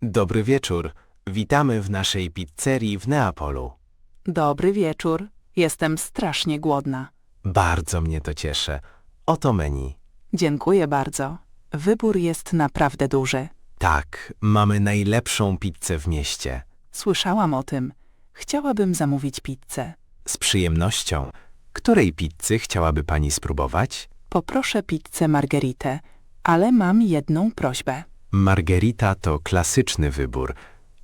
Dobry wieczór. Witamy w naszej pizzerii w Neapolu. Dobry wieczór. Jestem strasznie głodna. Bardzo mnie to cieszy. Oto menu. Dziękuję bardzo. Wybór jest naprawdę duży. Tak, mamy najlepszą pizzę w mieście. Słyszałam o tym. Chciałabym zamówić pizzę. Z przyjemnością. Której pizzy chciałaby pani spróbować? Poproszę pizzę margheritę, ale mam jedną prośbę. Margherita to klasyczny wybór.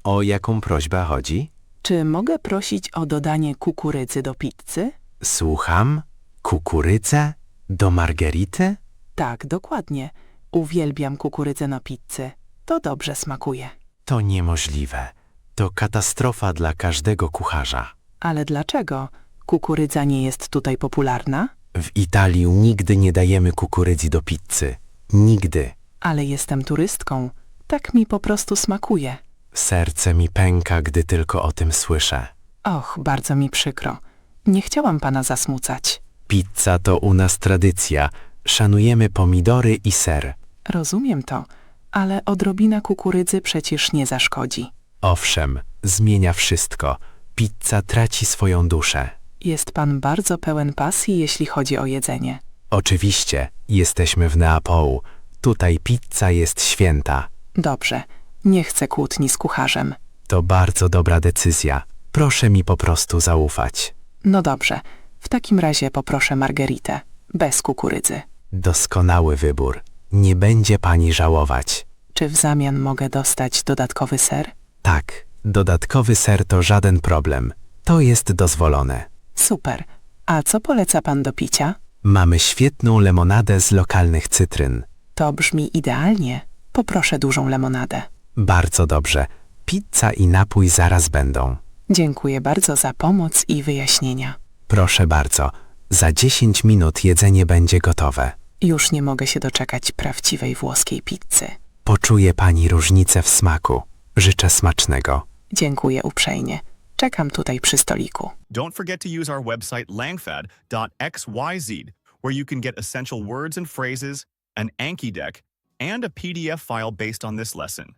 O jaką prośbę chodzi? Czy mogę prosić o dodanie kukurydzy do pizzy? Słucham? Kukurydzę? Do margerity? Tak, dokładnie. Uwielbiam kukurydzę na pizzy. To dobrze smakuje. To niemożliwe. To katastrofa dla każdego kucharza. Ale dlaczego? Kukurydza nie jest tutaj popularna? W Italii nigdy nie dajemy kukurydzy do pizzy. Nigdy. Ale jestem turystką. Tak mi po prostu smakuje. Serce mi pęka, gdy tylko o tym słyszę. Och, bardzo mi przykro. Nie chciałam pana zasmucać. Pizza to u nas tradycja. Szanujemy pomidory i ser. Rozumiem to, ale odrobina kukurydzy przecież nie zaszkodzi. Owszem, zmienia wszystko. Pizza traci swoją duszę. Jest pan bardzo pełen pasji, jeśli chodzi o jedzenie. Oczywiście, jesteśmy w Neapolu. Tutaj pizza jest święta. Dobrze, nie chcę kłótni z kucharzem. To bardzo dobra decyzja. Proszę mi po prostu zaufać. No dobrze, w takim razie poproszę margeritę, bez kukurydzy. Doskonały wybór. Nie będzie pani żałować. Czy w zamian mogę dostać dodatkowy ser? Tak, dodatkowy ser to żaden problem. To jest dozwolone. Super. A co poleca pan do picia? Mamy świetną lemonadę z lokalnych cytryn. To brzmi idealnie. Poproszę dużą lemonadę. Bardzo dobrze. Pizza i napój zaraz będą. Dziękuję bardzo za pomoc i wyjaśnienia. Proszę bardzo. Za 10 minut jedzenie będzie gotowe. Już nie mogę się doczekać prawdziwej włoskiej pizzy. Poczuje pani różnicę w smaku. Życzę smacznego. Dziękuję uprzejmie. Czekam tutaj przy stoliku. Don't forget to use our website langfad.xyz, where you can get essential words and phrases, an Anki deck, and a PDF file based on this lesson.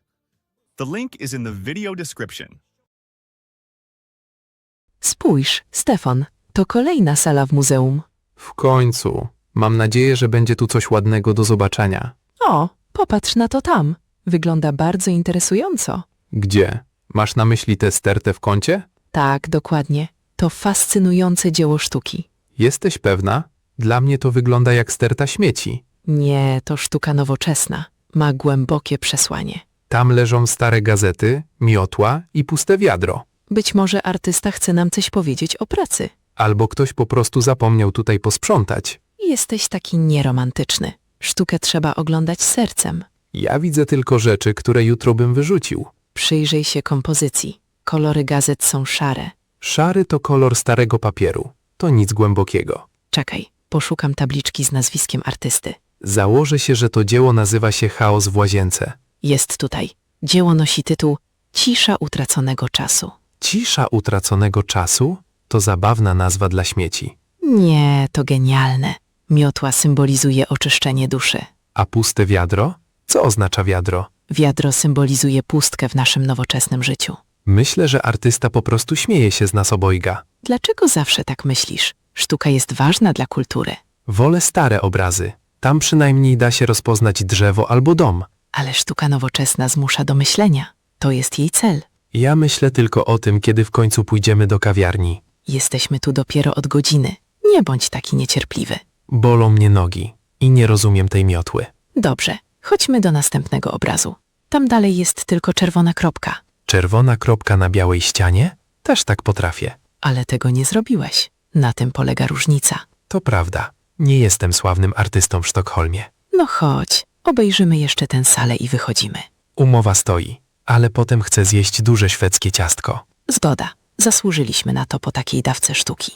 The link is in the video description. Spójrz, Stefan, to kolejna sala w muzeum. W końcu. Mam nadzieję, że będzie tu coś ładnego do zobaczenia. O, popatrz na to tam. Wygląda bardzo interesująco. Gdzie? Masz na myśli tę stertę w kącie? Tak, dokładnie. To fascynujące dzieło sztuki. Jesteś pewna? Dla mnie to wygląda jak sterta śmieci. Nie, to sztuka nowoczesna. Ma głębokie przesłanie. Tam leżą stare gazety, miotła i puste wiadro. Być może artysta chce nam coś powiedzieć o pracy. Albo ktoś po prostu zapomniał tutaj posprzątać. Jesteś taki nieromantyczny. Sztukę trzeba oglądać sercem. Ja widzę tylko rzeczy, które jutro bym wyrzucił. Przyjrzyj się kompozycji. Kolory gazet są szare. Szary to kolor starego papieru. To nic głębokiego. Czekaj, poszukam tabliczki z nazwiskiem artysty. Założę się, że to dzieło nazywa się Chaos w łazience. Jest tutaj. Dzieło nosi tytuł Cisza utraconego czasu. Cisza utraconego czasu to zabawna nazwa dla śmieci. Nie, to genialne. Miotła symbolizuje oczyszczenie duszy. A puste wiadro? Co oznacza wiadro? Wiadro symbolizuje pustkę w naszym nowoczesnym życiu. Myślę, że artysta po prostu śmieje się z nas obojga. Dlaczego zawsze tak myślisz? Sztuka jest ważna dla kultury. Wolę stare obrazy. Tam przynajmniej da się rozpoznać drzewo albo dom. Ale sztuka nowoczesna zmusza do myślenia. To jest jej cel. Ja myślę tylko o tym, kiedy w końcu pójdziemy do kawiarni. Jesteśmy tu dopiero od godziny. Nie bądź taki niecierpliwy. Bolą mnie nogi i nie rozumiem tej miotły. Dobrze, chodźmy do następnego obrazu. Tam dalej jest tylko czerwona kropka. Czerwona kropka na białej ścianie? Też tak potrafię. Ale tego nie zrobiłeś. Na tym polega różnica. To prawda. Nie jestem sławnym artystą w Sztokholmie. No chodź, obejrzymy jeszcze tę salę i wychodzimy. Umowa stoi, ale potem chcę zjeść duże szwedzkie ciastko. Zgoda. Zasłużyliśmy na to po takiej dawce sztuki.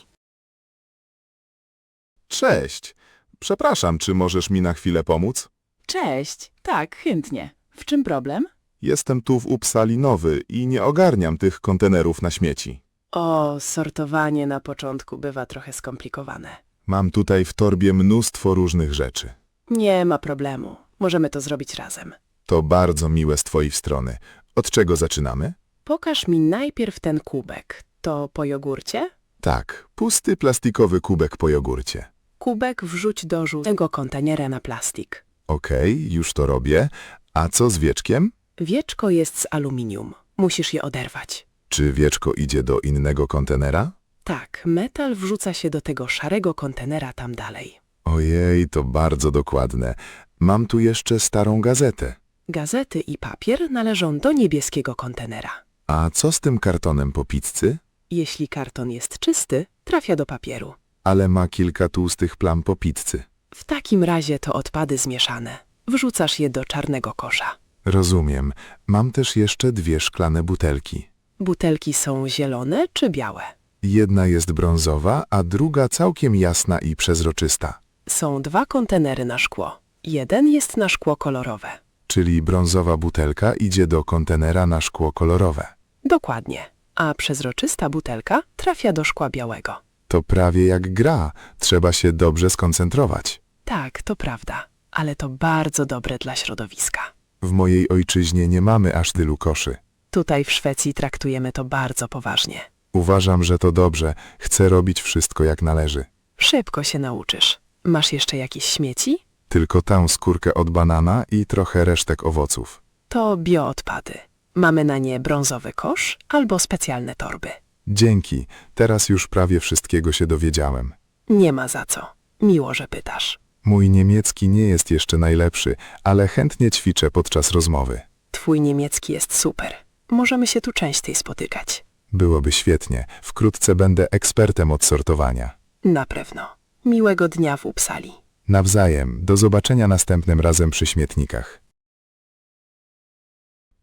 Cześć. Przepraszam, czy możesz mi na chwilę pomóc? Cześć. Tak, chętnie. W czym problem? Jestem tu w Uppsali nowy i nie ogarniam tych kontenerów na śmieci. O, sortowanie na początku bywa trochę skomplikowane. Mam tutaj w torbie mnóstwo różnych rzeczy. Nie ma problemu. Możemy to zrobić razem. To bardzo miłe z twojej strony. Od czego zaczynamy? Pokaż mi najpierw ten kubek. To po jogurcie? Tak, pusty plastikowy kubek po jogurcie. Kubek wrzuć do żółtego kontenera na plastik. Okej, już to robię. A co z wieczkiem? Wieczko jest z aluminium. Musisz je oderwać. Czy wieczko idzie do innego kontenera? Tak, metal wrzuca się do tego szarego kontenera tam dalej. Ojej, to bardzo dokładne. Mam tu jeszcze starą gazetę. Gazety i papier należą do niebieskiego kontenera. A co z tym kartonem po pizzy? Jeśli karton jest czysty, trafia do papieru. Ale ma kilka tłustych plam po pizzy. W takim razie to odpady zmieszane. Wrzucasz je do czarnego kosza. Rozumiem. Mam też jeszcze 2 szklane butelki. Butelki są zielone czy białe? Jedna jest brązowa, a druga całkiem jasna i przezroczysta. Są 2 kontenery na szkło. Jeden jest na szkło kolorowe. Czyli brązowa butelka idzie do kontenera na szkło kolorowe. Dokładnie. A przezroczysta butelka trafia do szkła białego. To prawie jak gra. Trzeba się dobrze skoncentrować. Tak, to prawda. Ale to bardzo dobre dla środowiska. W mojej ojczyźnie nie mamy aż tylu koszy. Tutaj w Szwecji traktujemy to bardzo poważnie. Uważam, że to dobrze. Chcę robić wszystko jak należy. Szybko się nauczysz. Masz jeszcze jakieś śmieci? Tylko tę skórkę od banana i trochę resztek owoców. To bioodpady. Mamy na nie brązowy kosz albo specjalne torby. Dzięki. Teraz już prawie wszystkiego się dowiedziałem. Nie ma za co. Miło, że pytasz. Mój niemiecki nie jest jeszcze najlepszy, ale chętnie ćwiczę podczas rozmowy. Twój niemiecki jest super. Możemy się tu częściej spotykać. Byłoby świetnie. Wkrótce będę ekspertem od sortowania. Na pewno. Miłego dnia w Uppsali. Nawzajem. Do zobaczenia następnym razem przy śmietnikach.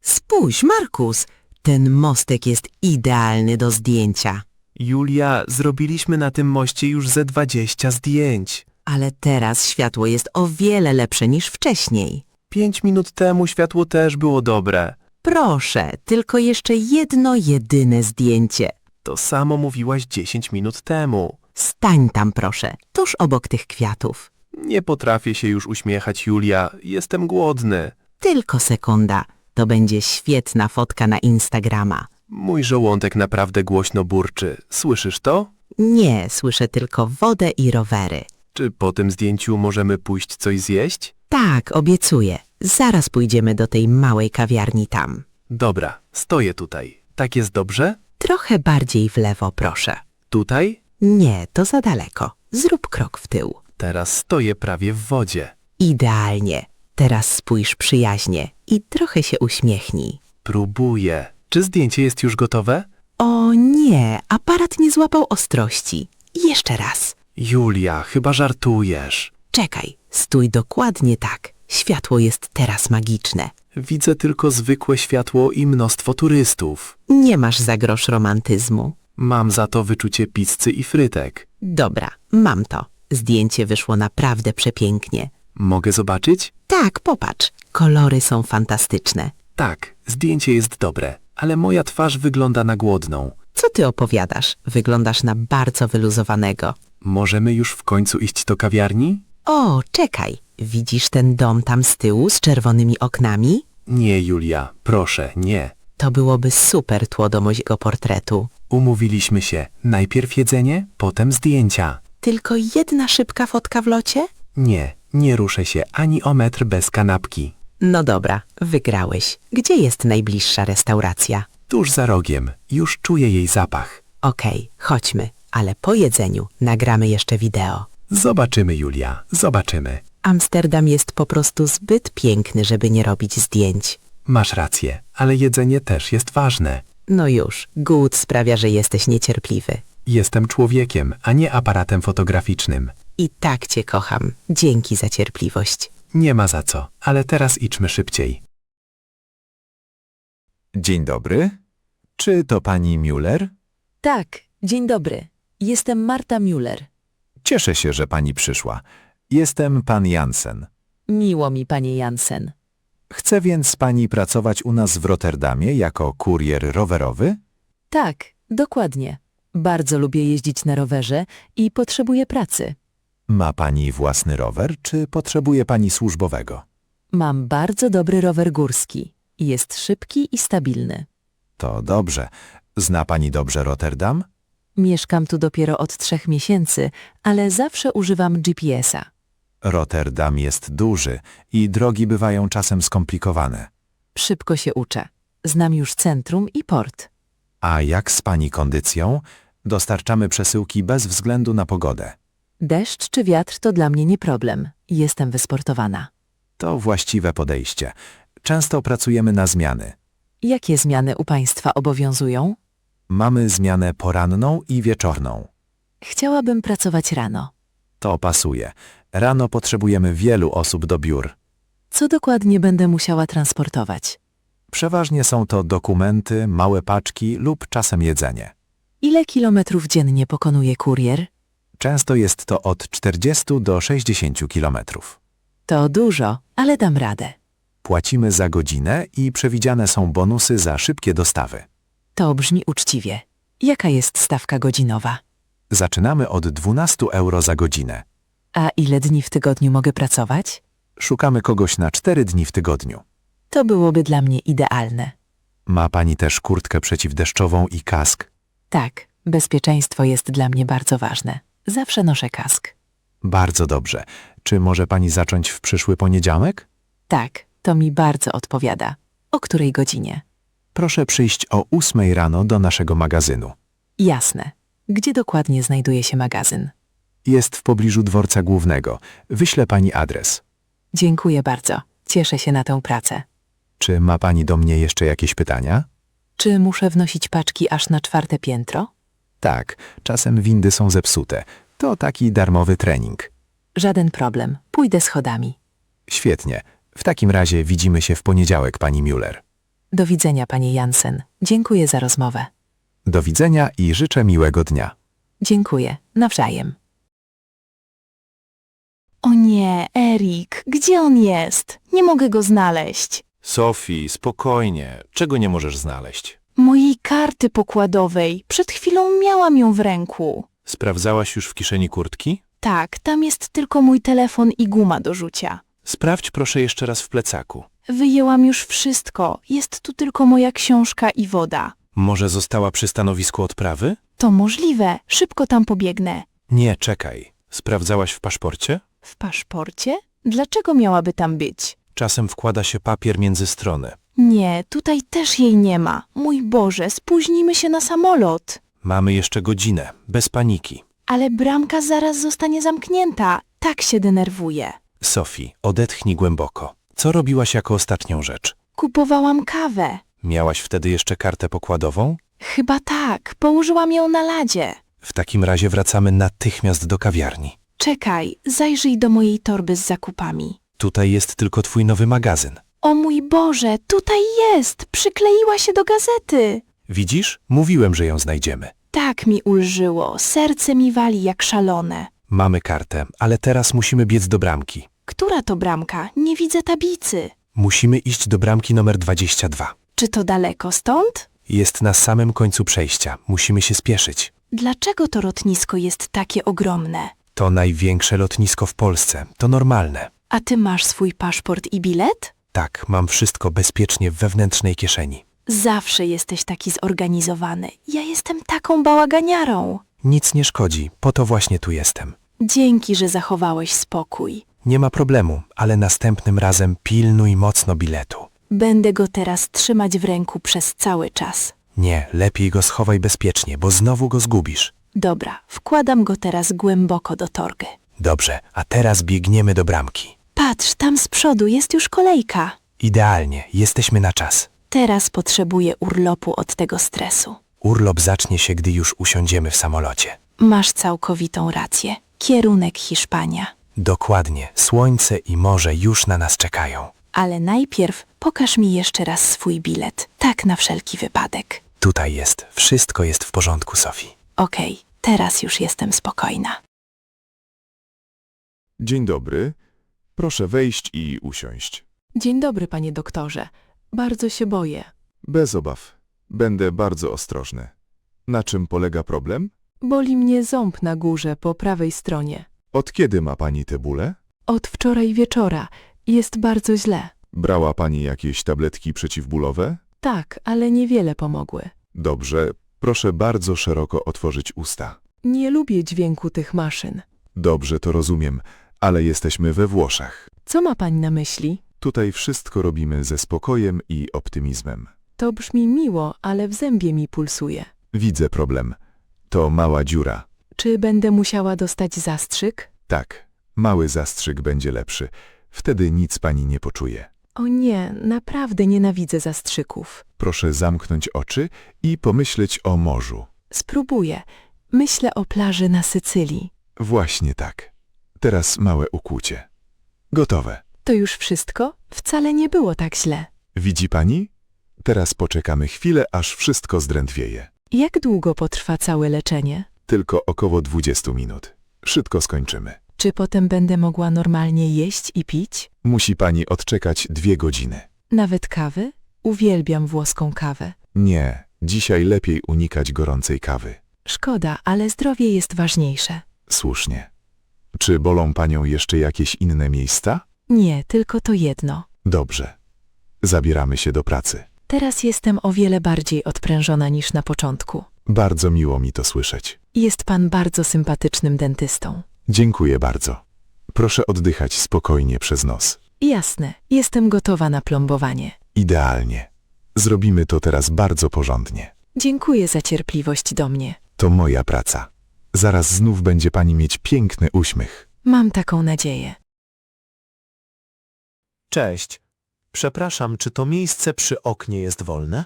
Spójrz, Markus, ten mostek jest idealny do zdjęcia. Julia, zrobiliśmy na tym moście już ze 20 zdjęć. Ale teraz światło jest o wiele lepsze niż wcześniej. 5 minut temu światło też było dobre. Proszę, tylko jeszcze jedno jedyne zdjęcie. To samo mówiłaś 10 minut temu. Stań tam, proszę, tuż obok tych kwiatów. Nie potrafię się już uśmiechać, Julia. Jestem głodny. Tylko sekunda, to będzie świetna fotka na Instagrama. Mój żołądek naprawdę głośno burczy. Słyszysz to? Nie, słyszę tylko wodę i rowery. Czy po tym zdjęciu możemy pójść coś zjeść? Tak, obiecuję. Zaraz pójdziemy do tej małej kawiarni tam. Dobra, stoję tutaj. Tak jest dobrze? Trochę bardziej w lewo, proszę. Tutaj? Nie, to za daleko. Zrób krok w tył. Teraz stoję prawie w wodzie. Idealnie. Teraz spójrz przyjaźnie i trochę się uśmiechnij. Próbuję. Czy zdjęcie jest już gotowe? O nie, aparat nie złapał ostrości. Jeszcze raz. Julia, chyba żartujesz. Czekaj, stój dokładnie tak. Światło jest teraz magiczne. Widzę tylko zwykłe światło i mnóstwo turystów. Nie masz za grosz romantyzmu. Mam za to wyczucie pizzy i frytek. Dobra, mam to. Zdjęcie wyszło naprawdę przepięknie. Mogę zobaczyć? Tak, popatrz. Kolory są fantastyczne. Tak, zdjęcie jest dobre, ale moja twarz wygląda na głodną. Co ty opowiadasz? Wyglądasz na bardzo wyluzowanego. Możemy już w końcu iść do kawiarni? O, czekaj. Widzisz ten dom tam z tyłu z czerwonymi oknami? Nie, Julia, proszę, nie. To byłoby super tło do mojego portretu. Umówiliśmy się. Najpierw jedzenie, potem zdjęcia. Tylko jedna szybka fotka w locie? Nie, nie ruszę się ani o metr bez kanapki. No dobra, wygrałeś. Gdzie jest najbliższa restauracja? Tuż za rogiem. Już czuję jej zapach. Okej, chodźmy, ale po jedzeniu nagramy jeszcze wideo. Zobaczymy, Julia, zobaczymy. Amsterdam jest po prostu zbyt piękny, żeby nie robić zdjęć. Masz rację, ale jedzenie też jest ważne. No już, głód sprawia, że jesteś niecierpliwy. Jestem człowiekiem, a nie aparatem fotograficznym. I tak cię kocham. Dzięki za cierpliwość. Nie ma za co, ale teraz idźmy szybciej. Dzień dobry. Czy to pani Müller? Tak, dzień dobry. Jestem Marta Müller. Cieszę się, że pani przyszła. Jestem pan Jansen. Miło mi, panie Jansen. Chce więc pani pracować u nas w Rotterdamie jako kurier rowerowy? Tak, dokładnie. Bardzo lubię jeździć na rowerze i potrzebuję pracy. Ma pani własny rower, czy potrzebuje pani służbowego? Mam bardzo dobry rower górski. Jest szybki i stabilny. To dobrze. Zna pani dobrze Rotterdam? Mieszkam tu dopiero od 3 miesięcy, ale zawsze używam GPS-a. Rotterdam jest duży i drogi bywają czasem skomplikowane. Szybko się uczę. Znam już centrum i port. A jak z pani kondycją? Dostarczamy przesyłki bez względu na pogodę. Deszcz czy wiatr to dla mnie nie problem. Jestem wysportowana. To właściwe podejście. Często pracujemy na zmiany. Jakie zmiany u Państwa obowiązują? Mamy zmianę poranną i wieczorną. Chciałabym pracować rano. To pasuje. Rano potrzebujemy wielu osób do biur. Co dokładnie będę musiała transportować? Przeważnie są to dokumenty, małe paczki lub czasem jedzenie. Ile kilometrów dziennie pokonuje kurier? Często jest to od 40 do 60 kilometrów. To dużo, ale dam radę. Płacimy za godzinę i przewidziane są bonusy za szybkie dostawy. To brzmi uczciwie. Jaka jest stawka godzinowa? Zaczynamy od 12 euro za godzinę. A ile dni w tygodniu mogę pracować? Szukamy kogoś na 4 dni w tygodniu. To byłoby dla mnie idealne. Ma pani też kurtkę przeciwdeszczową i kask? Tak, bezpieczeństwo jest dla mnie bardzo ważne. Zawsze noszę kask. Bardzo dobrze. Czy może pani zacząć w przyszły poniedziałek? Tak, to mi bardzo odpowiada. O której godzinie? Proszę przyjść o 8 rano do naszego magazynu. Jasne. Gdzie dokładnie znajduje się magazyn? Jest w pobliżu dworca głównego. Wyślę pani adres. Dziękuję bardzo. Cieszę się na tę pracę. Czy ma pani do mnie jeszcze jakieś pytania? Czy muszę wnosić paczki aż na 4. piętro? Tak, czasem windy są zepsute. To taki darmowy trening. Żaden problem. Pójdę schodami. Świetnie. W takim razie widzimy się w poniedziałek, pani Müller. Do widzenia, panie Jansen. Dziękuję za rozmowę. Do widzenia i życzę miłego dnia. Dziękuję. Nawzajem. O nie, Erik, gdzie on jest? Nie mogę go znaleźć. Sofii, spokojnie. Czego nie możesz znaleźć? Mojej karty pokładowej. Przed chwilą miałam ją w ręku. Sprawdzałaś już w kieszeni kurtki? Tak, tam jest tylko mój telefon i guma do rzucia. Sprawdź proszę jeszcze raz w plecaku. Wyjęłam już wszystko. Jest tu tylko moja książka i woda. Może została przy stanowisku odprawy? To możliwe. Szybko tam pobiegnę. Nie, czekaj. Sprawdzałaś w paszporcie? W paszporcie? Dlaczego miałaby tam być? Czasem wkłada się papier między strony. Nie, tutaj też jej nie ma. Mój Boże, spóźnimy się na samolot. Mamy jeszcze godzinę, bez paniki. Ale bramka zaraz zostanie zamknięta. Tak się denerwuję. Sofii, odetchnij głęboko. Co robiłaś jako ostatnią rzecz? Kupowałam kawę. Miałaś wtedy jeszcze kartę pokładową? Chyba tak. Położyłam ją na ladzie. W takim razie wracamy natychmiast do kawiarni. Czekaj, zajrzyj do mojej torby z zakupami. Tutaj jest tylko twój nowy magazyn. O mój Boże, tutaj jest! Przykleiła się do gazety. Widzisz? Mówiłem, że ją znajdziemy. Tak mi ulżyło. Serce mi wali jak szalone. Mamy kartę, ale teraz musimy biec do bramki. Która to bramka? Nie widzę tablicy. Musimy iść do bramki numer 22. Czy to daleko stąd? Jest na samym końcu przejścia. Musimy się spieszyć. Dlaczego to lotnisko jest takie ogromne? To największe lotnisko w Polsce. To normalne. A ty masz swój paszport i bilet? Tak, mam wszystko bezpiecznie w wewnętrznej kieszeni. Zawsze jesteś taki zorganizowany. Ja jestem taką bałaganiarą. Nic nie szkodzi, po to właśnie tu jestem. Dzięki, że zachowałeś spokój. Nie ma problemu, ale następnym razem pilnuj mocno biletu. Będę go teraz trzymać w ręku przez cały czas. Nie, lepiej go schowaj bezpiecznie, bo znowu go zgubisz. Dobra, wkładam go teraz głęboko do torby. Dobrze, a teraz biegniemy do bramki. Patrz, tam z przodu jest już kolejka. Idealnie, jesteśmy na czas. Teraz potrzebuję urlopu od tego stresu. Urlop zacznie się, gdy już usiądziemy w samolocie. Masz całkowitą rację. Kierunek Hiszpania. Dokładnie, słońce i morze już na nas czekają. Ale najpierw pokaż mi jeszcze raz swój bilet. Tak na wszelki wypadek. Tutaj jest, wszystko jest w porządku, Sofii. Okej, teraz już jestem spokojna. Dzień dobry. Proszę wejść i usiąść. Dzień dobry, panie doktorze. Bardzo się boję. Bez obaw. Będę bardzo ostrożny. Na czym polega problem? Boli mnie ząb na górze po prawej stronie. Od kiedy ma pani te bóle? Od wczoraj wieczora. Jest bardzo źle. Brała pani jakieś tabletki przeciwbólowe? Tak, ale niewiele pomogły. Dobrze, proszę bardzo szeroko otworzyć usta. Nie lubię dźwięku tych maszyn. Dobrze, to rozumiem, ale jesteśmy we Włoszech. Co ma pani na myśli? Tutaj wszystko robimy ze spokojem i optymizmem. To brzmi miło, ale w zębie mi pulsuje. Widzę problem. To mała dziura. Czy będę musiała dostać zastrzyk? Tak, mały zastrzyk będzie lepszy. Wtedy nic pani nie poczuje. O nie, naprawdę nienawidzę zastrzyków. Proszę zamknąć oczy i pomyśleć o morzu. Spróbuję. Myślę o plaży na Sycylii. Właśnie tak. Teraz małe ukłucie. Gotowe. To już wszystko? Wcale nie było tak źle. Widzi pani? Teraz poczekamy chwilę, aż wszystko zdrętwieje. Jak długo potrwa całe leczenie? Tylko około 20 minut. Szybko skończymy. Czy potem będę mogła normalnie jeść i pić? Musi pani odczekać 2 godziny. Nawet kawy? Uwielbiam włoską kawę. Nie, dzisiaj lepiej unikać gorącej kawy. Szkoda, ale zdrowie jest ważniejsze. Słusznie. Czy bolą panią jeszcze jakieś inne miejsca? Nie, tylko to jedno. Dobrze. Zabieramy się do pracy. Teraz jestem o wiele bardziej odprężona niż na początku. Bardzo miło mi to słyszeć. Jest pan bardzo sympatycznym dentystą. Dziękuję bardzo. Proszę oddychać spokojnie przez nos. Jasne, jestem gotowa na plombowanie. Idealnie. Zrobimy to teraz bardzo porządnie. Dziękuję za cierpliwość do mnie. To moja praca. Zaraz znów będzie pani mieć piękny uśmiech. Mam taką nadzieję. Cześć. Przepraszam, czy to miejsce przy oknie jest wolne?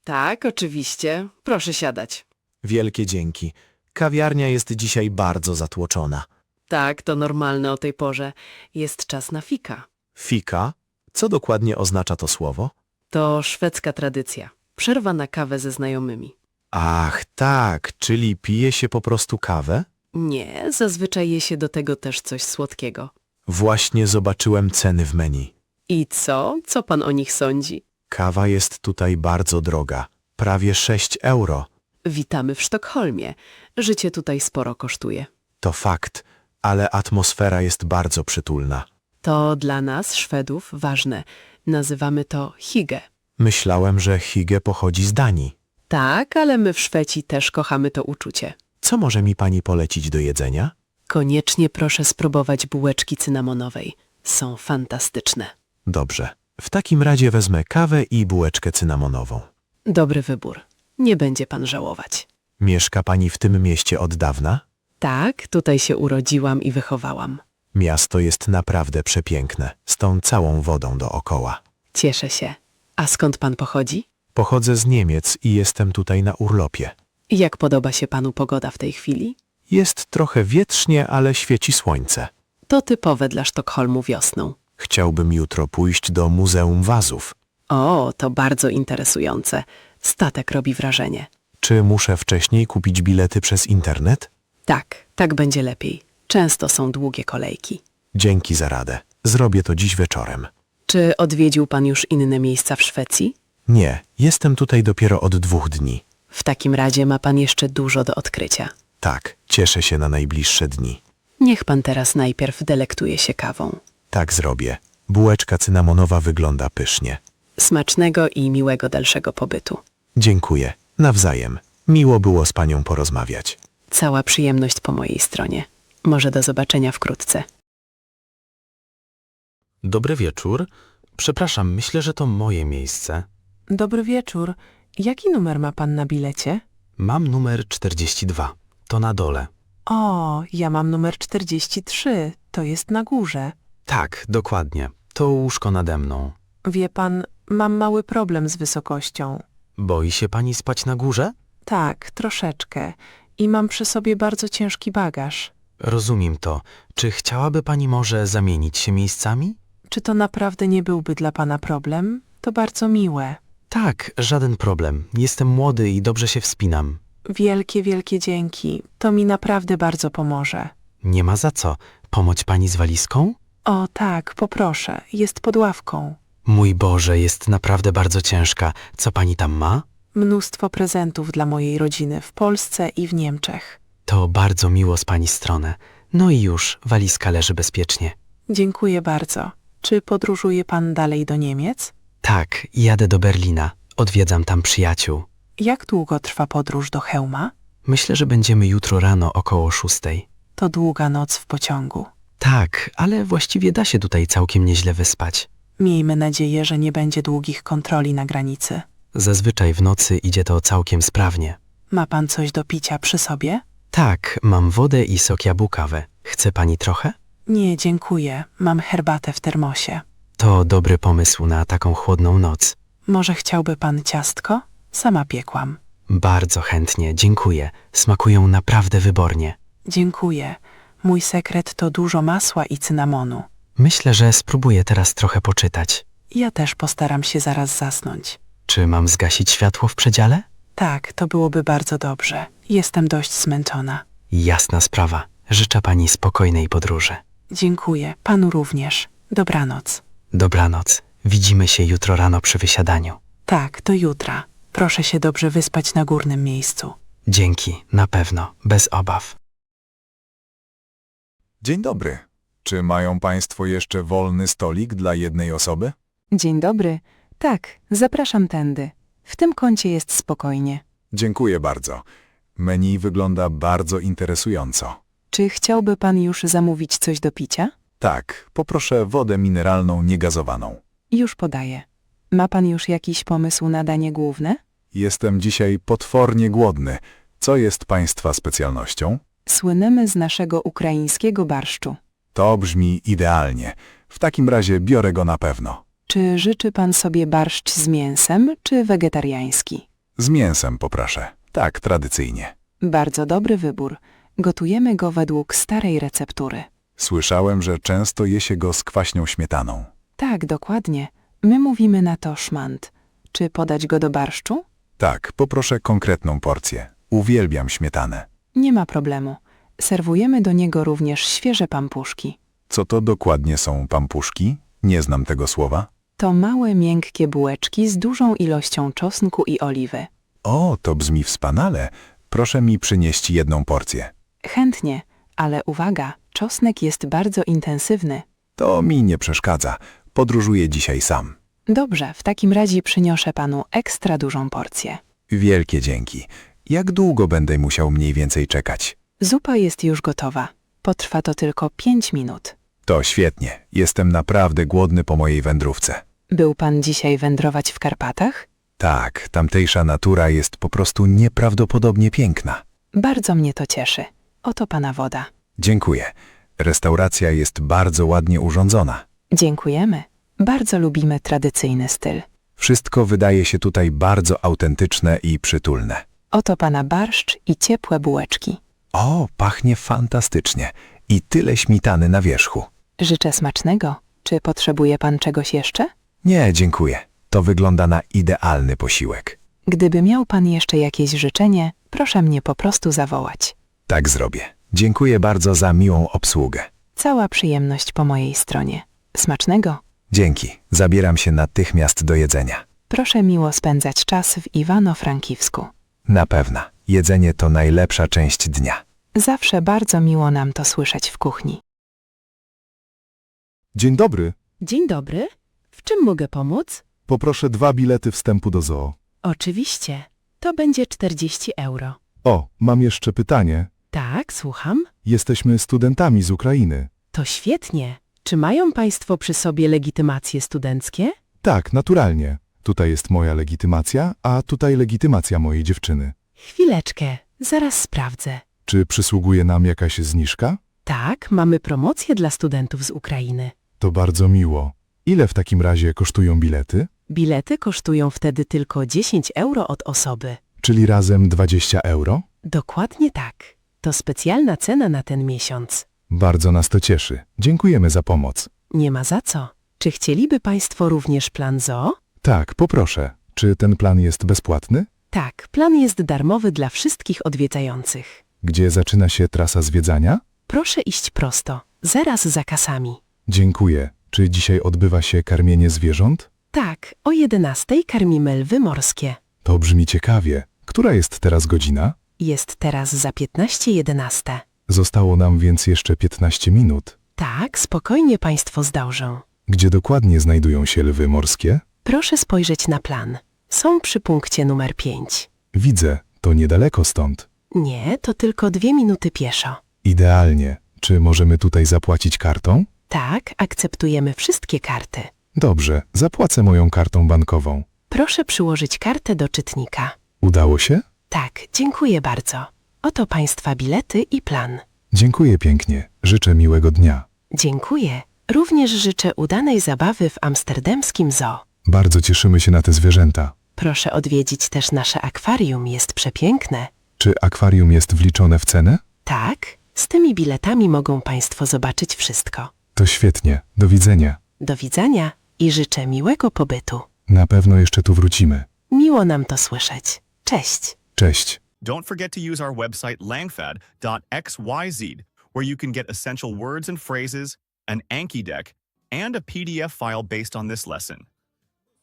Tak, oczywiście. Proszę siadać. Wielkie dzięki. Kawiarnia jest dzisiaj bardzo zatłoczona. Tak, to normalne o tej porze. Jest czas na fika. Fika? Co dokładnie oznacza to słowo? To szwedzka tradycja. Przerwa na kawę ze znajomymi. Ach, tak, czyli pije się po prostu kawę? Nie, zazwyczaj je się do tego też coś słodkiego. Właśnie zobaczyłem ceny w menu. I co? Co pan o nich sądzi? Kawa jest tutaj bardzo droga. Prawie 6 euro. Witamy w Sztokholmie. Życie tutaj sporo kosztuje. To fakt, ale atmosfera jest bardzo przytulna. To dla nas, Szwedów, ważne. Nazywamy to hygge. Myślałem, że hygge pochodzi z Danii. Tak, ale my w Szwecji też kochamy to uczucie. Co może mi pani polecić do jedzenia? Koniecznie proszę spróbować bułeczki cynamonowej. Są fantastyczne. Dobrze. W takim razie wezmę kawę i bułeczkę cynamonową. Dobry wybór. Nie będzie pan żałować. Mieszka pani w tym mieście od dawna? Tak, tutaj się urodziłam i wychowałam. Miasto jest naprawdę przepiękne, z tą całą wodą dookoła. Cieszę się. A skąd pan pochodzi? Pochodzę z Niemiec i jestem tutaj na urlopie. Jak podoba się panu pogoda w tej chwili? Jest trochę wietrznie, ale świeci słońce. To typowe dla Sztokholmu wiosną. Chciałbym jutro pójść do Muzeum Wazów. O, to bardzo interesujące. Statek robi wrażenie. Czy muszę wcześniej kupić bilety przez internet? Tak, tak będzie lepiej. Często są długie kolejki. Dzięki za radę. Zrobię to dziś wieczorem. Czy odwiedził pan już inne miejsca w Szwecji? Nie, jestem tutaj dopiero od 2 dni. W takim razie ma pan jeszcze dużo do odkrycia. Tak, cieszę się na najbliższe dni. Niech pan teraz najpierw delektuje się kawą. Tak zrobię. Bułeczka cynamonowa wygląda pysznie. Smacznego i miłego dalszego pobytu. Dziękuję. Nawzajem. Miło było z panią porozmawiać. Cała przyjemność po mojej stronie. Może do zobaczenia wkrótce. Dobry wieczór. Przepraszam, myślę, że to moje miejsce. Dobry wieczór. Jaki numer ma pan na bilecie? Mam numer 42. To na dole. O, ja mam numer 43. To jest na górze. Tak, dokładnie. To łóżko nade mną. Wie pan, mam mały problem z wysokością. Boi się pani spać na górze? Tak, troszeczkę. I mam przy sobie bardzo ciężki bagaż. Rozumiem to. Czy chciałaby pani może zamienić się miejscami? Czy to naprawdę nie byłby dla pana problem? To bardzo miłe. Tak, żaden problem. Jestem młody i dobrze się wspinam. Wielkie, wielkie dzięki. To mi naprawdę bardzo pomoże. Nie ma za co. Pomóc pani z walizką? O tak, poproszę. Jest pod ławką. Mój Boże, jest naprawdę bardzo ciężka. Co pani tam ma? Mnóstwo prezentów dla mojej rodziny w Polsce i w Niemczech. To bardzo miło z pani strony. No i już, walizka leży bezpiecznie. Dziękuję bardzo. Czy podróżuje pan dalej do Niemiec? Tak, jadę do Berlina. Odwiedzam tam przyjaciół. Jak długo trwa podróż do Chełma? Myślę, że będziemy jutro rano około 6. To długa noc w pociągu. Tak, ale właściwie da się tutaj całkiem nieźle wyspać. Miejmy nadzieję, że nie będzie długich kontroli na granicy. Zazwyczaj w nocy idzie to całkiem sprawnie. Ma pan coś do picia przy sobie? Tak, mam wodę i sok jabłkowy. Chce pani trochę? Nie, dziękuję. Mam herbatę w termosie. To dobry pomysł na taką chłodną noc. Może chciałby pan ciastko? Sama piekłam. Bardzo chętnie, dziękuję. Smakują naprawdę wybornie. Dziękuję. Mój sekret to dużo masła i cynamonu. Myślę, że spróbuję teraz trochę poczytać. Ja też postaram się zaraz zasnąć. Czy mam zgasić światło w przedziale? Tak, to byłoby bardzo dobrze. Jestem dość zmęczona. Jasna sprawa. Życzę pani spokojnej podróży. Dziękuję. Panu również. Dobranoc. Dobranoc. Widzimy się jutro rano przy wysiadaniu. Tak, do jutra. Proszę się dobrze wyspać na górnym miejscu. Dzięki, na pewno, bez obaw. Dzień dobry. Czy mają Państwo jeszcze wolny stolik dla jednej osoby? Dzień dobry. Tak, zapraszam tędy. W tym kącie jest spokojnie. Dziękuję bardzo. Menu wygląda bardzo interesująco. Czy chciałby pan już zamówić coś do picia? Tak, poproszę wodę mineralną niegazowaną. Już podaję. Ma pan już jakiś pomysł na danie główne? Jestem dzisiaj potwornie głodny. Co jest Państwa specjalnością? Słynemy z naszego ukraińskiego barszczu. To brzmi idealnie. W takim razie biorę go na pewno. Czy życzy pan sobie barszcz z mięsem, czy wegetariański? Z mięsem poproszę. Tak, tradycyjnie. Bardzo dobry wybór. Gotujemy go według starej receptury. Słyszałem, że często je się go z kwaśnią śmietaną. Tak, dokładnie. My mówimy na to szmand. Czy podać go do barszczu? Tak, poproszę konkretną porcję. Uwielbiam śmietanę. Nie ma problemu. Serwujemy do niego również świeże pampuszki. Co to dokładnie są pampuszki? Nie znam tego słowa. To małe, miękkie bułeczki z dużą ilością czosnku i oliwy. O, to brzmi wspaniale. Proszę mi przynieść jedną porcję. Chętnie, ale uwaga, czosnek jest bardzo intensywny. To mi nie przeszkadza. Podróżuję dzisiaj sam. Dobrze, w takim razie przyniosę panu ekstra dużą porcję. Wielkie dzięki. Jak długo będę musiał mniej więcej czekać? Zupa jest już gotowa. Potrwa to tylko 5 minut. To świetnie. Jestem naprawdę głodny po mojej wędrówce. Był pan dzisiaj wędrować w Karpatach? Tak, tamtejsza natura jest po prostu nieprawdopodobnie piękna. Bardzo mnie to cieszy. Oto pana woda. Dziękuję. Restauracja jest bardzo ładnie urządzona. Dziękujemy. Bardzo lubimy tradycyjny styl. Wszystko wydaje się tutaj bardzo autentyczne i przytulne. Oto pana barszcz i ciepłe bułeczki. O, pachnie fantastycznie. I tyle śmietany na wierzchu. Życzę smacznego. Czy potrzebuje pan czegoś jeszcze? Nie, dziękuję. To wygląda na idealny posiłek. Gdyby miał pan jeszcze jakieś życzenie, proszę mnie po prostu zawołać. Tak zrobię. Dziękuję bardzo za miłą obsługę. Cała przyjemność po mojej stronie. Smacznego. Dzięki. Zabieram się natychmiast do jedzenia. Proszę miło spędzać czas w Iwano-Frankiwsku. Na pewno. Jedzenie to najlepsza część dnia. Zawsze bardzo miło nam to słyszeć w kuchni. Dzień dobry. Dzień dobry. W czym mogę pomóc? Poproszę 2 bilety wstępu do zoo. Oczywiście. To będzie 40 euro. O, mam jeszcze pytanie. Tak, słucham. Jesteśmy studentami z Ukrainy. To świetnie. Czy mają Państwo przy sobie legitymacje studenckie? Tak, naturalnie. Tutaj jest moja legitymacja, a tutaj legitymacja mojej dziewczyny. Chwileczkę, zaraz sprawdzę. Czy przysługuje nam jakaś zniżka? Tak, mamy promocję dla studentów z Ukrainy. To bardzo miło. Ile w takim razie kosztują bilety? Bilety kosztują wtedy tylko 10 euro od osoby. Czyli razem 20 euro? Dokładnie tak. To specjalna cena na ten miesiąc. Bardzo nas to cieszy. Dziękujemy za pomoc. Nie ma za co. Czy chcieliby Państwo również plan zoo? Tak, poproszę. Czy ten plan jest bezpłatny? Tak, plan jest darmowy dla wszystkich odwiedzających. Gdzie zaczyna się trasa zwiedzania? Proszę iść prosto, zaraz za kasami. Dziękuję. Czy dzisiaj odbywa się karmienie zwierząt? Tak, o 11:00 karmimy lwy morskie. To brzmi ciekawie. Która jest teraz godzina? Jest teraz za 15:11. Zostało nam więc jeszcze 15 minut. Tak, spokojnie Państwo zdążą. Gdzie dokładnie znajdują się lwy morskie? Proszę spojrzeć na plan. Są przy punkcie numer 5. Widzę, to niedaleko stąd. Nie, to tylko 2 minuty pieszo. Idealnie. Czy możemy tutaj zapłacić kartą? Tak, akceptujemy wszystkie karty. Dobrze, zapłacę moją kartą bankową. Proszę przyłożyć kartę do czytnika. Udało się? Tak, dziękuję bardzo. Oto Państwa bilety i plan. Dziękuję pięknie. Życzę miłego dnia. Dziękuję. Również życzę udanej zabawy w amsterdamskim zoo. Bardzo cieszymy się na te zwierzęta. Proszę odwiedzić też nasze akwarium, jest przepiękne. Czy akwarium jest wliczone w cenę? Tak, z tymi biletami mogą Państwo zobaczyć wszystko. To świetnie. Do widzenia. Do widzenia i życzę miłego pobytu. Na pewno jeszcze tu wrócimy. Miło nam to słyszeć. Cześć. Cześć. Don't forget to use our website langfad.xyz, where you can get essential words and phrases, an Anki deck, and a PDF file based on this lesson.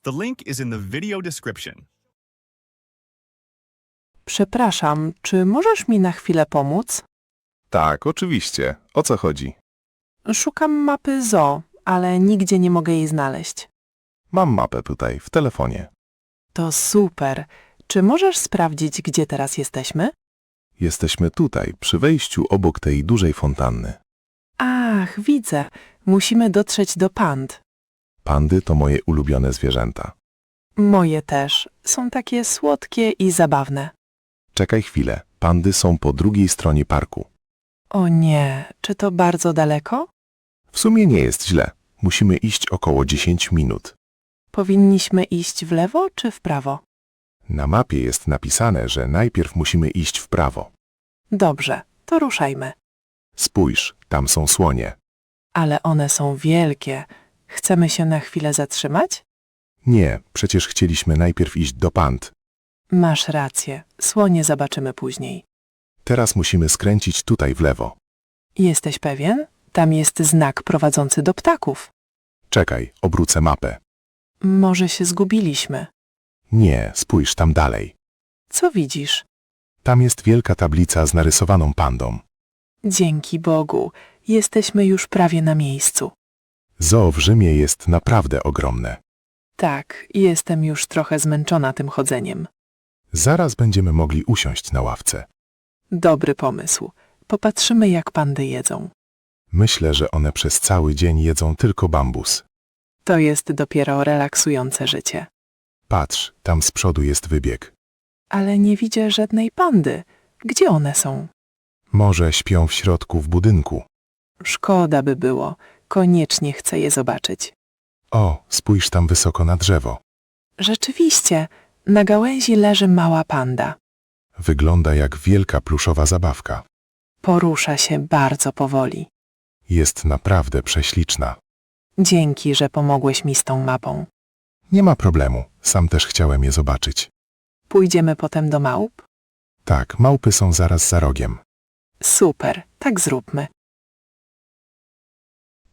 The link is in the video description. Przepraszam, czy możesz mi na chwilę pomóc? Tak, oczywiście. O co chodzi? Szukam mapy zoo, ale nigdzie nie mogę jej znaleźć. Mam mapę tutaj, w telefonie. To super. Czy możesz sprawdzić, gdzie teraz jesteśmy? Jesteśmy tutaj, przy wejściu obok tej dużej fontanny. Ach, widzę. Musimy dotrzeć do pand. Pandy to moje ulubione zwierzęta. Moje też. Są takie słodkie i zabawne. Czekaj chwilę, pandy są po drugiej stronie parku. O nie, czy to bardzo daleko? W sumie nie jest źle. Musimy iść około 10 minut. Powinniśmy iść w lewo czy w prawo? Na mapie jest napisane, że najpierw musimy iść w prawo. Dobrze, to ruszajmy. Spójrz, tam są słonie. Ale one są wielkie. Chcemy się na chwilę zatrzymać? Nie, przecież chcieliśmy najpierw iść do pand. Masz rację. Słonie zobaczymy później. Teraz musimy skręcić tutaj w lewo. Jesteś pewien? Tam jest znak prowadzący do ptaków. Czekaj, obrócę mapę. Może się zgubiliśmy. Nie, spójrz tam dalej. Co widzisz? Tam jest wielka tablica z narysowaną pandą. Dzięki Bogu. Jesteśmy już prawie na miejscu. Zoo w Rzymie jest naprawdę ogromne. Tak, jestem już trochę zmęczona tym chodzeniem. Zaraz będziemy mogli usiąść na ławce. Dobry pomysł. Popatrzymy, jak pandy jedzą. Myślę, że one przez cały dzień jedzą tylko bambus. To jest dopiero relaksujące życie. Patrz, tam z przodu jest wybieg. Ale nie widzę żadnej pandy. Gdzie one są? Może śpią w środku w budynku. Szkoda by było. Koniecznie chcę je zobaczyć. O, spójrz tam wysoko na drzewo. Rzeczywiście, na gałęzi leży mała panda. Wygląda jak wielka pluszowa zabawka. Porusza się bardzo powoli. Jest naprawdę prześliczna. Dzięki, że pomogłeś mi z tą mapą. Nie ma problemu, sam też chciałem je zobaczyć. Pójdziemy potem do małp? Tak, małpy są zaraz za rogiem. Super, tak zróbmy.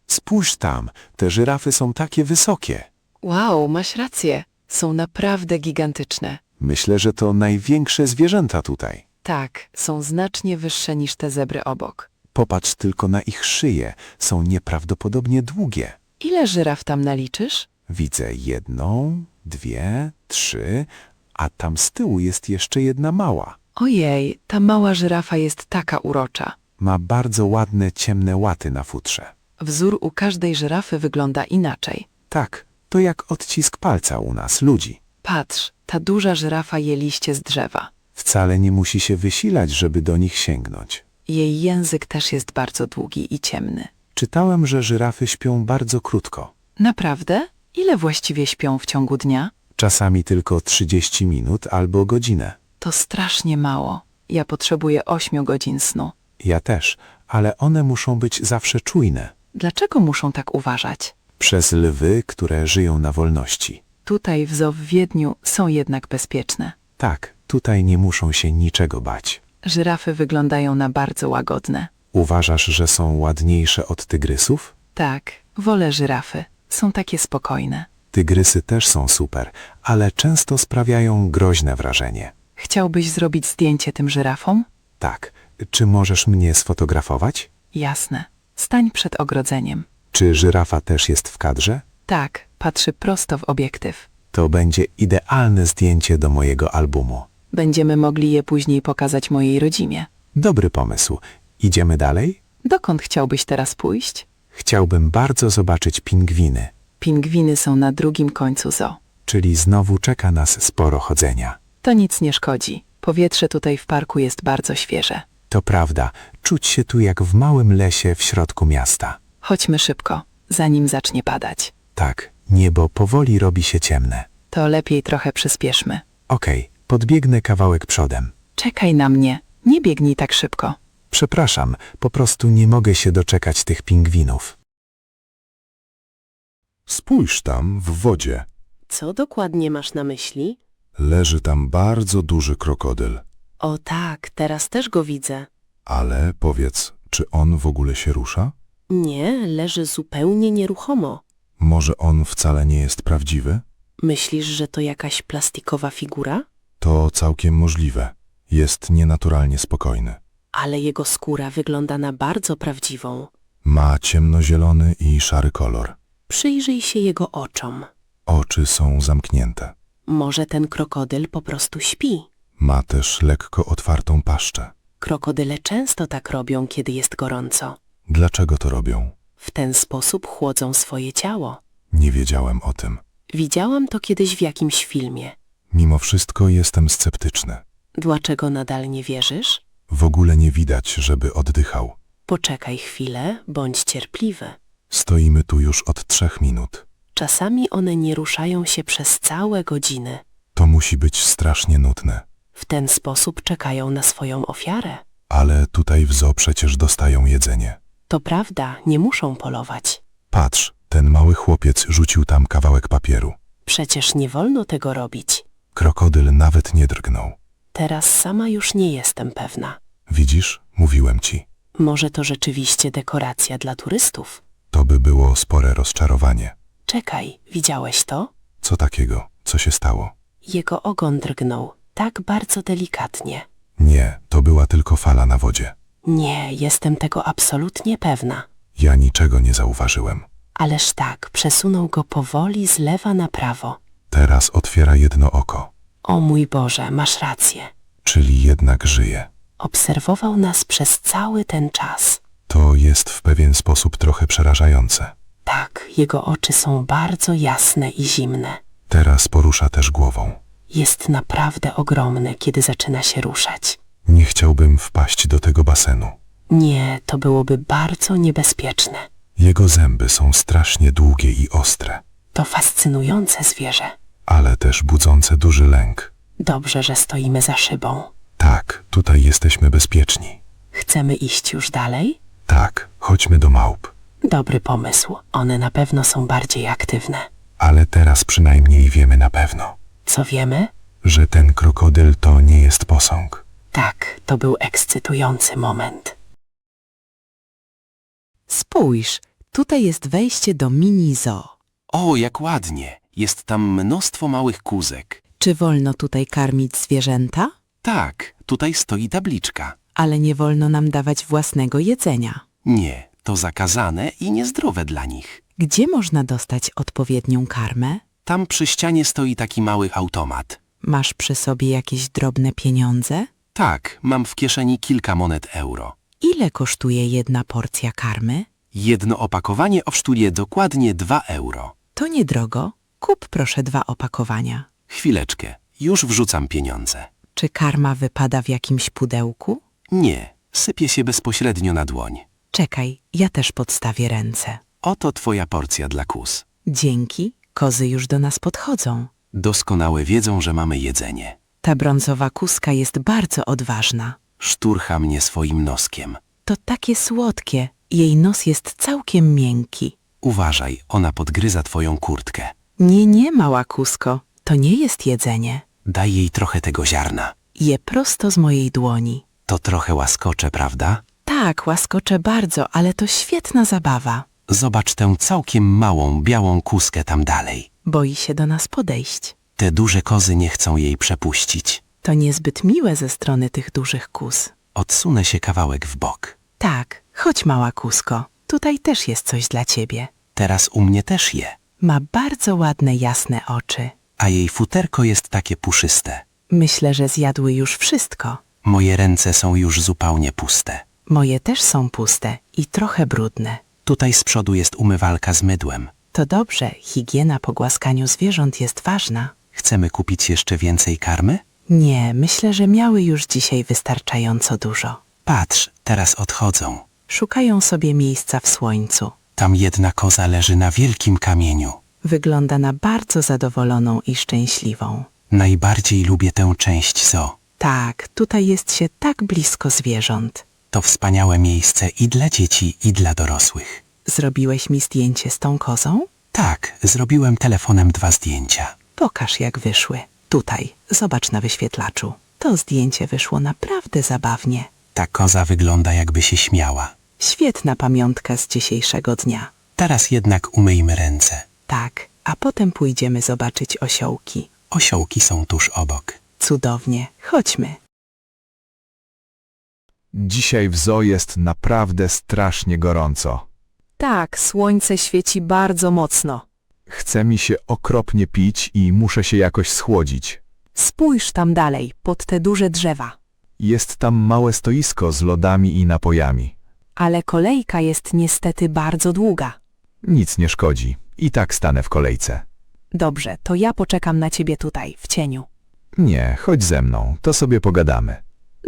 Spójrz tam, te żyrafy są takie wysokie. Wow, masz rację. Są naprawdę gigantyczne. Myślę, że to największe zwierzęta tutaj. Tak, są znacznie wyższe niż te zebry obok. Popatrz tylko na ich szyje, są nieprawdopodobnie długie. Ile żyraf tam naliczysz? Widzę 1, 2, 3, a tam z tyłu jest jeszcze jedna mała. Ojej, ta mała żyrafa jest taka urocza. Ma bardzo ładne, ciemne łaty na futrze. Wzór u każdej żyrafy wygląda inaczej. Tak, to jak odcisk palca u nas, ludzi. Patrz, ta duża żyrafa je liście z drzewa. Wcale nie musi się wysilać, żeby do nich sięgnąć. Jej język też jest bardzo długi i ciemny. Czytałem, że żyrafy śpią bardzo krótko. Naprawdę? Ile właściwie śpią w ciągu dnia? Czasami tylko 30 minut albo godzinę. To strasznie mało. Ja potrzebuję 8 godzin snu. Ja też, ale one muszą być zawsze czujne. Dlaczego muszą tak uważać? Przez lwy, które żyją na wolności. Tutaj w zoo w Wiedniu są jednak bezpieczne. Tak, tutaj nie muszą się niczego bać. Żyrafy wyglądają na bardzo łagodne. Uważasz, że są ładniejsze od tygrysów? Tak, wolę żyrafy. Są takie spokojne. Tygrysy też są super, ale często sprawiają groźne wrażenie. Chciałbyś zrobić zdjęcie tym żyrafom? Tak, czy możesz mnie sfotografować? Jasne. Stań przed ogrodzeniem. Czy żyrafa też jest w kadrze? Tak, patrzy prosto w obiektyw. To będzie idealne zdjęcie do mojego albumu. Będziemy mogli je później pokazać mojej rodzinie. Dobry pomysł. Idziemy dalej? Dokąd chciałbyś teraz pójść? Chciałbym bardzo zobaczyć pingwiny, Pingwiny są na drugim końcu zoo. czyli znowu czeka nas sporo chodzenia. To nic nie szkodzi. Powietrze tutaj w parku jest bardzo świeże. To prawda, czuć się tu jak w małym lesie w środku miasta. Chodźmy szybko, zanim zacznie padać. Tak, niebo powoli robi się ciemne. To lepiej trochę przyspieszmy. Okej, podbiegnę kawałek przodem. Czekaj na mnie, nie biegnij tak szybko. Przepraszam, po prostu nie mogę się doczekać tych pingwinów. Spójrz tam, w wodzie. Co dokładnie masz na myśli? Leży tam bardzo duży krokodyl. O tak, teraz też go widzę. Ale powiedz, czy on w ogóle się rusza? Nie, leży zupełnie nieruchomo. Może on wcale nie jest prawdziwy? Myślisz, że to jakaś plastikowa figura? To całkiem możliwe. Jest nienaturalnie spokojny. Ale jego skóra wygląda na bardzo prawdziwą. Ma ciemnozielony i szary kolor. Przyjrzyj się jego oczom. Oczy są zamknięte. Może ten krokodyl po prostu śpi. Ma też lekko otwartą paszczę. Krokodyle często tak robią, kiedy jest gorąco. Dlaczego to robią? W ten sposób chłodzą swoje ciało. Nie wiedziałem o tym. Widziałam to kiedyś w jakimś filmie. Mimo wszystko jestem sceptyczny. Dlaczego nadal nie wierzysz? W ogóle nie widać, żeby oddychał. Poczekaj chwilę, bądź cierpliwy. Stoimy tu już od 3 minut. Czasami one nie ruszają się przez całe godziny. To musi być strasznie nudne. W ten sposób czekają na swoją ofiarę. Ale tutaj w zoo przecież dostają jedzenie. To prawda, nie muszą polować. Patrz, ten mały chłopiec rzucił tam kawałek papieru. Przecież nie wolno tego robić. Krokodyl nawet nie drgnął. Teraz sama już nie jestem pewna. Widzisz? Mówiłem ci. Może to rzeczywiście dekoracja dla turystów? To by było spore rozczarowanie. Czekaj, widziałeś to? Co takiego? Co się stało? Jego ogon drgnął, tak bardzo delikatnie. Nie, to była tylko fala na wodzie. Nie, jestem tego absolutnie pewna. Ja niczego nie zauważyłem. Ależ tak, przesunął go powoli z lewa na prawo. Teraz otwiera jedno oko. O mój Boże, masz rację. Czyli jednak żyje. Obserwował nas przez cały ten czas. To jest w pewien sposób trochę przerażające. Tak, jego oczy są bardzo jasne i zimne. Teraz porusza też głową. Jest naprawdę ogromny, kiedy zaczyna się ruszać. Nie chciałbym wpaść do tego basenu. Nie, to byłoby bardzo niebezpieczne. Jego zęby są strasznie długie i ostre, To fascynujące zwierzę. ale też budzące duży lęk. Dobrze, że stoimy za szybą. Tak, tutaj jesteśmy bezpieczni. Chcemy iść już dalej? Tak, chodźmy do małp. Dobry pomysł. One na pewno są bardziej aktywne. Ale teraz przynajmniej wiemy na pewno, Co wiemy? że ten krokodyl to nie jest posąg. Tak, to był ekscytujący moment. Spójrz, tutaj jest wejście do mini zoo. O, jak ładnie. Jest tam mnóstwo małych kózek. Czy wolno tutaj karmić zwierzęta? Tak, tutaj stoi tabliczka. Ale nie wolno nam dawać własnego jedzenia. Nie, to zakazane i niezdrowe dla nich. Gdzie można dostać odpowiednią karmę? Tam przy ścianie stoi taki mały automat. Masz przy sobie jakieś drobne pieniądze? Tak, mam w kieszeni kilka monet euro. Ile kosztuje jedna porcja karmy? Jedno opakowanie kosztuje dokładnie 2 euro. To niedrogo. Kup proszę 2 opakowania. Chwileczkę, już wrzucam pieniądze. Czy karma wypada w jakimś pudełku? Nie, sypie się bezpośrednio na dłoń. Czekaj, ja też podstawię ręce. Oto twoja porcja dla kóz. Dzięki, kozy już do nas podchodzą. Doskonale wiedzą, że mamy jedzenie. Ta brązowa kózka jest bardzo odważna. Szturcha mnie swoim noskiem. To takie słodkie. Jej nos jest całkiem miękki. Uważaj, ona podgryza twoją kurtkę. Nie, mała kózko. To nie jest jedzenie. Daj jej trochę tego ziarna. Je prosto z mojej dłoni. To trochę łaskocze, prawda? Tak, łaskocze bardzo, ale to świetna zabawa. Zobacz tę całkiem małą, białą kózkę tam dalej. Boi się do nas podejść. Te duże kozy nie chcą jej przepuścić. To niezbyt miłe ze strony tych dużych kóz. Odsunę się kawałek w bok. Tak, chodź mała kózko. Tutaj też jest coś dla ciebie. Teraz u mnie też je. Ma bardzo ładne, jasne oczy. A jej futerko jest takie puszyste. Myślę, że zjadły już wszystko. Moje ręce są już zupełnie puste. Moje też są puste i trochę brudne. Tutaj z przodu jest umywalka z mydłem. To dobrze, higiena po głaskaniu zwierząt jest ważna. Chcemy kupić jeszcze więcej karmy? Nie, myślę, że miały już dzisiaj wystarczająco dużo. Patrz, teraz odchodzą. Szukają sobie miejsca w słońcu. Tam jedna koza leży na wielkim kamieniu. Wygląda na bardzo zadowoloną i szczęśliwą. Najbardziej lubię tę część zoo. Tak, tutaj jest się tak blisko zwierząt. To wspaniałe miejsce i dla dzieci, i dla dorosłych. Zrobiłeś mi zdjęcie z tą kozą? Tak, zrobiłem telefonem 2 zdjęcia. Pokaż, jak wyszły. Tutaj, zobacz na wyświetlaczu. To zdjęcie wyszło naprawdę zabawnie. Ta koza wygląda, jakby się śmiała. Świetna pamiątka z dzisiejszego dnia. Teraz jednak umyjmy ręce. Tak, a potem pójdziemy zobaczyć osiołki. Osiołki są tuż obok. Cudownie, chodźmy. Dzisiaj w zoo jest naprawdę strasznie gorąco. Tak, słońce świeci bardzo mocno. Chce mi się okropnie pić i muszę się jakoś schłodzić. Spójrz tam dalej, pod te duże drzewa. Jest tam małe stoisko z lodami i napojami. Ale kolejka jest niestety bardzo długa. Nic nie szkodzi. I tak stanę w kolejce. Dobrze, to ja poczekam na ciebie tutaj, w cieniu. Nie, chodź ze mną, to sobie pogadamy.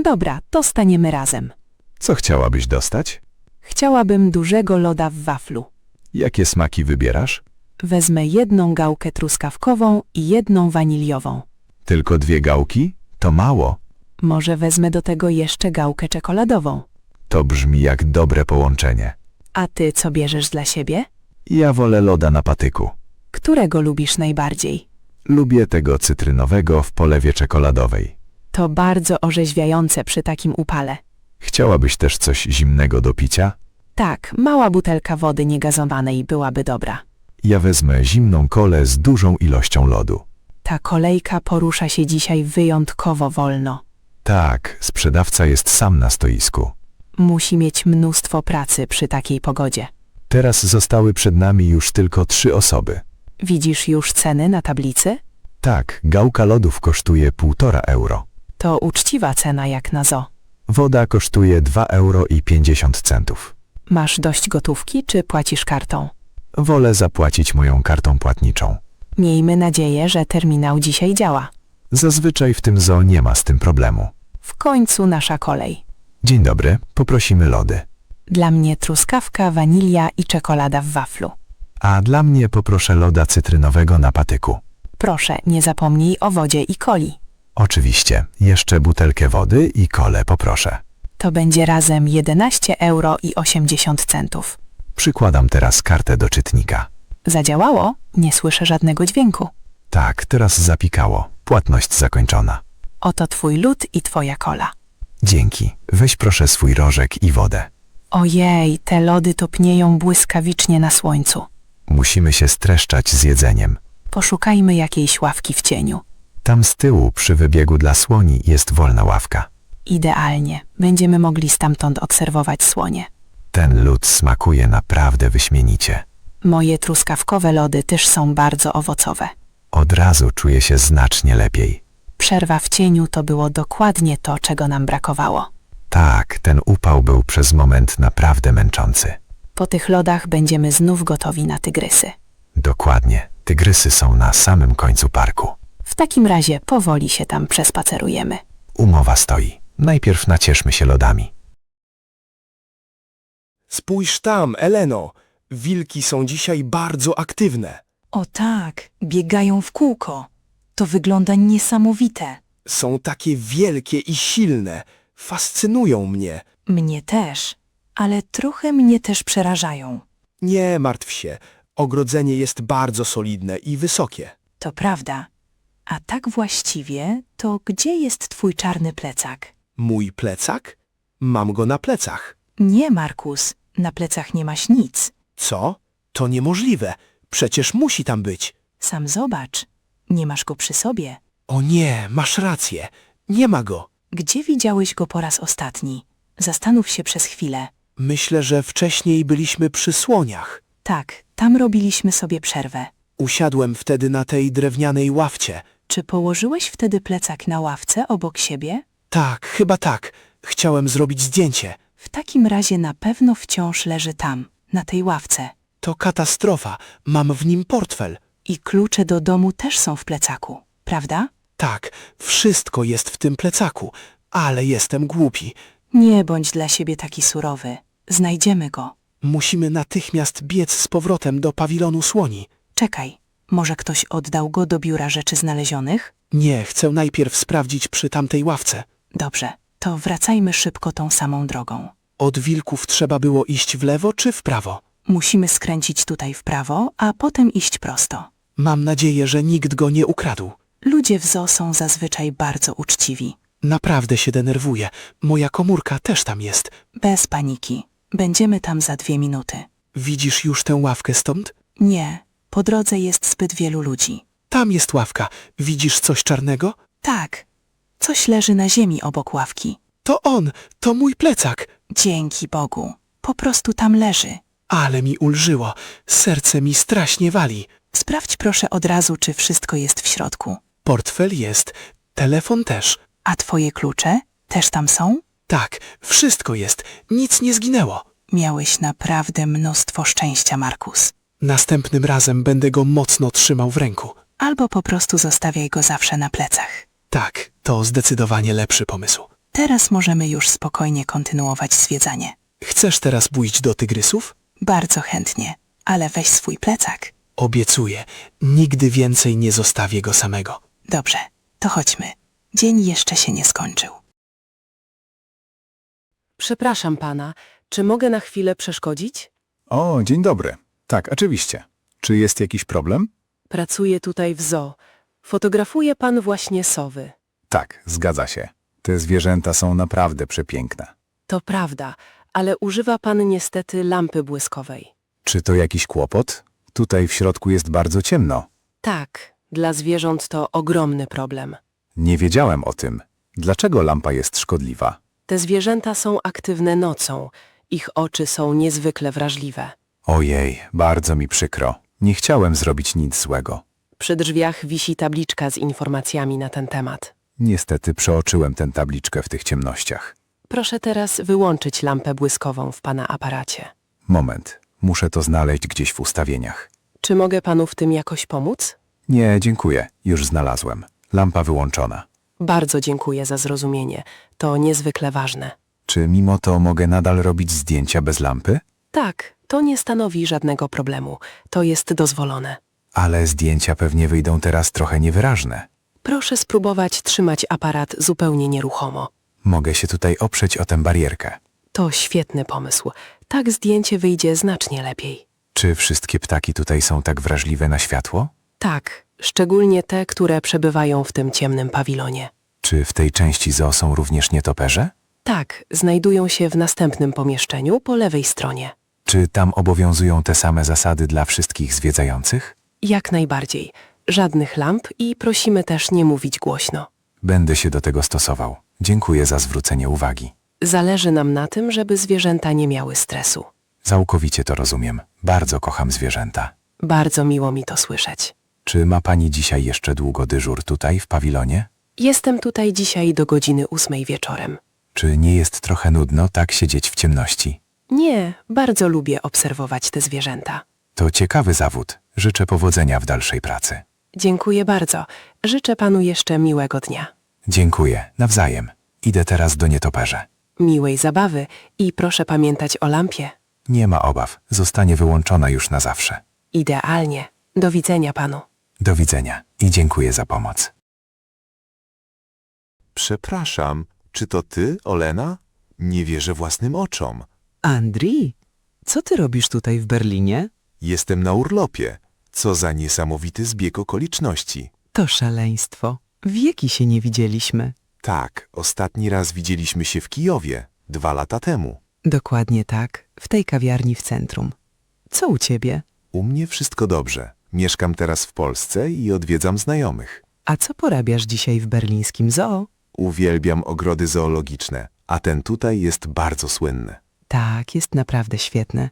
Dobra, to staniemy razem. Co chciałabyś dostać? Chciałabym dużego loda w waflu. Jakie smaki wybierasz? Wezmę 1 gałkę truskawkową i 1 waniliową. Tylko 2 gałki? To mało. Może wezmę do tego jeszcze gałkę czekoladową. To brzmi jak dobre połączenie. A ty co bierzesz dla siebie? Ja wolę loda na patyku. Którego lubisz najbardziej? Lubię tego cytrynowego w polewie czekoladowej. To bardzo orzeźwiające przy takim upale. Chciałabyś też coś zimnego do picia? Tak, mała butelka wody niegazowanej byłaby dobra. Ja wezmę zimną kolę z dużą ilością lodu. Ta kolejka porusza się dzisiaj wyjątkowo wolno. Tak, sprzedawca jest sam na stoisku. Musi mieć mnóstwo pracy przy takiej pogodzie. Teraz zostały przed nami już tylko 3 osoby. Widzisz już ceny na tablicy? Tak, gałka lodów kosztuje 1,5 euro. To uczciwa cena jak na zoo. Woda kosztuje 2,50 euro. Masz dość gotówki, czy płacisz kartą? Wolę zapłacić moją kartą płatniczą. Miejmy nadzieję, że terminał dzisiaj działa. Zazwyczaj w tym zoo nie ma z tym problemu. W końcu nasza kolej. Dzień dobry, poprosimy lody. Dla mnie truskawka, wanilia i czekolada w waflu. A dla mnie poproszę loda cytrynowego na patyku. Proszę, nie zapomnij o wodzie i coli. Oczywiście, jeszcze butelkę wody i kolę poproszę. To będzie razem 11,80 euro. Przykładam teraz kartę do czytnika. Zadziałało? Nie słyszę żadnego dźwięku. Tak, teraz zapikało. Płatność zakończona. Oto twój lód i twoja kola. Dzięki. Weź proszę swój rożek i wodę. Ojej, te lody topnieją błyskawicznie na słońcu. Musimy się streszczać z jedzeniem. Poszukajmy jakiejś ławki w cieniu. Tam z tyłu, przy wybiegu dla słoni, jest wolna ławka. Idealnie. Będziemy mogli stamtąd obserwować słonie. Ten lód smakuje naprawdę wyśmienicie. Moje truskawkowe lody też są bardzo owocowe. Od razu czuję się znacznie lepiej. Przerwa w cieniu to było dokładnie to, czego nam brakowało. Tak, ten upał był przez moment naprawdę męczący. Po tych lodach będziemy znów gotowi na tygrysy. Dokładnie. Tygrysy są na samym końcu parku. W takim razie powoli się tam przespacerujemy. Umowa stoi. Najpierw nacieszmy się lodami. Spójrz tam, Eleno. Wilki są dzisiaj bardzo aktywne. O tak, biegają w kółko. To wygląda niesamowite. Są takie wielkie i silne. Fascynują mnie. Mnie też, ale trochę mnie też przerażają. Nie martw się. Ogrodzenie jest bardzo solidne i wysokie. To prawda. A tak właściwie, to gdzie jest twój czarny plecak? Mój plecak? Mam go na plecach. Nie, Markus, na plecach nie masz nic. Co? To niemożliwe. Przecież musi tam być. Sam zobacz. Nie masz go przy sobie. O nie, masz rację. Nie ma go. Gdzie widziałeś go po raz ostatni? Zastanów się przez chwilę. Myślę, że wcześniej byliśmy przy słoniach. Tak, tam robiliśmy sobie przerwę. Usiadłem wtedy na tej drewnianej ławcie. Czy położyłeś wtedy plecak na ławce obok siebie? Tak, chyba tak. Chciałem zrobić zdjęcie. W takim razie na pewno wciąż leży tam, na tej ławce. To katastrofa. Mam w nim portfel. I klucze do domu też są w plecaku, prawda? Tak, wszystko jest w tym plecaku, ale jestem głupi. Nie bądź dla siebie taki surowy. Znajdziemy go. Musimy natychmiast biec z powrotem do pawilonu słoni. Czekaj, może ktoś oddał go do biura rzeczy znalezionych? Nie, chcę najpierw sprawdzić przy tamtej ławce. Dobrze, to wracajmy szybko tą samą drogą. Od wilków trzeba było iść w lewo czy w prawo? Musimy skręcić tutaj w prawo, a potem iść prosto. Mam nadzieję, że nikt go nie ukradł. Ludzie w zoo są zazwyczaj bardzo uczciwi. Naprawdę się denerwuję. Moja komórka też tam jest. Bez paniki. Będziemy tam za 2 minuty. Widzisz już tę ławkę stąd? Nie, po drodze jest zbyt wielu ludzi. Tam jest ławka. Widzisz coś czarnego? Tak, coś leży na ziemi obok ławki. To on, to mój plecak. Dzięki Bogu, po prostu tam leży. Ale mi ulżyło. Serce mi strasznie wali. Sprawdź proszę od razu, czy wszystko jest w środku. Portfel jest, telefon też. A twoje klucze też tam są? Tak, wszystko jest. Nic nie zginęło. Miałeś naprawdę mnóstwo szczęścia, Markus. Następnym razem będę go mocno trzymał w ręku. Albo po prostu zostawiaj go zawsze na plecach. Tak, to zdecydowanie lepszy pomysł. Teraz możemy już spokojnie kontynuować zwiedzanie. Chcesz teraz pójść do tygrysów? Bardzo chętnie, ale weź swój plecak. Obiecuję, nigdy więcej nie zostawię go samego. Dobrze, to chodźmy. Dzień jeszcze się nie skończył. Przepraszam pana, czy mogę na chwilę przeszkodzić? O, dzień dobry. Tak, oczywiście. Czy jest jakiś problem? Pracuję tutaj w zoo. Fotografuje pan właśnie sowy. Tak, zgadza się. Te zwierzęta są naprawdę przepiękne. To prawda, ale używa pan niestety lampy błyskowej. Czy to jakiś kłopot? Tutaj w środku jest bardzo ciemno. Tak, dla zwierząt to ogromny problem. Nie wiedziałem o tym. Dlaczego lampa jest szkodliwa? Te zwierzęta są aktywne nocą. Ich oczy są niezwykle wrażliwe. Ojej, bardzo mi przykro. Nie chciałem zrobić nic złego. Przy drzwiach wisi tabliczka z informacjami na ten temat. Niestety przeoczyłem tę tabliczkę w tych ciemnościach. Proszę teraz wyłączyć lampę błyskową w pana aparacie. Moment, muszę to znaleźć gdzieś w ustawieniach. Czy mogę panu w tym jakoś pomóc? Nie, dziękuję. Już znalazłem. Lampa wyłączona. Bardzo dziękuję za zrozumienie. To niezwykle ważne. Czy mimo to mogę nadal robić zdjęcia bez lampy? Tak, to nie stanowi żadnego problemu. To jest dozwolone. Ale zdjęcia pewnie wyjdą teraz trochę niewyraźne. Proszę spróbować trzymać aparat zupełnie nieruchomo. Mogę się tutaj oprzeć o tę barierkę. To świetny pomysł. Tak zdjęcie wyjdzie znacznie lepiej. Czy wszystkie ptaki tutaj są tak wrażliwe na światło? Tak, szczególnie te, które przebywają w tym ciemnym pawilonie. Czy w tej części zoo są również nietoperze? Tak, znajdują się w następnym pomieszczeniu po lewej stronie. Czy tam obowiązują te same zasady dla wszystkich zwiedzających? Jak najbardziej. Żadnych lamp i prosimy też nie mówić głośno. Będę się do tego stosował. Dziękuję za zwrócenie uwagi. Zależy nam na tym, żeby zwierzęta nie miały stresu. Całkowicie to rozumiem. Bardzo kocham zwierzęta. Bardzo miło mi to słyszeć. Czy ma pani dzisiaj jeszcze długo dyżur tutaj w pawilonie? Jestem tutaj dzisiaj do godziny 8 wieczorem. Czy nie jest trochę nudno tak siedzieć w ciemności? Nie, bardzo lubię obserwować te zwierzęta. To ciekawy zawód. Życzę powodzenia w dalszej pracy. Dziękuję bardzo. Życzę panu jeszcze miłego dnia. Dziękuję. Nawzajem. Idę teraz do nietoperze. Miłej zabawy i proszę pamiętać o lampie. Nie ma obaw. Zostanie wyłączona już na zawsze. Idealnie. Do widzenia panu. Do widzenia i dziękuję za pomoc. Przepraszam, czy to ty, Olena? Nie wierzę własnym oczom. Andrii, co ty robisz tutaj w Berlinie? Jestem na urlopie. Co za niesamowity zbieg okoliczności. To szaleństwo. Wieki się nie widzieliśmy. Tak, ostatni raz widzieliśmy się w Kijowie, 2 lata temu. Dokładnie tak, w tej kawiarni w centrum. Co u ciebie? U mnie wszystko dobrze. Mieszkam teraz w Polsce i odwiedzam znajomych. A co porabiasz dzisiaj w berlińskim zoo? Uwielbiam ogrody zoologiczne, a ten tutaj jest bardzo słynny. Tak, jest naprawdę świetne.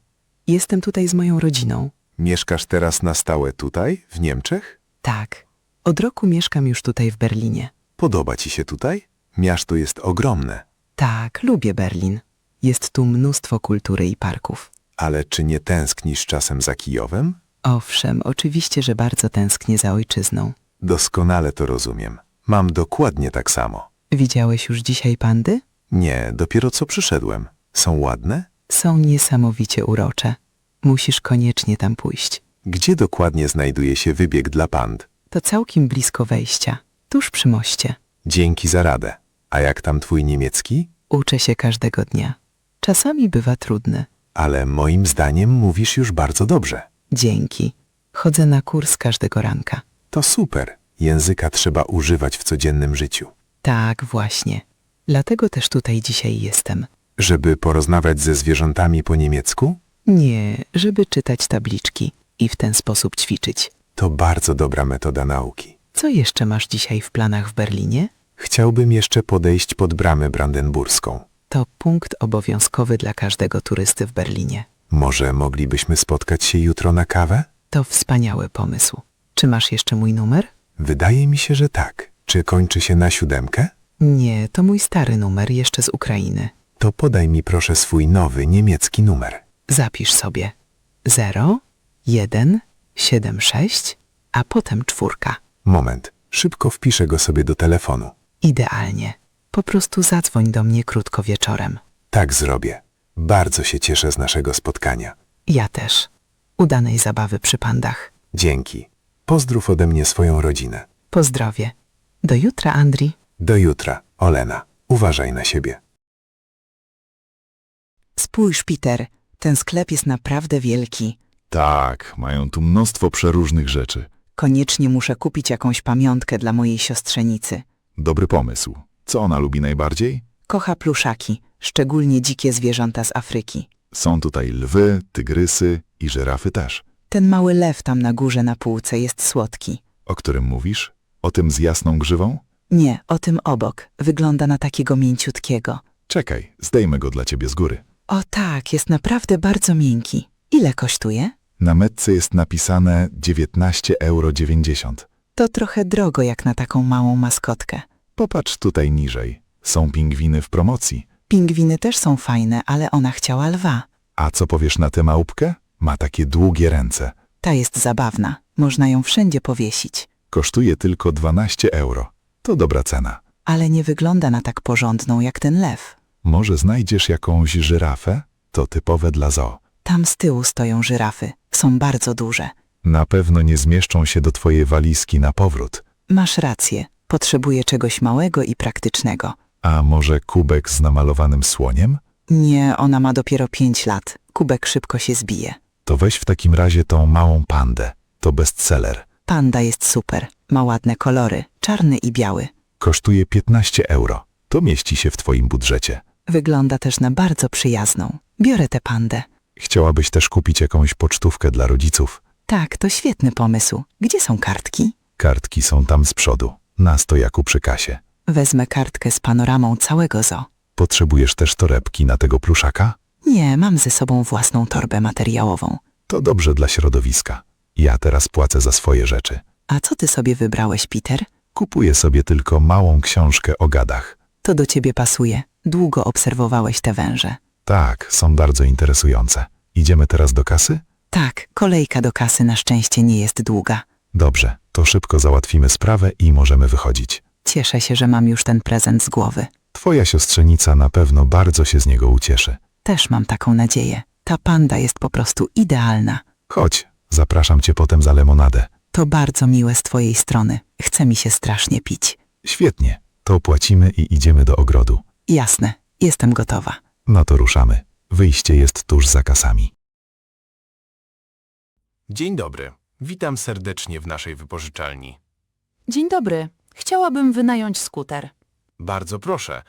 Jestem tutaj z moją rodziną. Mieszkasz teraz na stałe tutaj, w Niemczech? Tak. Od roku mieszkam już tutaj w Berlinie. Podoba ci się tutaj? Miasto jest ogromne. Tak, lubię Berlin. Jest tu mnóstwo kultury i parków. Ale czy nie tęsknisz czasem za Kijowem? Owszem, oczywiście, że bardzo tęsknię za ojczyzną. Doskonale to rozumiem. Mam dokładnie tak samo. Widziałeś już dzisiaj pandy? Nie, dopiero co przyszedłem. Są ładne? Są niesamowicie urocze. Musisz koniecznie tam pójść. Gdzie dokładnie znajduje się wybieg dla pand? To całkiem blisko wejścia, tuż przy moście. Dzięki za radę. A jak tam twój niemiecki? Uczę się każdego dnia. Czasami bywa trudny. Ale moim zdaniem mówisz już bardzo dobrze. Dzięki. Chodzę na kurs każdego ranka. To super. Języka trzeba używać w codziennym życiu. Tak, właśnie. Dlatego też tutaj dzisiaj jestem. Żeby porozmawiać ze zwierzętami po niemiecku? Nie, żeby czytać tabliczki i w ten sposób ćwiczyć. To bardzo dobra metoda nauki. Co jeszcze masz dzisiaj w planach w Berlinie? Chciałbym jeszcze podejść pod bramę brandenburską. To punkt obowiązkowy dla każdego turysty w Berlinie. Może moglibyśmy spotkać się jutro na kawę? To wspaniały pomysł. Czy masz jeszcze mój numer? Wydaje mi się, że tak. Czy kończy się na 7? Nie, to mój stary numer jeszcze z Ukrainy. To podaj mi proszę swój nowy niemiecki numer. Zapisz sobie 0, 1, 7, 6, a potem 4. Moment, szybko wpiszę go sobie do telefonu. Idealnie. Po prostu zadzwoń do mnie krótko wieczorem. Tak zrobię. Bardzo się cieszę z naszego spotkania. Ja też. Udanej zabawy przy pandach. Dzięki. Pozdrów ode mnie swoją rodzinę. Pozdrowie. Do jutra, Andri. Do jutra, Olena. Uważaj na siebie. Spójrz, Peter, ten sklep jest naprawdę wielki. Tak, mają tu mnóstwo przeróżnych rzeczy. Koniecznie muszę kupić jakąś pamiątkę dla mojej siostrzenicy. Dobry pomysł. Co ona lubi najbardziej? Kocha pluszaki, szczególnie dzikie zwierzęta z Afryki. Są tutaj lwy, tygrysy i żyrafy też. Ten mały lew tam na górze na półce jest słodki. O którym mówisz? O tym z jasną grzywą? Nie, o tym obok. Wygląda na takiego mięciutkiego. Czekaj, zdejmę go dla ciebie z góry. O tak, jest naprawdę bardzo miękki. Ile kosztuje? Na metce jest napisane 19,90 €. To trochę drogo jak na taką małą maskotkę. Popatrz tutaj niżej. Są pingwiny w promocji. Pingwiny też są fajne, ale ona chciała lwa. A co powiesz na tę małpkę? Ma takie długie ręce. Ta jest zabawna. Można ją wszędzie powiesić. Kosztuje tylko 12 €. To dobra cena. Ale nie wygląda na tak porządną jak ten lew. Może znajdziesz jakąś żyrafę? To typowe dla zoo. Tam z tyłu stoją żyrafy. Są bardzo duże. Na pewno nie zmieszczą się do twojej walizki na powrót. Masz rację. Potrzebuję czegoś małego i praktycznego. A może kubek z namalowanym słoniem? Nie, ona ma dopiero 5 lat. Kubek szybko się zbije. To weź w takim razie tą małą pandę. To bestseller. Panda jest super. Ma ładne kolory. Czarny i biały. Kosztuje 15 €. To mieści się w twoim budżecie. Wygląda też na bardzo przyjazną. Biorę tę pandę. Chciałabyś też kupić jakąś pocztówkę dla rodziców? Tak, to świetny pomysł. Gdzie są kartki? Kartki są tam z przodu, na stojaku przy kasie. Wezmę kartkę z panoramą całego zoo. Potrzebujesz też torebki na tego pluszaka? Nie, mam ze sobą własną torbę materiałową. To dobrze dla środowiska. Ja teraz płacę za swoje rzeczy. A co ty sobie wybrałeś, Peter? Kupuję sobie tylko małą książkę o gadach. To do ciebie pasuje. Długo obserwowałeś te węże. Tak, są bardzo interesujące. Idziemy teraz do kasy? Tak, kolejka do kasy na szczęście nie jest długa. Dobrze, to szybko załatwimy sprawę i możemy wychodzić. Cieszę się, że mam już ten prezent z głowy. Twoja siostrzenica na pewno bardzo się z niego ucieszy. Też mam taką nadzieję. Ta panda jest po prostu idealna. Chodź, zapraszam cię potem za lemonadę. To bardzo miłe z twojej strony. Chce mi się strasznie pić. Świetnie, to płacimy i idziemy do ogrodu. Jasne, jestem gotowa. No to ruszamy. Wyjście jest tuż za kasami. Dzień dobry. Witam serdecznie w naszej wypożyczalni. Dzień dobry. Chciałabym wynająć skuter. Bardzo proszę.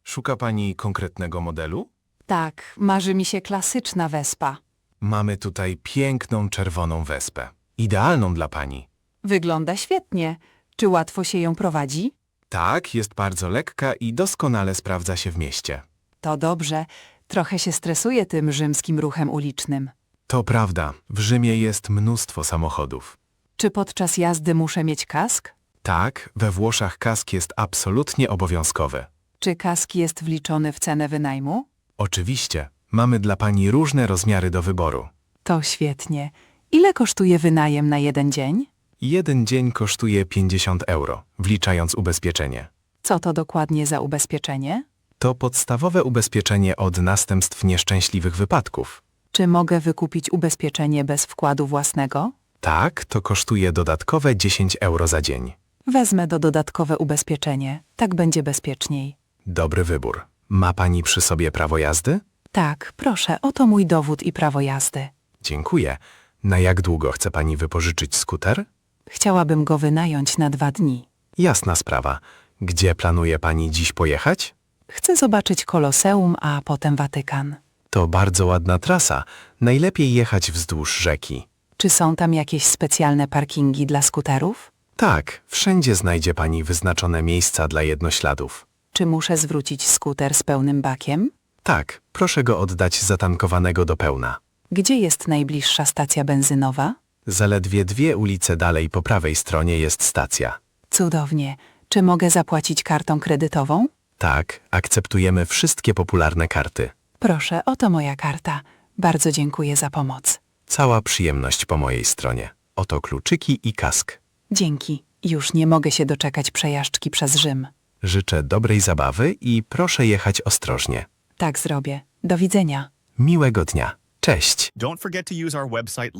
Szuka pani konkretnego modelu? Tak, marzy mi się klasyczna Vespa. Mamy tutaj piękną czerwoną wespę. Idealną dla pani. Wygląda świetnie. Czy łatwo się ją prowadzi? Tak, jest bardzo lekka i doskonale sprawdza się w mieście. To dobrze. Trochę się stresuję tym rzymskim ruchem ulicznym. To prawda, w Rzymie jest mnóstwo samochodów. Czy podczas jazdy muszę mieć kask? Tak, we Włoszech kask jest absolutnie obowiązkowy. Czy kask jest wliczony w cenę wynajmu? Oczywiście, mamy dla pani różne rozmiary do wyboru. To świetnie. Ile kosztuje wynajem na 1 dzień? 1 dzień kosztuje 50 euro, wliczając ubezpieczenie. Co to dokładnie za ubezpieczenie? To podstawowe ubezpieczenie od następstw nieszczęśliwych wypadków. Czy mogę wykupić ubezpieczenie bez wkładu własnego? Tak, to kosztuje dodatkowe 10 euro za dzień. Wezmę dodatkowe ubezpieczenie. Tak będzie bezpieczniej. Dobry wybór. Ma pani przy sobie prawo jazdy? Tak, proszę, oto mój dowód i prawo jazdy. Dziękuję. Na jak długo chce pani wypożyczyć skuter? Chciałabym go wynająć na 2 dni. Jasna sprawa. Gdzie planuje pani dziś pojechać? Chcę zobaczyć Koloseum, a potem Watykan. To bardzo ładna trasa. Najlepiej jechać wzdłuż rzeki. Czy są tam jakieś specjalne parkingi dla skuterów? Tak, wszędzie znajdzie pani wyznaczone miejsca dla jednośladów. Czy muszę zwrócić skuter z pełnym bakiem? Tak, proszę go oddać zatankowanego do pełna. Gdzie jest najbliższa stacja benzynowa? Zaledwie 2 ulice dalej po prawej stronie jest stacja. Cudownie. Czy mogę zapłacić kartą kredytową? Tak, akceptujemy wszystkie popularne karty. Proszę, oto moja karta. Bardzo dziękuję za pomoc. Cała przyjemność po mojej stronie. Oto kluczyki i kask. Dzięki. Już nie mogę się doczekać przejażdżki przez Rzym. Życzę dobrej zabawy i proszę jechać ostrożnie. Tak zrobię. Do widzenia. Miłego dnia. Cześć. Don't forget to use our website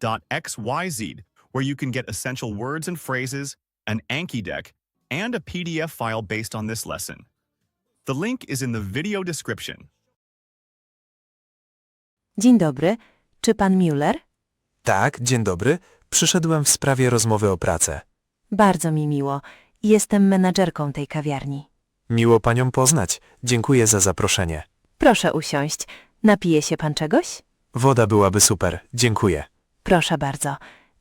langfad.xyz, where you can get essential words and phrases, an Anki deck, and a PDF file based on this lesson. The link is in the video description. Dzień dobry. Czy pan Müller? Tak, dzień dobry. Przyszedłem w sprawie rozmowy o pracę. Bardzo mi miło. Jestem menadżerką tej kawiarni. Miło panią poznać. Dziękuję za zaproszenie. Proszę usiąść. Napije się pan czegoś? Woda byłaby super. Dziękuję. Proszę bardzo.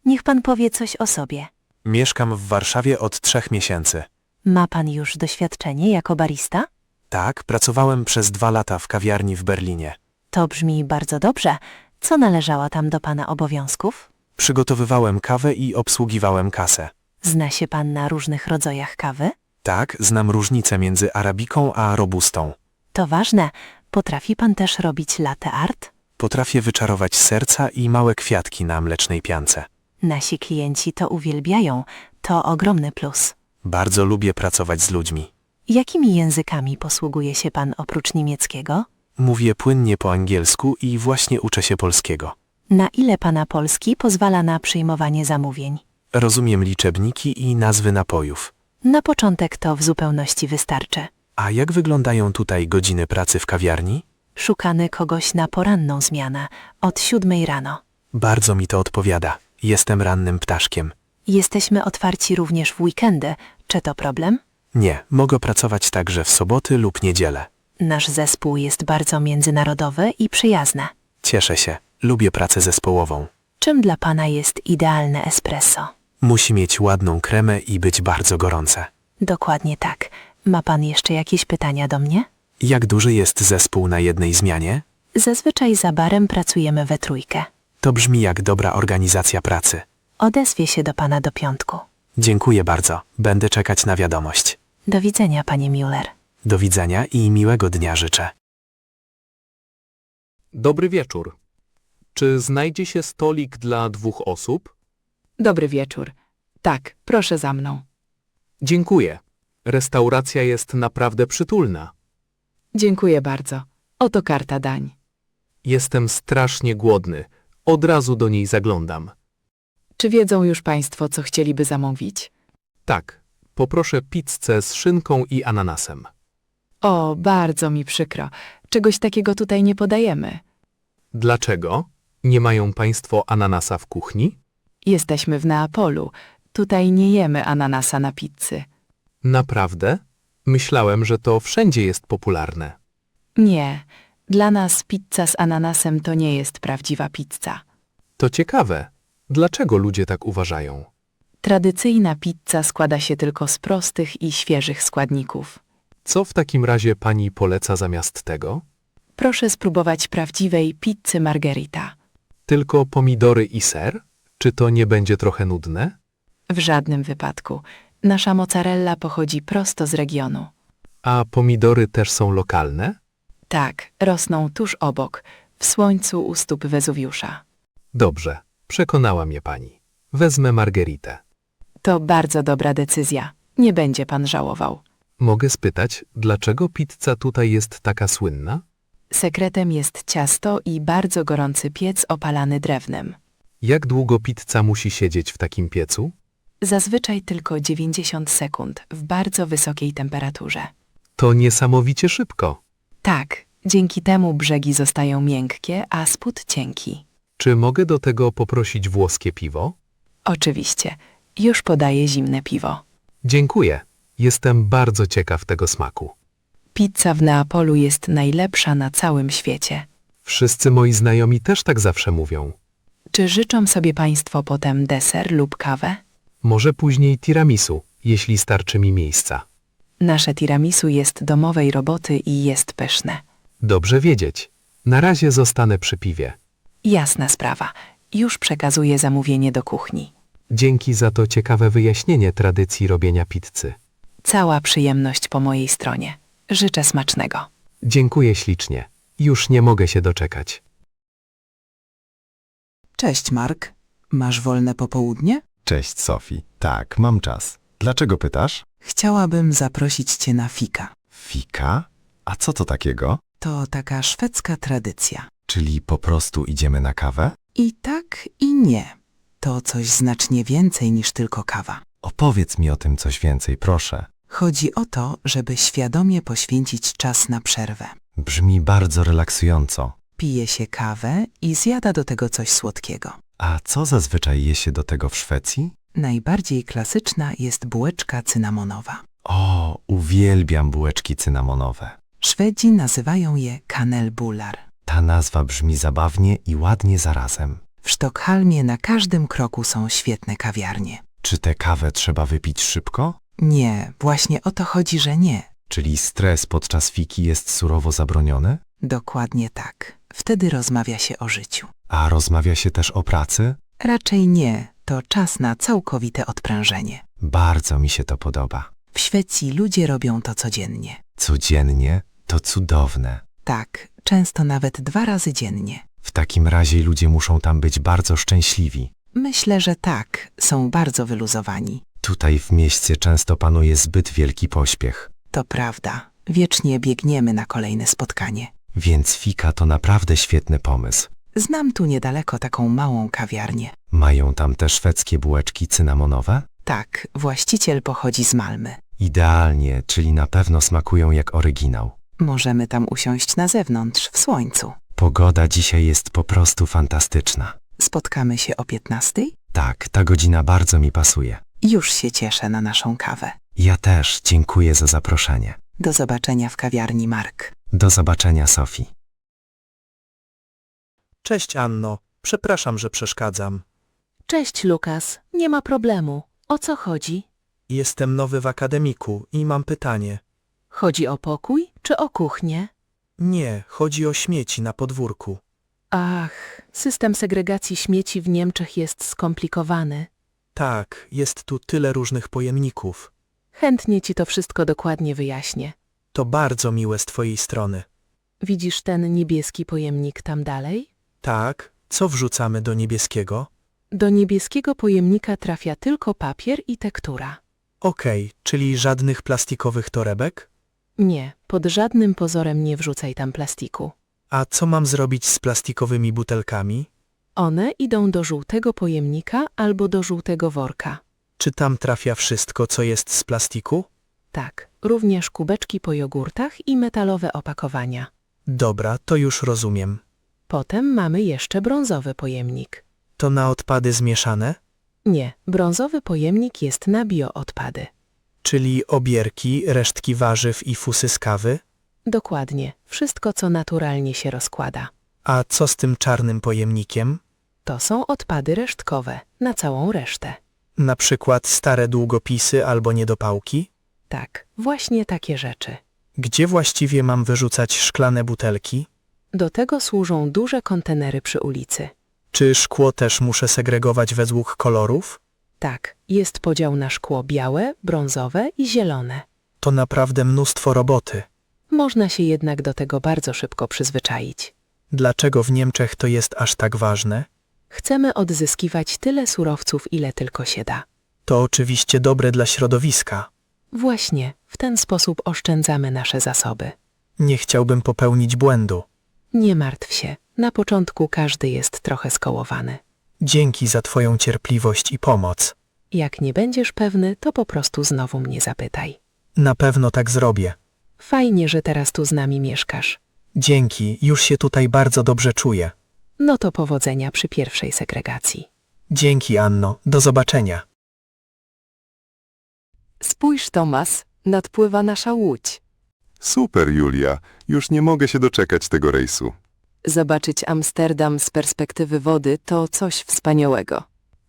Niech pan powie coś o sobie. Mieszkam w Warszawie od 3 miesięcy. Ma pan już doświadczenie jako barista? Tak, pracowałem przez 2 lata w kawiarni w Berlinie. To brzmi bardzo dobrze. Co należało tam do pana obowiązków? Przygotowywałem kawę i obsługiwałem kasę. Zna się pan na różnych rodzajach kawy? Tak, znam różnicę między arabiką a robustą. To ważne. Potrafi pan też robić latte art? Potrafię wyczarować serca i małe kwiatki na mlecznej piance. Nasi klienci to uwielbiają. To ogromny plus. Bardzo lubię pracować z ludźmi. Jakimi językami posługuje się pan oprócz niemieckiego? Mówię płynnie po angielsku i właśnie uczę się polskiego. Na ile pana polski pozwala na przyjmowanie zamówień? Rozumiem liczebniki i nazwy napojów. Na początek to w zupełności wystarczy. A jak wyglądają tutaj godziny pracy w kawiarni? Szukamy kogoś na poranną zmianę, od 7 rano. Bardzo mi to odpowiada. Jestem rannym ptaszkiem. Jesteśmy otwarci również w weekendy. Czy to problem? Nie, mogę pracować także w soboty lub niedzielę. Nasz zespół jest bardzo międzynarodowy i przyjazny. Cieszę się. Lubię pracę zespołową. Czym dla pana jest idealne espresso? Musi mieć ładną kremę i być bardzo gorące. Dokładnie tak. Ma pan jeszcze jakieś pytania do mnie? Jak duży jest zespół na jednej zmianie? Zazwyczaj za barem pracujemy we 3. To brzmi jak dobra organizacja pracy. Odezwie się do pana do piątku. Dziękuję bardzo. Będę czekać na wiadomość. Do widzenia, panie Müller. Do widzenia i miłego dnia życzę. Dobry wieczór. Czy znajdzie się stolik dla 2 osób? Dobry wieczór. Tak, proszę za mną. Dziękuję. Restauracja jest naprawdę przytulna. Dziękuję bardzo. Oto karta dań. Jestem strasznie głodny. Od razu do niej zaglądam. Czy wiedzą już państwo, co chcieliby zamówić? Tak, poproszę pizzę z szynką i ananasem. O, bardzo mi przykro. Czegoś takiego tutaj nie podajemy. Dlaczego? Nie mają państwo ananasa w kuchni? Jesteśmy w Neapolu. Tutaj nie jemy ananasa na pizzy. Naprawdę? Myślałem, że to wszędzie jest popularne. Nie. Dla nas pizza z ananasem to nie jest prawdziwa pizza. To ciekawe. Dlaczego ludzie tak uważają? Tradycyjna pizza składa się tylko z prostych i świeżych składników. Co w takim razie pani poleca zamiast tego? Proszę spróbować prawdziwej pizzy margherita. Tylko pomidory i ser? Czy to nie będzie trochę nudne? W żadnym wypadku. Nasza mozzarella pochodzi prosto z regionu. A pomidory też są lokalne? Tak, rosną tuż obok, w słońcu u stóp Wezuwiusza. Dobrze, przekonała mnie pani. Wezmę margeritę. To bardzo dobra decyzja. Nie będzie pan żałował. Mogę spytać, dlaczego pizza tutaj jest taka słynna? Sekretem jest ciasto i bardzo gorący piec opalany drewnem. Jak długo pizza musi siedzieć w takim piecu? Zazwyczaj tylko 90 sekund w bardzo wysokiej temperaturze. To niesamowicie szybko. Tak, dzięki temu brzegi zostają miękkie, a spód cienki. Czy mogę do tego poprosić włoskie piwo? Oczywiście. Już podaję zimne piwo. Dziękuję. Jestem bardzo ciekaw tego smaku. Pizza w Neapolu jest najlepsza na całym świecie. Wszyscy moi znajomi też tak zawsze mówią. Czy życzą sobie państwo potem deser lub kawę? Może później tiramisu, jeśli starczy mi miejsca. Nasze tiramisu jest domowej roboty i jest pyszne. Dobrze wiedzieć. Na razie zostanę przy piwie. Jasna sprawa. Już przekazuję zamówienie do kuchni. Dzięki za to ciekawe wyjaśnienie tradycji robienia pizzy. Cała przyjemność po mojej stronie. Życzę smacznego. Dziękuję ślicznie. Już nie mogę się doczekać. Cześć, Mark. Masz wolne popołudnie? Cześć, Sofii. Tak, mam czas. Dlaczego pytasz? Chciałabym zaprosić cię na fika. Fika? A co to takiego? To taka szwedzka tradycja. Czyli po prostu idziemy na kawę? I tak, i nie. To coś znacznie więcej niż tylko kawa. Opowiedz mi o tym coś więcej, proszę. Chodzi o to, żeby świadomie poświęcić czas na przerwę. Brzmi bardzo relaksująco. Pije się kawę i zjada do tego coś słodkiego. A co zazwyczaj je się do tego w Szwecji? Najbardziej klasyczna jest bułeczka cynamonowa. O, uwielbiam bułeczki cynamonowe. Szwedzi nazywają je kanelbullar. Ta nazwa brzmi zabawnie i ładnie zarazem. W Sztokholmie na każdym kroku są świetne kawiarnie. Czy tę kawę trzeba wypić szybko? Nie, właśnie o to chodzi, że nie. Czyli stres podczas fiki jest surowo zabroniony? Dokładnie tak. Wtedy rozmawia się o życiu. A rozmawia się też o pracy? Raczej nie. To czas na całkowite odprężenie. Bardzo mi się to podoba. W Szwecji ludzie robią to codziennie. Codziennie? To cudowne. Tak, często nawet 2 razy dziennie. W takim razie ludzie muszą tam być bardzo szczęśliwi. Myślę, że tak. Są bardzo wyluzowani. Tutaj w mieście często panuje zbyt wielki pośpiech. To prawda. Wiecznie biegniemy na kolejne spotkanie. Więc fika to naprawdę świetny pomysł. Znam tu niedaleko taką małą kawiarnię. Mają tam te szwedzkie bułeczki cynamonowe? Tak, właściciel pochodzi z Malmy. Idealnie, czyli na pewno smakują jak oryginał. Możemy tam usiąść na zewnątrz, w słońcu. Pogoda dzisiaj jest po prostu fantastyczna. Spotkamy się o 15:00? Tak, ta godzina bardzo mi pasuje. Już się cieszę na naszą kawę. Ja też dziękuję za zaproszenie. Do zobaczenia w kawiarni, Mark. Do zobaczenia, Sofii. Cześć, Anno. Przepraszam, że przeszkadzam. Cześć, Lukas. Nie ma problemu. O co chodzi? Jestem nowy w akademiku i mam pytanie. Chodzi o pokój czy o kuchnię? Nie, chodzi o śmieci na podwórku. Ach, system segregacji śmieci w Niemczech jest skomplikowany. Tak, jest tu tyle różnych pojemników. Chętnie ci to wszystko dokładnie wyjaśnię. To bardzo miłe z twojej strony. Widzisz ten niebieski pojemnik tam dalej? Tak, co wrzucamy do niebieskiego? Do niebieskiego pojemnika trafia tylko papier i tektura. Okej, czyli żadnych plastikowych torebek? Nie, pod żadnym pozorem nie wrzucaj tam plastiku. A co mam zrobić z plastikowymi butelkami? One idą do żółtego pojemnika albo do żółtego worka. Czy tam trafia wszystko, co jest z plastiku? Tak, również kubeczki po jogurtach i metalowe opakowania. Dobra, to już rozumiem. Potem mamy jeszcze brązowy pojemnik. To na odpady zmieszane? Nie, brązowy pojemnik jest na bioodpady. Czyli obierki, resztki warzyw i fusy z kawy? Dokładnie, wszystko co naturalnie się rozkłada. A co z tym czarnym pojemnikiem? To są odpady resztkowe, na całą resztę. Na przykład stare długopisy albo niedopałki? Tak, właśnie takie rzeczy. Gdzie właściwie mam wyrzucać szklane butelki? Do tego służą duże kontenery przy ulicy. Czy szkło też muszę segregować według kolorów? Tak, jest podział na szkło białe, brązowe i zielone. To naprawdę mnóstwo roboty. Można się jednak do tego bardzo szybko przyzwyczaić. Dlaczego w Niemczech to jest aż tak ważne? Chcemy odzyskiwać tyle surowców, ile tylko się da. To oczywiście dobre dla środowiska. Właśnie, w ten sposób oszczędzamy nasze zasoby. Nie chciałbym popełnić błędu. Nie martw się, na początku każdy jest trochę skołowany. Dzięki za twoją cierpliwość i pomoc. Jak nie będziesz pewny, to po prostu znowu mnie zapytaj. Na pewno tak zrobię. Fajnie, że teraz tu z nami mieszkasz. Dzięki, już się tutaj bardzo dobrze czuję. No to powodzenia przy pierwszej segregacji. Dzięki, Anno. Do zobaczenia. Spójrz, Tomas, nadpływa nasza łódź. Super, Julia. Już nie mogę się doczekać tego rejsu. Zobaczyć Amsterdam z perspektywy wody to coś wspaniałego.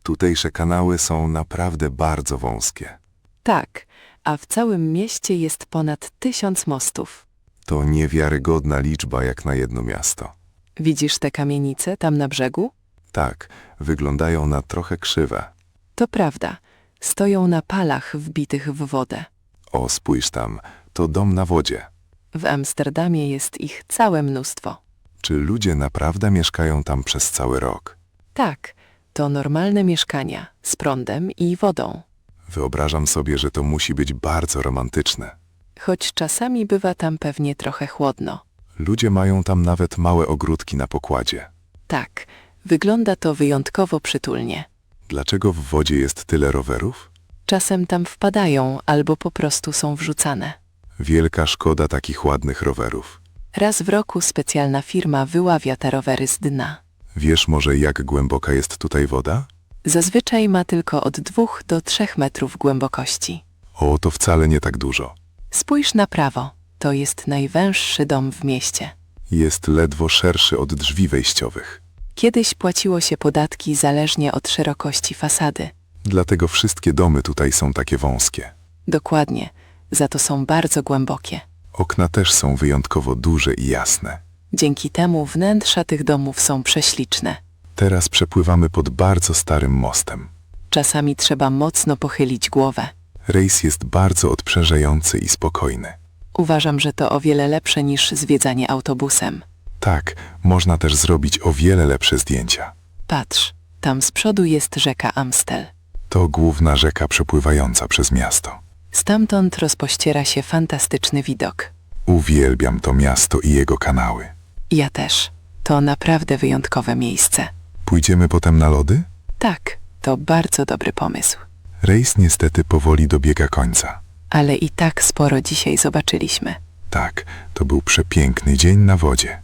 Tutejsze kanały są naprawdę bardzo wąskie. Tak, a w całym mieście jest ponad 1000 mostów. To niewiarygodna liczba jak na jedno miasto. Widzisz te kamienice tam na brzegu? Tak, wyglądają na trochę krzywe. To prawda, stoją na palach wbitych w wodę. O, spójrz tam, to dom na wodzie. W Amsterdamie jest ich całe mnóstwo. Czy ludzie naprawdę mieszkają tam przez cały rok? Tak, to normalne mieszkania z prądem i wodą. Wyobrażam sobie, że to musi być bardzo romantyczne. Choć czasami bywa tam pewnie trochę chłodno. Ludzie mają tam nawet małe ogródki na pokładzie. Tak, wygląda to wyjątkowo przytulnie. Dlaczego w wodzie jest tyle rowerów? Czasem tam wpadają albo po prostu są wrzucane. Wielka szkoda takich ładnych rowerów. Raz w roku specjalna firma wyławia te rowery z dna. Wiesz może, jak głęboka jest tutaj woda? Zazwyczaj ma tylko od 2 do 3 metrów głębokości. O, to wcale nie tak dużo. Spójrz na prawo. To jest najwęższy dom w mieście. Jest ledwo szerszy od drzwi wejściowych. Kiedyś płaciło się podatki zależnie od szerokości fasady. Dlatego wszystkie domy tutaj są takie wąskie. Dokładnie. Za to są bardzo głębokie. Okna też są wyjątkowo duże i jasne. Dzięki temu wnętrza tych domów są prześliczne. Teraz przepływamy pod bardzo starym mostem. Czasami trzeba mocno pochylić głowę. Rejs jest bardzo odprężający i spokojny. Uważam, że to o wiele lepsze niż zwiedzanie autobusem. Tak, można też zrobić o wiele lepsze zdjęcia. Patrz, tam z przodu jest rzeka Amstel. To główna rzeka przepływająca przez miasto. Stamtąd rozpościera się fantastyczny widok. Uwielbiam to miasto i jego kanały. Ja też. To naprawdę wyjątkowe miejsce. Pójdziemy potem na lody? Tak, to bardzo dobry pomysł. Rejs niestety powoli dobiega końca. Ale i tak sporo dzisiaj zobaczyliśmy. Tak, to był przepiękny dzień na wodzie.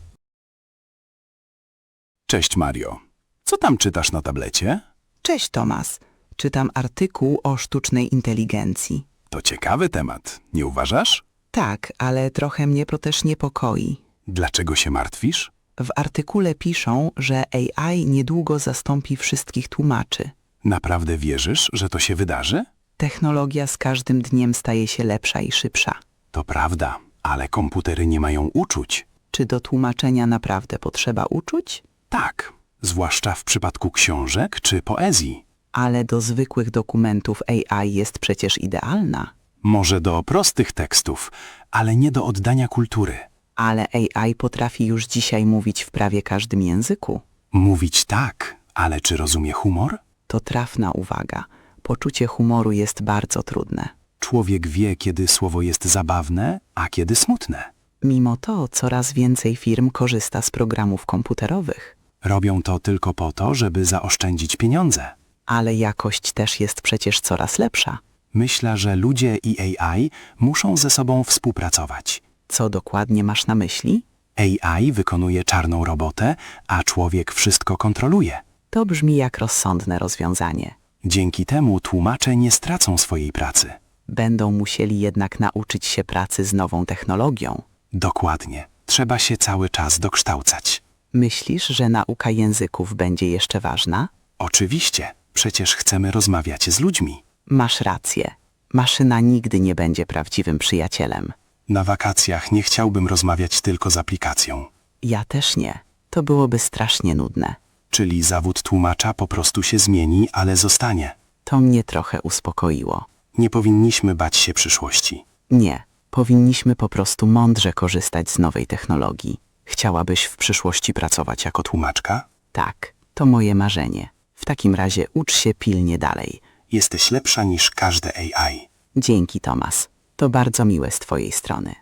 Cześć, Mario. Co tam czytasz na tablecie? Cześć, Tomas. Czytam artykuł o sztucznej inteligencji. To ciekawy temat, nie uważasz? Tak, ale trochę mnie to też niepokoi. Dlaczego się martwisz? W artykule piszą, że AI niedługo zastąpi wszystkich tłumaczy. Naprawdę wierzysz, że to się wydarzy? Technologia z każdym dniem staje się lepsza i szybsza. To prawda, ale komputery nie mają uczuć. Czy do tłumaczenia naprawdę potrzeba uczuć? Tak, zwłaszcza w przypadku książek czy poezji. Ale do zwykłych dokumentów AI jest przecież idealna. Może do prostych tekstów, ale nie do oddania kultury. Ale AI potrafi już dzisiaj mówić w prawie każdym języku. Mówić tak, ale czy rozumie humor? To trafna uwaga. Poczucie humoru jest bardzo trudne. Człowiek wie, kiedy słowo jest zabawne, a kiedy smutne. Mimo to coraz więcej firm korzysta z programów komputerowych. Robią to tylko po to, żeby zaoszczędzić pieniądze. Ale jakość też jest przecież coraz lepsza. Myślę, że ludzie i AI muszą ze sobą współpracować. Co dokładnie masz na myśli? AI wykonuje czarną robotę, a człowiek wszystko kontroluje. To brzmi jak rozsądne rozwiązanie. Dzięki temu tłumacze nie stracą swojej pracy. Będą musieli jednak nauczyć się pracy z nową technologią. Dokładnie. Trzeba się cały czas dokształcać. Myślisz, że nauka języków będzie jeszcze ważna? Oczywiście. Przecież chcemy rozmawiać z ludźmi. Masz rację. Maszyna nigdy nie będzie prawdziwym przyjacielem. Na wakacjach nie chciałbym rozmawiać tylko z aplikacją. Ja też nie. To byłoby strasznie nudne. Czyli zawód tłumacza po prostu się zmieni, ale zostanie. To mnie trochę uspokoiło. Nie powinniśmy bać się przyszłości. Nie. Powinniśmy po prostu mądrze korzystać z nowej technologii. Chciałabyś w przyszłości pracować jako Tłumaczka? Tak, to moje marzenie. W takim razie ucz się pilnie dalej. Jesteś lepsza niż każde AI. Dzięki, Tomas. To bardzo miłe z twojej strony.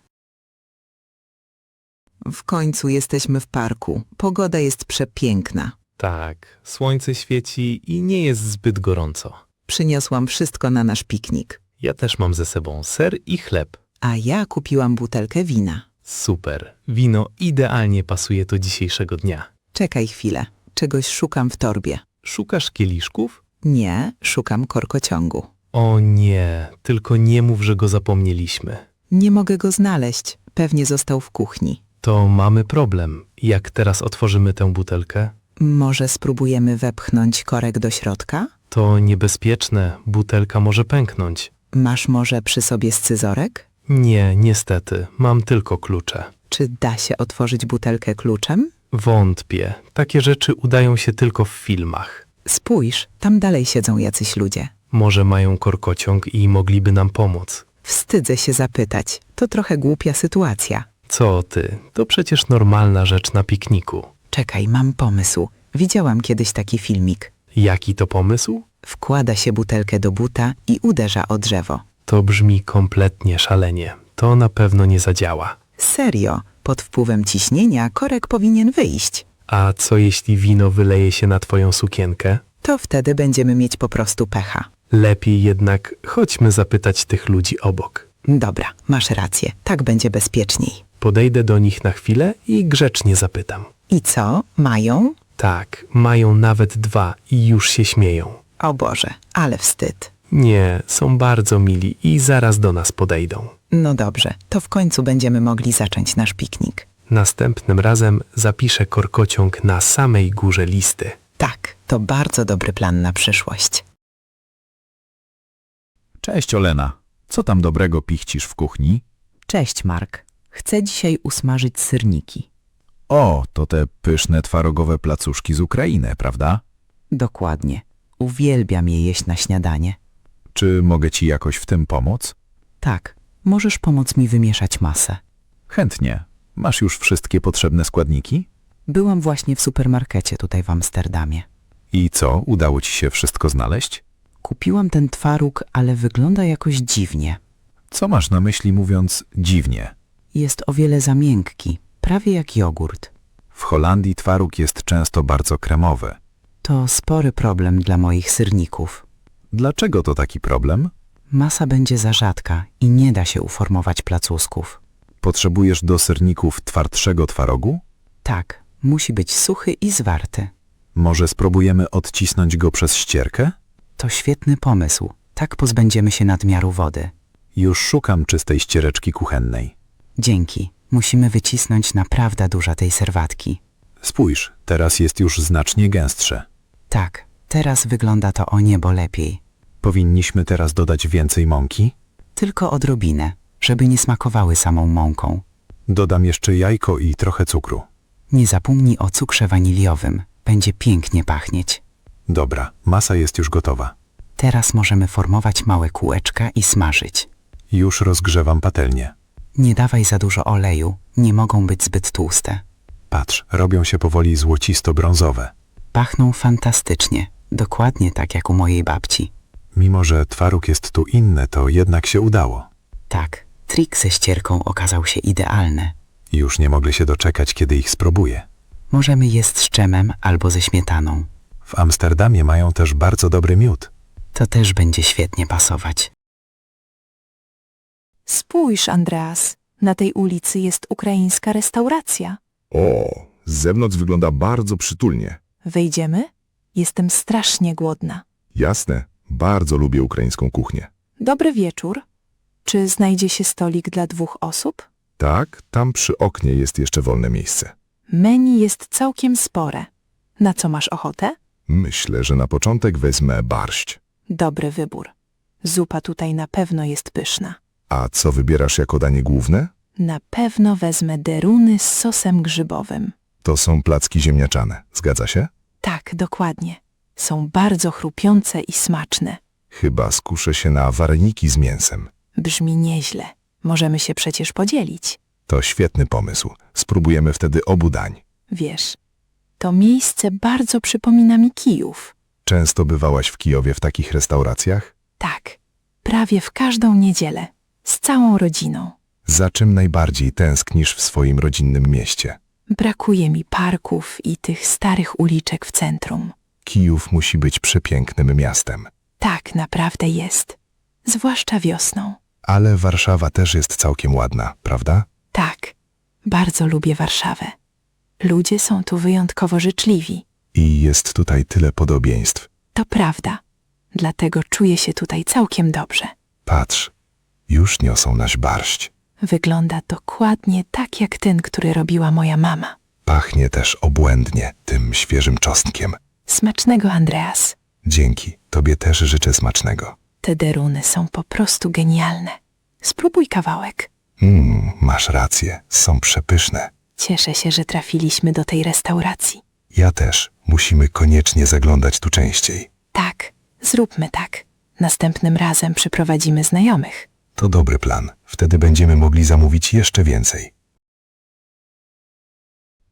W końcu jesteśmy w parku. Pogoda jest przepiękna. Tak, słońce świeci i nie jest zbyt gorąco. Przyniosłam wszystko na nasz piknik. Ja też mam ze sobą ser i chleb. A ja kupiłam butelkę wina. Super, wino idealnie pasuje do dzisiejszego dnia. Czekaj chwilę. Czegoś szukam w torbie. Szukasz kieliszków? Nie, szukam korkociągu. O nie, tylko nie mów, że go zapomnieliśmy. Nie mogę go znaleźć. Pewnie został w kuchni. To mamy problem. Jak teraz otworzymy tę butelkę? Może spróbujemy wepchnąć korek do środka? To niebezpieczne, butelka może pęknąć. Masz może przy sobie scyzorek? Nie, niestety, mam tylko klucze. Czy da się otworzyć butelkę kluczem? Wątpię, takie rzeczy udają się tylko w filmach. Spójrz, tam dalej siedzą jacyś ludzie. Może mają korkociąg i mogliby nam pomóc. Wstydzę się zapytać. To trochę głupia sytuacja. Co ty, to przecież normalna rzecz na pikniku. Czekaj, mam pomysł. Widziałam kiedyś taki filmik. Jaki to pomysł? Wkłada się butelkę do buta i uderza o drzewo. To brzmi kompletnie szalenie. To na pewno nie zadziała. Serio, pod wpływem ciśnienia korek powinien wyjść. A co jeśli wino wyleje się na twoją sukienkę? To wtedy będziemy mieć po prostu pecha. Lepiej jednak chodźmy zapytać tych ludzi obok. Dobra, masz rację. Tak będzie bezpieczniej. Podejdę do nich na chwilę i grzecznie zapytam. I co? Mają? Tak, mają nawet 2 i już się śmieją. O Boże, ale wstyd. Nie, są bardzo mili i zaraz do nas podejdą. No dobrze, to w końcu będziemy mogli zacząć nasz piknik. Następnym razem zapiszę korkociąg na samej górze listy. Tak, to bardzo dobry plan na przyszłość. Cześć Olena. Co tam dobrego pichcisz w kuchni? Cześć, Mark. Chcę dzisiaj usmażyć syrniki. O, to te pyszne twarogowe placuszki z Ukrainy, prawda? Dokładnie. Uwielbiam je jeść na śniadanie. Czy mogę ci jakoś w tym pomóc? Tak, możesz pomóc mi wymieszać masę. Chętnie. Masz już wszystkie potrzebne składniki? Byłam właśnie w supermarkecie tutaj w Amsterdamie. I co, udało ci się wszystko znaleźć? Kupiłam ten twaróg, ale wygląda jakoś dziwnie. Co masz na myśli mówiąc dziwnie? Jest o wiele za miękki, prawie jak jogurt. W Holandii twaróg jest często bardzo kremowy. To spory problem dla moich syrników. Dlaczego to taki problem? Masa będzie za rzadka i nie da się uformować placusków. Potrzebujesz do serników twardszego twarogu? Tak, musi być suchy i zwarty. Może spróbujemy odcisnąć go przez ścierkę? To świetny pomysł. Tak pozbędziemy się nadmiaru wody. Już szukam czystej ściereczki kuchennej. Dzięki. Musimy wycisnąć naprawdę dużo tej serwatki. Spójrz, teraz jest już znacznie gęstsze. Tak, teraz wygląda to o niebo lepiej. Powinniśmy teraz dodać więcej mąki? Tylko odrobinę, żeby nie smakowały samą mąką. Dodam jeszcze jajko i trochę cukru. Nie zapomnij o cukrze waniliowym. Będzie pięknie pachnieć. Dobra, masa jest już gotowa. Teraz możemy formować małe kółeczka i smażyć. Już rozgrzewam patelnię. Nie dawaj za dużo oleju, nie mogą być zbyt tłuste. Patrz, robią się powoli złocisto-brązowe. Pachną fantastycznie, dokładnie tak jak u mojej babci. Mimo że twaróg jest tu inny, to jednak się udało. Tak, trik ze ścierką okazał się idealny. Już nie mogę się doczekać, kiedy ich spróbuję. Możemy je z dżemem albo ze śmietaną. W Amsterdamie mają też bardzo dobry miód. To też będzie świetnie pasować. Spójrz, Andreas, na tej ulicy jest ukraińska restauracja. O, z zewnątrz wygląda bardzo przytulnie. Wejdziemy? Jestem strasznie głodna. Jasne, bardzo lubię ukraińską kuchnię. Dobry wieczór. Czy znajdzie się stolik dla 2 osób? Tak, tam przy oknie jest jeszcze wolne miejsce. Menu jest całkiem spore. Na co masz ochotę? Myślę, że na początek wezmę barszcz. Dobry wybór. Zupa tutaj na pewno jest pyszna. A co wybierasz jako danie główne? Na pewno wezmę deruny z sosem grzybowym. To są placki ziemniaczane, zgadza się? Tak, dokładnie. Są bardzo chrupiące i smaczne. Chyba skuszę się na wareniki z mięsem. Brzmi nieźle. Możemy się przecież podzielić. To świetny pomysł. Spróbujemy wtedy obu dań. Wiesz, to miejsce bardzo przypomina mi Kijów. Często bywałaś w Kijowie w takich restauracjach? Tak, prawie w każdą niedzielę. Z całą rodziną. Za czym najbardziej tęsknisz w swoim rodzinnym mieście? Brakuje mi parków i tych starych uliczek w centrum. Kijów musi być przepięknym miastem. Tak, naprawdę jest. Zwłaszcza wiosną. Ale Warszawa też jest całkiem ładna, prawda? Tak, bardzo lubię Warszawę. Ludzie są tu wyjątkowo życzliwi. I jest tutaj tyle podobieństw. To prawda. Dlatego czuję się tutaj całkiem dobrze. Patrz, już niosą nasz barszcz. Wygląda dokładnie tak jak ten, który robiła moja mama. Pachnie też obłędnie tym świeżym czosnkiem. Smacznego, Andreas. Dzięki, tobie też życzę smacznego. Te deruny są po prostu genialne. Spróbuj kawałek. Masz rację, są przepyszne. Cieszę się, że trafiliśmy do tej restauracji. Ja też. Musimy koniecznie zaglądać tu częściej. Tak, zróbmy tak. Następnym razem przyprowadzimy znajomych. To dobry plan. Wtedy będziemy mogli zamówić jeszcze więcej.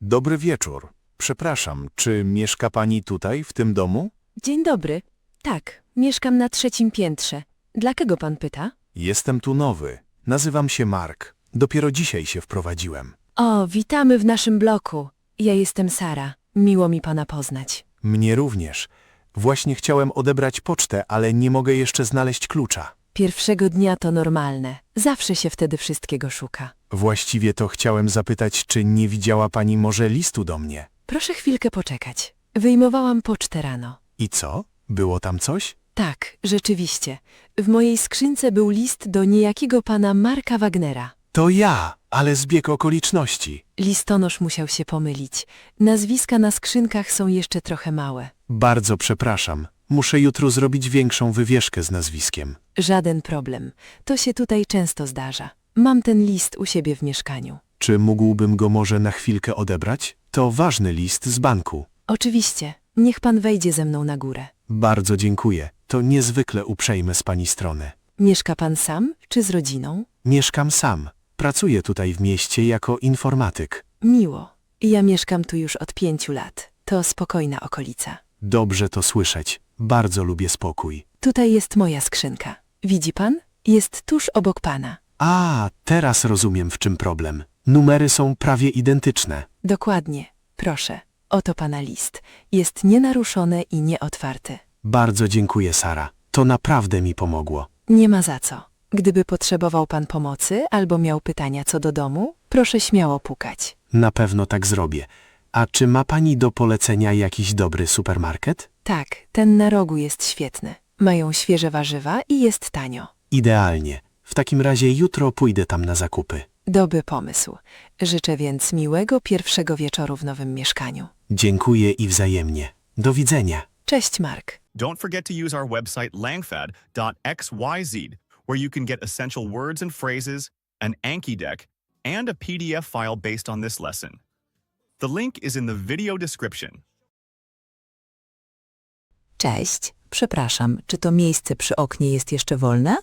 Dobry wieczór. Przepraszam, czy mieszka pani tutaj, w tym domu? Dzień dobry. Tak, mieszkam na 3. piętrze. Dla kogo pan pyta? Jestem tu nowy. Nazywam się Mark. Dopiero dzisiaj się wprowadziłem. O, witamy w naszym bloku. Ja jestem Sara. Miło mi pana poznać. Mnie również. Właśnie chciałem odebrać pocztę, ale nie mogę jeszcze znaleźć klucza. Pierwszego dnia to normalne. Zawsze się wtedy wszystkiego szuka. Właściwie to chciałem zapytać, czy nie widziała pani może listu do mnie? Proszę chwilkę poczekać. Wyjmowałam pocztę rano. I co? Było tam coś? Tak, rzeczywiście. W mojej skrzynce był list do niejakiego pana Marka Wagnera. To ja, ale zbieg okoliczności. Listonosz musiał się pomylić. Nazwiska na skrzynkach są jeszcze trochę małe. Bardzo przepraszam. Muszę jutro zrobić większą wywieszkę z nazwiskiem. Żaden problem. To się tutaj często zdarza. Mam ten list u siebie w mieszkaniu. Czy mógłbym go może na chwilkę odebrać? To ważny list z banku. Oczywiście. Niech pan wejdzie ze mną na górę. Bardzo dziękuję. To niezwykle uprzejme z pani strony. Mieszka pan sam czy z rodziną? Mieszkam sam. Pracuję tutaj w mieście jako informatyk. Miło. Ja mieszkam tu już od 5 lat. To spokojna okolica. Dobrze to słyszeć. Bardzo lubię spokój. Tutaj jest moja skrzynka. Widzi pan? Jest tuż obok pana. A, teraz rozumiem, w czym problem. Numery są prawie identyczne. Dokładnie. Proszę. Oto pana list. Jest nienaruszony i nieotwarty. Bardzo dziękuję, Sara. To naprawdę mi pomogło. Nie ma za co. Gdyby potrzebował pan pomocy albo miał pytania co do domu, proszę śmiało pukać. Na pewno tak zrobię. A czy ma pani do polecenia jakiś dobry supermarket? Tak, ten na rogu jest świetny. Mają świeże warzywa i jest tanio. Idealnie. W takim razie jutro pójdę tam na zakupy. Dobry pomysł. Życzę więc miłego pierwszego wieczoru w nowym mieszkaniu. Dziękuję i wzajemnie. Do widzenia. Cześć, Mark. Don't forget to use our website langfad.xyz, where you can get essential words and phrases, an Anki deck, and a PDF file based on this lesson. The link is in the video description. Cześć. Przepraszam, czy to miejsce przy oknie jest jeszcze wolne?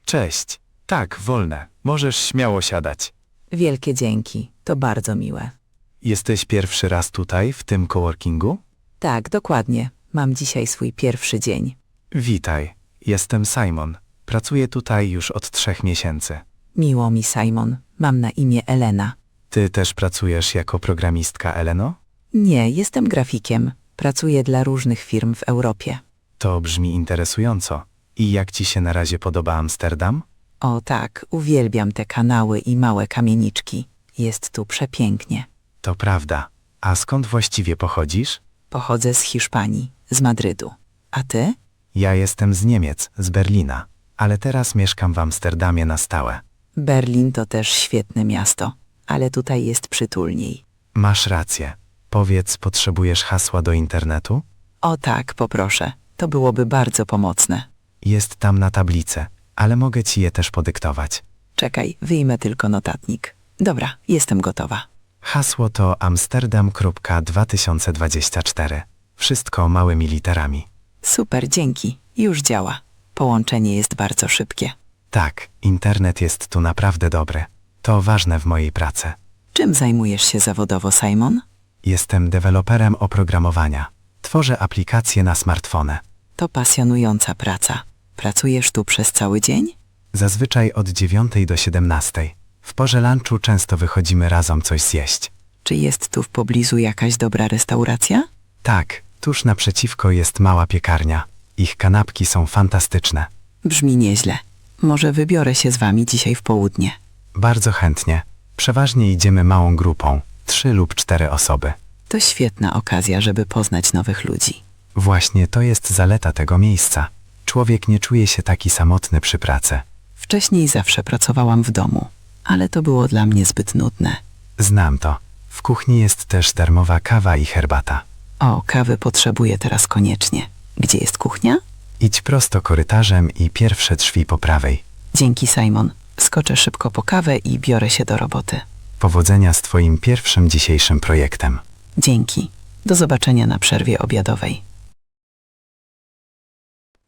Cześć. Tak, wolne. Możesz śmiało siadać. Wielkie dzięki. To bardzo miłe. Jesteś pierwszy raz tutaj, w tym coworkingu? Tak, dokładnie. Mam dzisiaj swój pierwszy dzień. Witaj. Jestem Simon. Pracuję tutaj już od 3 miesięcy. Miło mi, Simon. Mam na imię Elena. Ty też pracujesz jako programistka, Eleno? Nie, jestem grafikiem. Pracuję dla różnych firm w Europie. To brzmi interesująco. I jak ci się na razie podoba Amsterdam? O tak, uwielbiam te kanały i małe kamieniczki. Jest tu przepięknie. To prawda. A skąd właściwie pochodzisz? Pochodzę z Hiszpanii, z Madrydu. A ty? Ja jestem z Niemiec, z Berlina. Ale teraz mieszkam w Amsterdamie na stałe. Berlin to też świetne miasto, ale tutaj jest przytulniej. Masz rację. Powiedz, potrzebujesz hasła do internetu? O tak, poproszę. To byłoby bardzo pomocne. Jest tam na tablicy, ale mogę ci je też podyktować. Czekaj, wyjmę tylko notatnik. Dobra, jestem gotowa. Hasło to Amsterdam.2024. Wszystko małymi literami. Super, dzięki. Już działa. Połączenie jest bardzo szybkie. Tak, internet jest tu naprawdę dobry. To ważne w mojej pracy. Czym zajmujesz się zawodowo, Simon? Jestem deweloperem oprogramowania. Tworzę aplikacje na smartfony. To pasjonująca praca. Pracujesz tu przez cały dzień? Zazwyczaj od 9 do 17. W porze lunchu często wychodzimy razem coś zjeść. Czy jest tu w pobliżu jakaś dobra restauracja? Tak, tuż naprzeciwko jest mała piekarnia. Ich kanapki są fantastyczne. Brzmi nieźle. Może wybiorę się z wami dzisiaj w południe. Bardzo chętnie. Przeważnie idziemy małą grupą, 3 lub 4 osoby. To świetna okazja, żeby poznać nowych ludzi. Właśnie to jest zaleta tego miejsca. Człowiek nie czuje się taki samotny przy pracy. Wcześniej zawsze pracowałam w domu, ale to było dla mnie zbyt nudne. Znam to. W kuchni jest też darmowa kawa i herbata. O, kawy potrzebuję teraz koniecznie. Gdzie jest kuchnia? Idź prosto korytarzem i pierwsze drzwi po prawej. Dzięki, Simon. Skoczę szybko po kawę i biorę się do roboty. Powodzenia z twoim pierwszym dzisiejszym projektem. Dzięki. Do zobaczenia na przerwie obiadowej.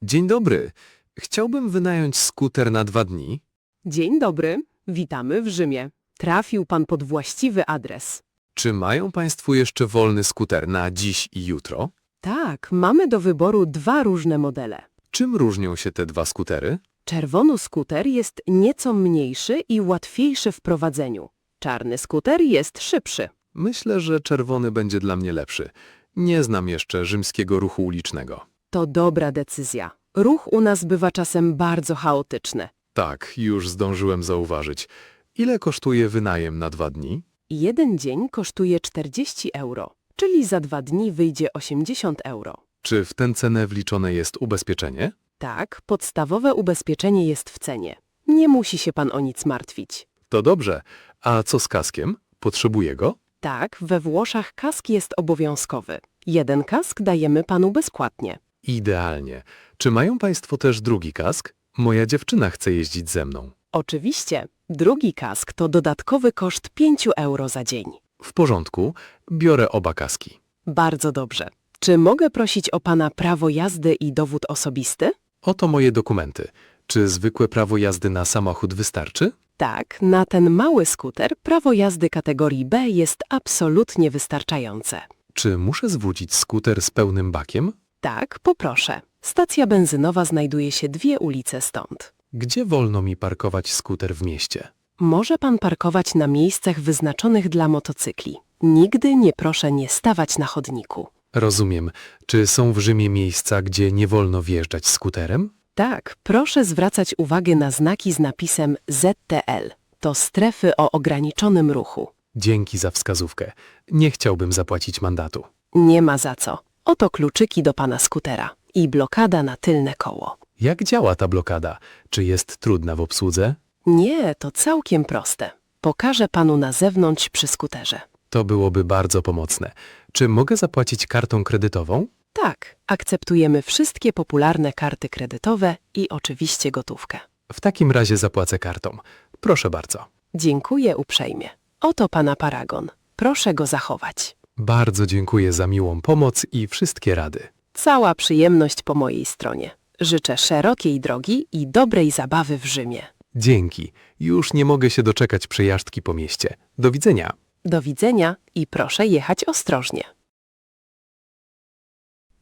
Dzień dobry. Chciałbym wynająć skuter na 2 dni. Dzień dobry, witamy w Rzymie. Trafił pan pod właściwy adres. Czy mają państwo jeszcze wolny skuter na dziś i jutro? Tak, mamy do wyboru 2 różne modele. Czym różnią się te 2 skutery? Czerwony skuter jest nieco mniejszy i łatwiejszy w prowadzeniu. Czarny skuter jest szybszy. Myślę, że czerwony będzie dla mnie lepszy. Nie znam jeszcze rzymskiego ruchu ulicznego. To dobra decyzja. Ruch u nas bywa czasem bardzo chaotyczny. Tak, już zdążyłem zauważyć. Ile kosztuje wynajem na 2 dni? 1 dzień kosztuje 40 euro, czyli za 2 dni wyjdzie 80 euro. Czy w tę cenę wliczone jest ubezpieczenie? Tak, podstawowe ubezpieczenie jest w cenie. Nie musi się pan o nic martwić. To dobrze. A co z kaskiem? Potrzebuję go? Tak, we Włoszech kask jest obowiązkowy. 1 kask dajemy panu bezpłatnie. Idealnie. Czy mają państwo też drugi kask? Moja dziewczyna chce jeździć ze mną. Oczywiście. Drugi kask to dodatkowy koszt 5 euro za dzień. W porządku. Biorę oba kaski. Bardzo dobrze. Czy mogę prosić o pana prawo jazdy i dowód osobisty? Oto moje dokumenty. Czy zwykłe prawo jazdy na samochód wystarczy? Tak, na ten mały skuter prawo jazdy kategorii B jest absolutnie wystarczające. Czy muszę zwrócić skuter z pełnym bakiem? Tak, poproszę. Stacja benzynowa znajduje się 2 ulice stąd. Gdzie wolno mi parkować skuter w mieście? Może pan parkować na miejscach wyznaczonych dla motocykli. Nigdy nie proszę nie stawać na chodniku. Rozumiem. Czy są w Rzymie miejsca, gdzie nie wolno wjeżdżać skuterem? Tak, proszę zwracać uwagę na znaki z napisem ZTL. To strefy o ograniczonym ruchu. Dzięki za wskazówkę. Nie chciałbym zapłacić mandatu. Nie ma za co. Oto kluczyki do pana skutera i blokada na tylne koło. Jak działa ta blokada? Czy jest trudna w obsłudze? Nie, to całkiem proste. Pokażę panu na zewnątrz przy skuterze. To byłoby bardzo pomocne. Czy mogę zapłacić kartą kredytową? Tak, akceptujemy wszystkie popularne karty kredytowe i oczywiście gotówkę. W takim razie zapłacę kartą. Proszę bardzo. Dziękuję uprzejmie. Oto pana paragon. Proszę go zachować. Bardzo dziękuję za miłą pomoc i wszystkie rady. Cała przyjemność po mojej stronie. Życzę szerokiej drogi i dobrej zabawy w Rzymie. Dzięki. Już nie mogę się doczekać przejażdżki po mieście. Do widzenia. Do widzenia i proszę jechać ostrożnie.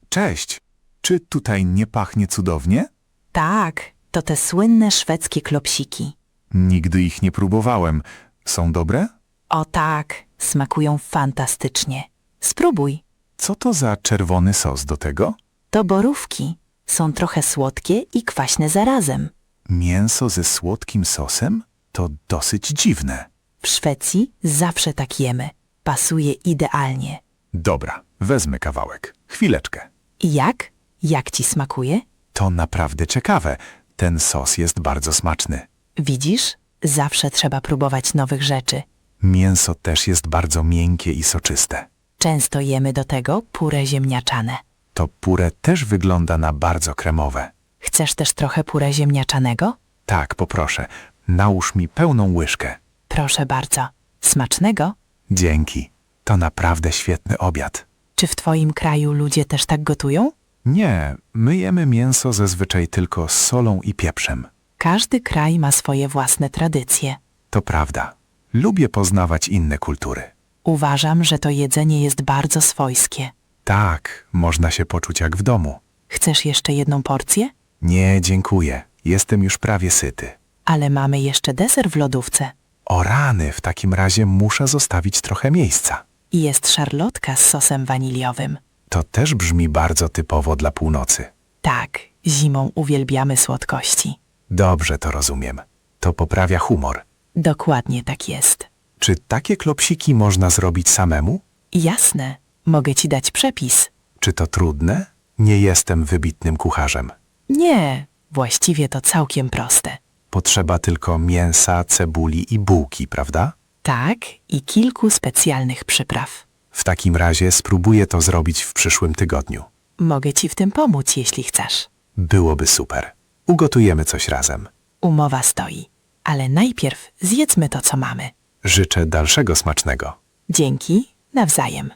Cześć. Czy tutaj nie pachnie cudownie? Tak, to te słynne szwedzkie klopsiki. Nigdy ich nie próbowałem. Są dobre? O tak, smakują fantastycznie. Spróbuj. Co to za czerwony sos do tego? To borówki. Są trochę słodkie i kwaśne zarazem. Mięso ze słodkim sosem? To dosyć dziwne. W Szwecji zawsze tak jemy. Pasuje idealnie. Dobra, wezmę kawałek. Chwileczkę. I jak? Jak ci smakuje? To naprawdę ciekawe. Ten sos jest bardzo smaczny. Widzisz? Zawsze trzeba próbować nowych rzeczy. Mięso też jest bardzo miękkie i soczyste. Często jemy do tego purę ziemniaczane. To purę też wygląda na bardzo kremowe. Chcesz też trochę purę ziemniaczanego? Tak, poproszę. Nałóż mi pełną łyżkę. Proszę bardzo. Smacznego. Dzięki. To naprawdę świetny obiad. Czy w twoim kraju ludzie też tak gotują? Nie, my jemy mięso zazwyczaj tylko z solą i pieprzem. Każdy kraj ma swoje własne tradycje. To prawda. Lubię poznawać inne kultury. Uważam, że to jedzenie jest bardzo swojskie. Tak, można się poczuć jak w domu. Chcesz jeszcze jedną porcję? Nie, dziękuję. Jestem już prawie syty. Ale mamy jeszcze deser w lodówce. O rany, w takim razie muszę zostawić trochę miejsca. I jest szarlotka z sosem waniliowym. To też brzmi bardzo typowo dla północy. Tak, zimą uwielbiamy słodkości. Dobrze to rozumiem. To poprawia humor. Dokładnie tak jest. Czy takie klopsiki można zrobić samemu? Jasne, mogę ci dać przepis. Czy to trudne? Nie jestem wybitnym kucharzem. Nie, właściwie to całkiem proste. Potrzeba tylko mięsa, cebuli i bułki, prawda? Tak, i kilku specjalnych przypraw. W takim razie spróbuję to zrobić w przyszłym tygodniu. Mogę ci w tym pomóc, jeśli chcesz. Byłoby super. Ugotujemy coś razem. Umowa stoi. Ale najpierw zjedzmy to, co mamy. Życzę dalszego smacznego. Dzięki, nawzajem.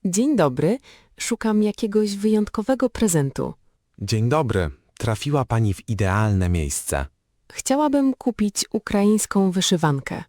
Dzień dobry, szukam jakiegoś wyjątkowego prezentu. Dzień dobry. Trafiła pani w idealne miejsce. Chciałabym kupić ukraińską wyszywankę.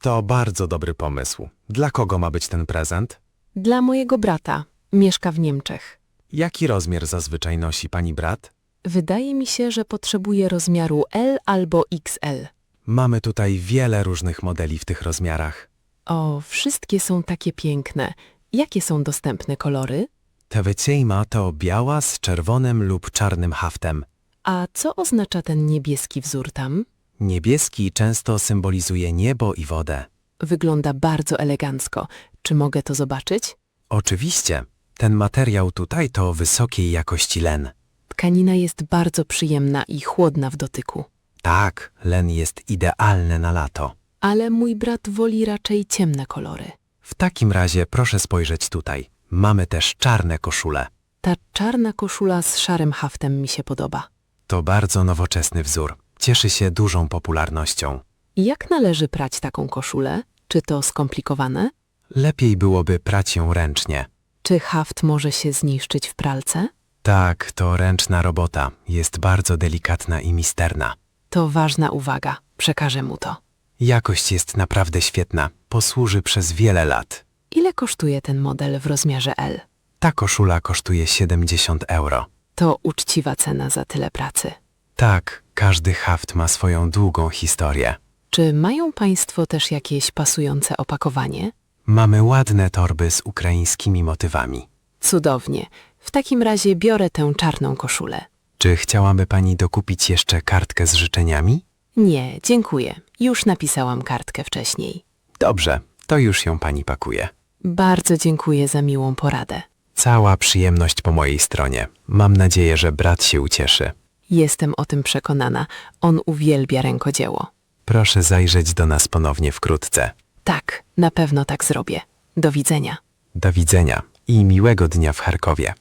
To bardzo dobry pomysł. Dla kogo ma być ten prezent? Dla mojego brata. Mieszka w Niemczech. Jaki rozmiar zazwyczaj nosi pani brat? Wydaje mi się, że potrzebuje rozmiaru L albo XL. Mamy tutaj wiele różnych modeli w tych rozmiarach. O, wszystkie są takie piękne. Jakie są dostępne kolory? Te wyciejma to biała z czerwonym lub czarnym haftem. A co oznacza ten niebieski wzór tam? Niebieski często symbolizuje niebo i wodę. Wygląda bardzo elegancko. Czy mogę to zobaczyć? Oczywiście. Ten materiał tutaj to wysokiej jakości len. Tkanina jest bardzo przyjemna i chłodna w dotyku. Tak, len jest idealny na lato. Ale mój brat woli raczej ciemne kolory. W takim razie proszę spojrzeć tutaj. Mamy też czarne koszule. Ta czarna koszula z szarym haftem mi się podoba. To bardzo nowoczesny wzór. Cieszy się dużą popularnością. Jak należy prać taką koszulę? Czy to skomplikowane? Lepiej byłoby prać ją ręcznie. Czy haft może się zniszczyć w pralce? Tak, to ręczna robota. Jest bardzo delikatna i misterna. To ważna uwaga. Przekażę mu to. Jakość jest naprawdę świetna. Posłuży przez wiele lat. Ile kosztuje ten model w rozmiarze L? Ta koszula kosztuje 70 euro. To uczciwa cena za tyle pracy. Tak, każdy haft ma swoją długą historię. Czy mają Państwo też jakieś pasujące opakowanie? Mamy ładne torby z ukraińskimi motywami. Cudownie. W takim razie biorę tę czarną koszulę. Czy chciałaby pani dokupić jeszcze kartkę z życzeniami? Nie, dziękuję. Już napisałam kartkę wcześniej. Dobrze, to już ją pani pakuje. Bardzo dziękuję za miłą poradę. Cała przyjemność po mojej stronie. Mam nadzieję, że brat się ucieszy. Jestem o tym przekonana. On uwielbia rękodzieło. Proszę zajrzeć do nas ponownie wkrótce. Tak, na pewno tak zrobię. Do widzenia. Do widzenia i miłego dnia w Charkowie.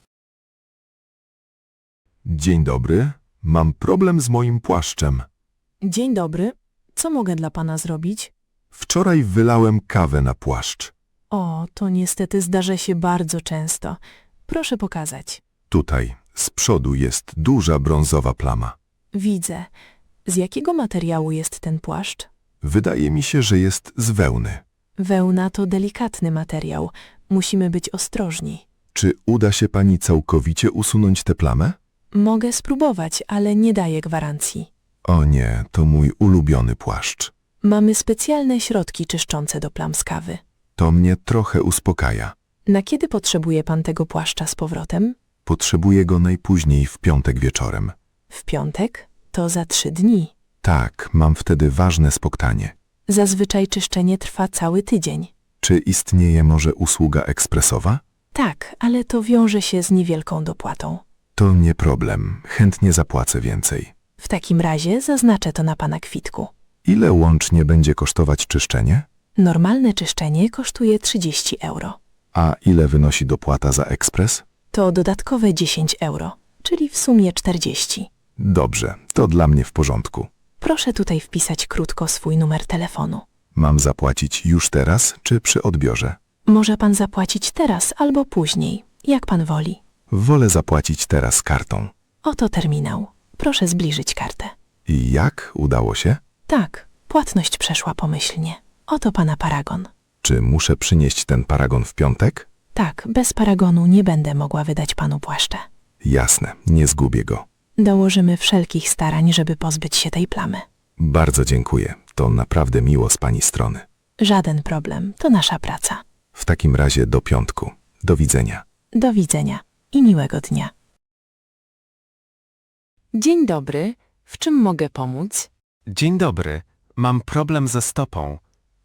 Dzień dobry. Mam problem z moim płaszczem. Dzień dobry. Co mogę dla pana zrobić? Wczoraj wylałem kawę na płaszcz. O, to niestety zdarza się bardzo często. Proszę pokazać. Tutaj, z przodu jest duża brązowa plama. Widzę. Z jakiego materiału jest ten płaszcz? Wydaje mi się, że jest z wełny. Wełna to delikatny materiał. Musimy być ostrożni. Czy uda się pani całkowicie usunąć tę plamę? Mogę spróbować, ale nie daję gwarancji. O nie, to mój ulubiony płaszcz. Mamy specjalne środki czyszczące do plam z kawy. To mnie trochę uspokaja. Na kiedy potrzebuje pan tego płaszcza z powrotem? Potrzebuję go najpóźniej w piątek wieczorem. W piątek? To za 3 dni. Tak, mam wtedy ważne spotkanie. Zazwyczaj czyszczenie trwa cały tydzień. Czy istnieje może usługa ekspresowa? Tak, ale to wiąże się z niewielką dopłatą. To nie problem, chętnie zapłacę więcej. W takim razie zaznaczę to na pana kwitku. Ile łącznie będzie kosztować czyszczenie? Normalne czyszczenie kosztuje 30 euro. A ile wynosi dopłata za ekspres? To dodatkowe 10 euro, czyli w sumie 40. Dobrze, to dla mnie w porządku. Proszę tutaj wpisać krótko swój numer telefonu. Mam zapłacić już teraz, czy przy odbiorze? Może pan zapłacić teraz albo później, jak pan woli. Wolę zapłacić teraz kartą. Oto terminał. Proszę zbliżyć kartę. I jak? Udało się? Tak, płatność przeszła pomyślnie. Oto pana paragon. Czy muszę przynieść ten paragon w piątek? Tak, bez paragonu nie będę mogła wydać panu płaszcza. Jasne, nie zgubię go. Dołożymy wszelkich starań, żeby pozbyć się tej plamy. Bardzo dziękuję. To naprawdę miło z pani strony. Żaden problem, to nasza praca. W takim razie do piątku. Do widzenia. Do widzenia i miłego dnia. Dzień dobry, w czym mogę pomóc? Dzień dobry, mam problem ze stopą.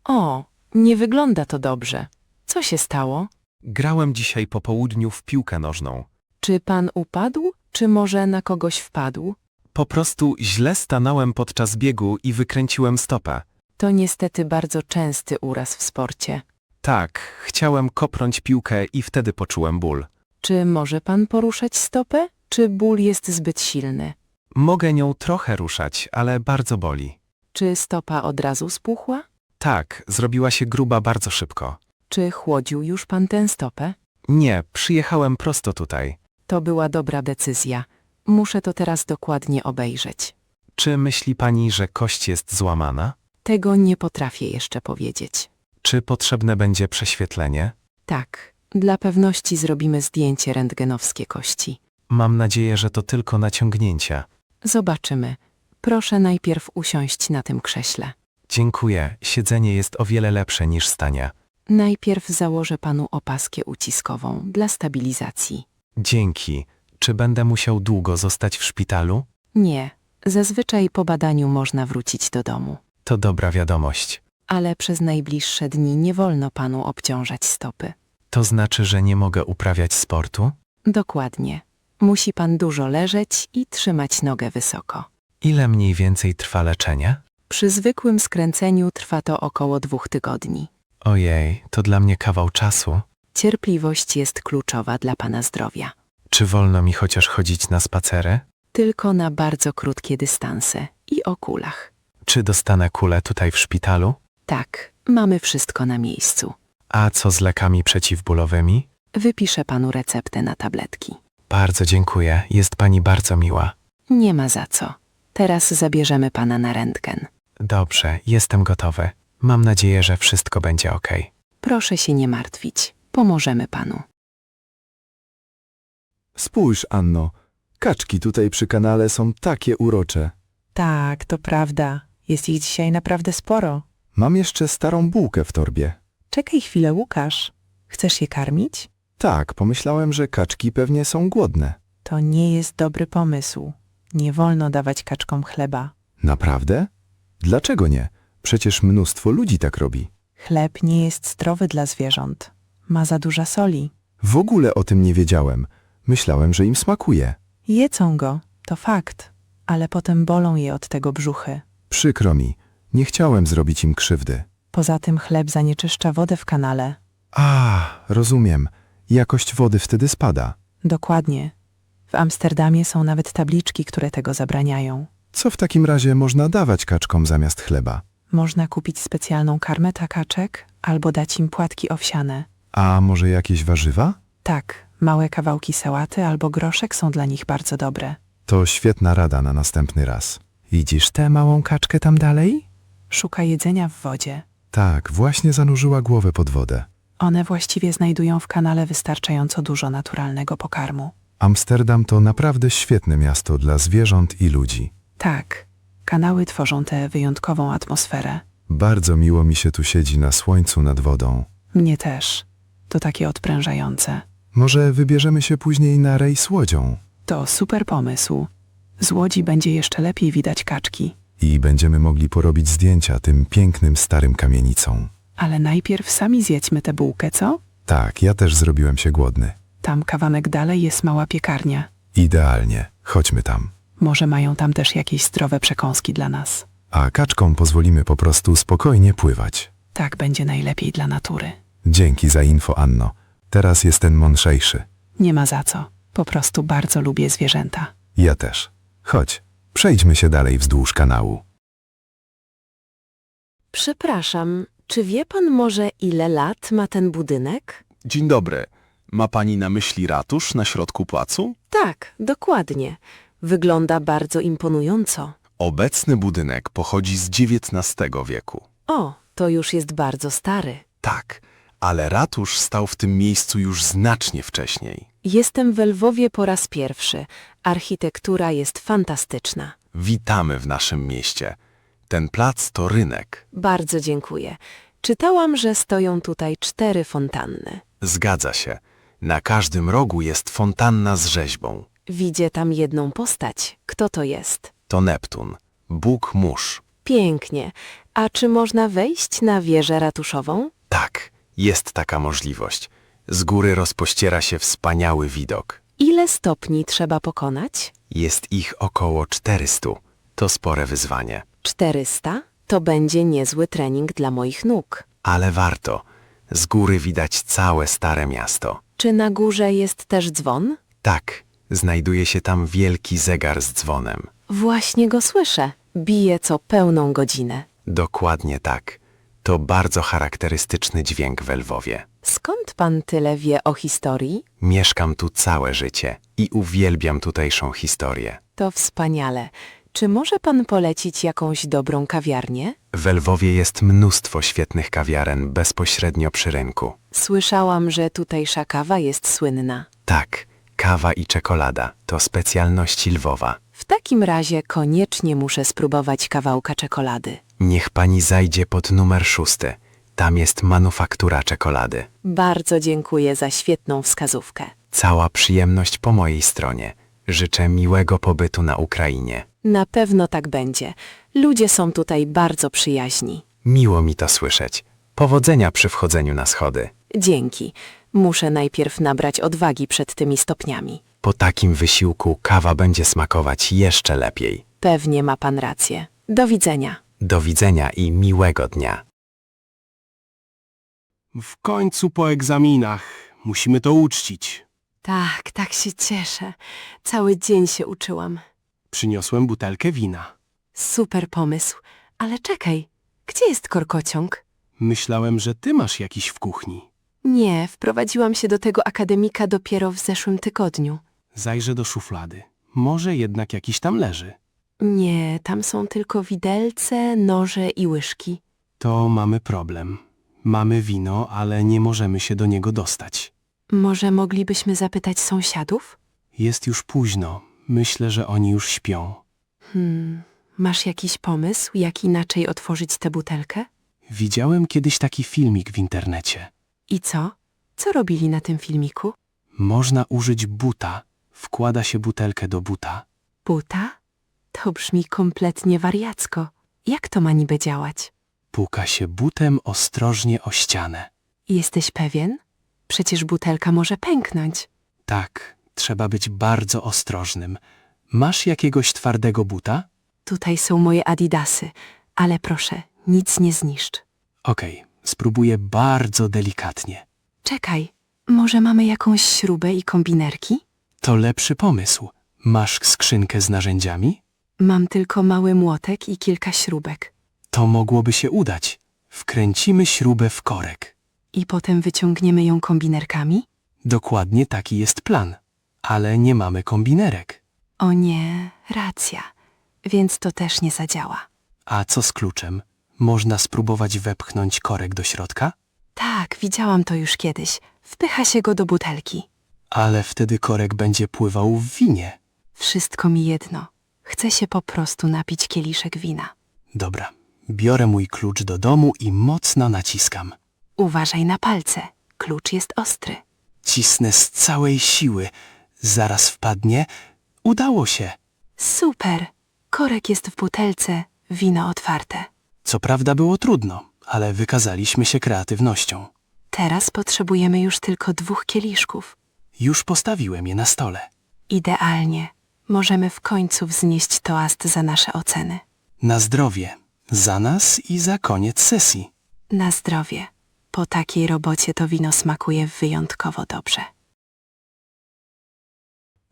O, nie wygląda to dobrze. Co się stało? Grałem dzisiaj po południu w piłkę nożną. Czy pan upadł, czy może na kogoś wpadł? Po prostu źle stanąłem podczas biegu i wykręciłem stopę. To niestety bardzo częsty uraz w sporcie. Tak, chciałem kopnąć piłkę i wtedy poczułem ból. Czy może pan poruszać stopę, czy ból jest zbyt silny? Mogę nią trochę ruszać, ale bardzo boli. Czy stopa od razu spuchła? Tak, zrobiła się gruba bardzo szybko. Czy chłodził już pan tę stopę? Nie, przyjechałem prosto tutaj. To była dobra decyzja. Muszę to teraz dokładnie obejrzeć. Czy myśli pani, że kość jest złamana? Tego nie potrafię jeszcze powiedzieć. Czy potrzebne będzie prześwietlenie? Tak, dla pewności zrobimy zdjęcie rentgenowskie kości. Mam nadzieję, że to tylko naciągnięcia. Zobaczymy. Proszę najpierw usiąść na tym krześle. Dziękuję, siedzenie jest o wiele lepsze niż stania. Najpierw założę panu opaskę uciskową dla stabilizacji. Dzięki. Czy będę musiał długo zostać w szpitalu? Nie, zazwyczaj po badaniu można wrócić do domu. To dobra wiadomość. Ale przez najbliższe dni nie wolno panu obciążać stopy. To znaczy, że nie mogę uprawiać sportu? Dokładnie. Musi pan dużo leżeć i trzymać nogę wysoko. Ile mniej więcej trwa leczenie? Przy zwykłym skręceniu trwa to około 2 tygodni. Ojej, to dla mnie kawał czasu. Cierpliwość jest kluczowa dla pana zdrowia. Czy wolno mi chociaż chodzić na spacery? Tylko na bardzo krótkie dystanse i o kulach. Czy dostanę kulę tutaj w szpitalu? Tak, mamy wszystko na miejscu. A co z lekami przeciwbólowymi? Wypiszę panu receptę na tabletki. Bardzo dziękuję, jest pani bardzo miła. Nie ma za co. Teraz zabierzemy pana na rentgen. Dobrze, jestem gotowy. Mam nadzieję, że wszystko będzie ok. Proszę się nie martwić. Pomożemy panu. Spójrz, Anno. Kaczki tutaj przy kanale są takie urocze. Tak, to prawda. Jest ich dzisiaj naprawdę sporo. Mam jeszcze starą bułkę w torbie. Czekaj chwilę, Łukasz. Chcesz je karmić? Tak, pomyślałem, że kaczki pewnie są głodne. To nie jest dobry pomysł. Nie wolno dawać kaczkom chleba. Naprawdę? Dlaczego nie? Przecież mnóstwo ludzi tak robi. Chleb nie jest zdrowy dla zwierząt. Ma za dużo soli. W ogóle o tym nie wiedziałem. Myślałem, że im smakuje. Jedzą go, to fakt. Ale potem bolą je od tego brzuchy. Przykro mi. Nie chciałem zrobić im krzywdy. Poza tym chleb zanieczyszcza wodę w kanale. Rozumiem. Jakość wody wtedy spada. Dokładnie. W Amsterdamie są nawet tabliczki, które tego zabraniają. Co w takim razie można dawać kaczkom zamiast chleba? Można kupić specjalną karmę dla kaczek albo dać im płatki owsiane. A może jakieś warzywa? Tak, małe kawałki sałaty albo groszek są dla nich bardzo dobre. To świetna rada na następny raz. Widzisz tę małą kaczkę tam dalej? Szuka jedzenia w wodzie. Tak, właśnie zanurzyła głowę pod wodę. One właściwie znajdują w kanale wystarczająco dużo naturalnego pokarmu. Amsterdam to naprawdę świetne miasto dla zwierząt i ludzi. Tak, kanały tworzą tę wyjątkową atmosferę. Bardzo miło mi się tu siedzi na słońcu nad wodą. Mnie też. To takie odprężające. Może wybierzemy się później na rejs łodzią? To super pomysł. Z łodzi będzie jeszcze lepiej widać kaczki. I będziemy mogli porobić zdjęcia tym pięknym starym kamienicom. Ale najpierw sami zjedźmy tę bułkę, co? Tak, ja też zrobiłem się głodny. Tam kawałek dalej jest mała piekarnia. Idealnie. Chodźmy tam. Może mają tam też jakieś zdrowe przekąski dla nas. A kaczkom pozwolimy po prostu spokojnie pływać. Tak będzie najlepiej dla natury. Dzięki za info, Anno. Teraz jestem mądrzejszy. Nie ma za co. Po prostu bardzo lubię zwierzęta. Ja też. Chodź, przejdźmy się dalej wzdłuż kanału. Przepraszam, czy wie pan może, ile lat ma ten budynek? Dzień dobry. Ma pani na myśli ratusz na środku placu? Tak, dokładnie. Wygląda bardzo imponująco. Obecny budynek pochodzi z XIX wieku. O, to już jest bardzo stary. Tak, ale ratusz stał w tym miejscu już znacznie wcześniej. Jestem w Lwowie po raz pierwszy. Architektura jest fantastyczna. Witamy w naszym mieście. Ten plac to rynek. Bardzo dziękuję. Czytałam, że stoją tutaj 4 fontanny. Zgadza się. Na każdym rogu jest fontanna z rzeźbą. Widzę tam jedną postać. Kto to jest? To Neptun, bóg mórz. Pięknie. A czy można wejść na wieżę ratuszową? Tak, jest taka możliwość. Z góry rozpościera się wspaniały widok. Ile stopni trzeba pokonać? Jest ich około 400. To spore wyzwanie. 400? To będzie niezły trening dla moich nóg. Ale warto. Z góry widać całe Stare Miasto. Czy na górze jest też dzwon? Tak, znajduje się tam wielki zegar z dzwonem. Właśnie go słyszę. Bije co pełną godzinę. Dokładnie tak. To bardzo charakterystyczny dźwięk w Lwowie. Skąd pan tyle wie o historii? Mieszkam tu całe życie i uwielbiam tutejszą historię. To wspaniale. Czy może pan polecić jakąś dobrą kawiarnię? W Lwowie jest mnóstwo świetnych kawiaren bezpośrednio przy rynku. Słyszałam, że tutejsza kawa jest słynna. Tak, kawa i czekolada to specjalności Lwowa. W takim razie koniecznie muszę spróbować kawałka czekolady. Niech pani zajdzie pod numer 6. Tam jest manufaktura czekolady. Bardzo dziękuję za świetną wskazówkę. Cała przyjemność po mojej stronie. Życzę miłego pobytu na Ukrainie. Na pewno tak będzie. Ludzie są tutaj bardzo przyjaźni. Miło mi to słyszeć. Powodzenia przy wchodzeniu na schody. Dzięki. Muszę najpierw nabrać odwagi przed tymi stopniami. Po takim wysiłku kawa będzie smakować jeszcze lepiej. Pewnie ma pan rację. Do widzenia. Do widzenia i miłego dnia. W końcu po egzaminach. Musimy to uczcić. Tak, tak się cieszę. Cały dzień się uczyłam. Przyniosłem butelkę wina. Super pomysł. Ale czekaj, gdzie jest korkociąg? Myślałem, że ty masz jakiś w kuchni. Nie, wprowadziłam się do tego akademika dopiero w zeszłym tygodniu. Zajrzę do szuflady. Może jednak jakiś tam leży. Nie, tam są tylko widelce, noże i łyżki. To mamy problem. Mamy wino, ale nie możemy się do niego dostać. Może moglibyśmy zapytać sąsiadów? Jest już późno. Myślę, że oni już śpią. Masz jakiś pomysł, jak inaczej otworzyć tę butelkę? Widziałem kiedyś taki filmik w internecie. I co? Co robili na tym filmiku? Można użyć buta. Wkłada się butelkę do buta. Buta? To brzmi kompletnie wariacko. Jak to ma niby działać? Puka się butem ostrożnie o ścianę. Jesteś pewien? Przecież butelka może pęknąć. Tak, trzeba być bardzo ostrożnym. Masz jakiegoś twardego buta? Tutaj są moje adidasy, ale proszę, nic nie zniszcz. Okej, spróbuję bardzo delikatnie. Czekaj, może mamy jakąś śrubę i kombinerki? To lepszy pomysł. Masz skrzynkę z narzędziami? Mam tylko mały młotek i kilka śrubek. To mogłoby się udać. Wkręcimy śrubę w korek. I potem wyciągniemy ją kombinerkami? Dokładnie taki jest plan. Ale nie mamy kombinerek. O nie, racja. Więc to też nie zadziała. A co z kluczem? Można spróbować wepchnąć korek do środka? Tak, widziałam to już kiedyś. Wpycha się go do butelki. Ale wtedy korek będzie pływał w winie. Wszystko mi jedno. Chcę się po prostu napić kieliszek wina. Dobra, biorę mój klucz do domu i mocno naciskam. Uważaj na palce. Klucz jest ostry. Cisnę z całej siły. Zaraz wpadnie. Udało się. Super. Korek jest w butelce, wino otwarte. Co prawda było trudno, ale wykazaliśmy się kreatywnością. Teraz potrzebujemy już tylko 2 kieliszków. Już postawiłem je na stole. Idealnie. Możemy w końcu wznieść toast za nasze oceny. Na zdrowie. Za nas i za koniec sesji. Na zdrowie. Po takiej robocie to wino smakuje wyjątkowo dobrze.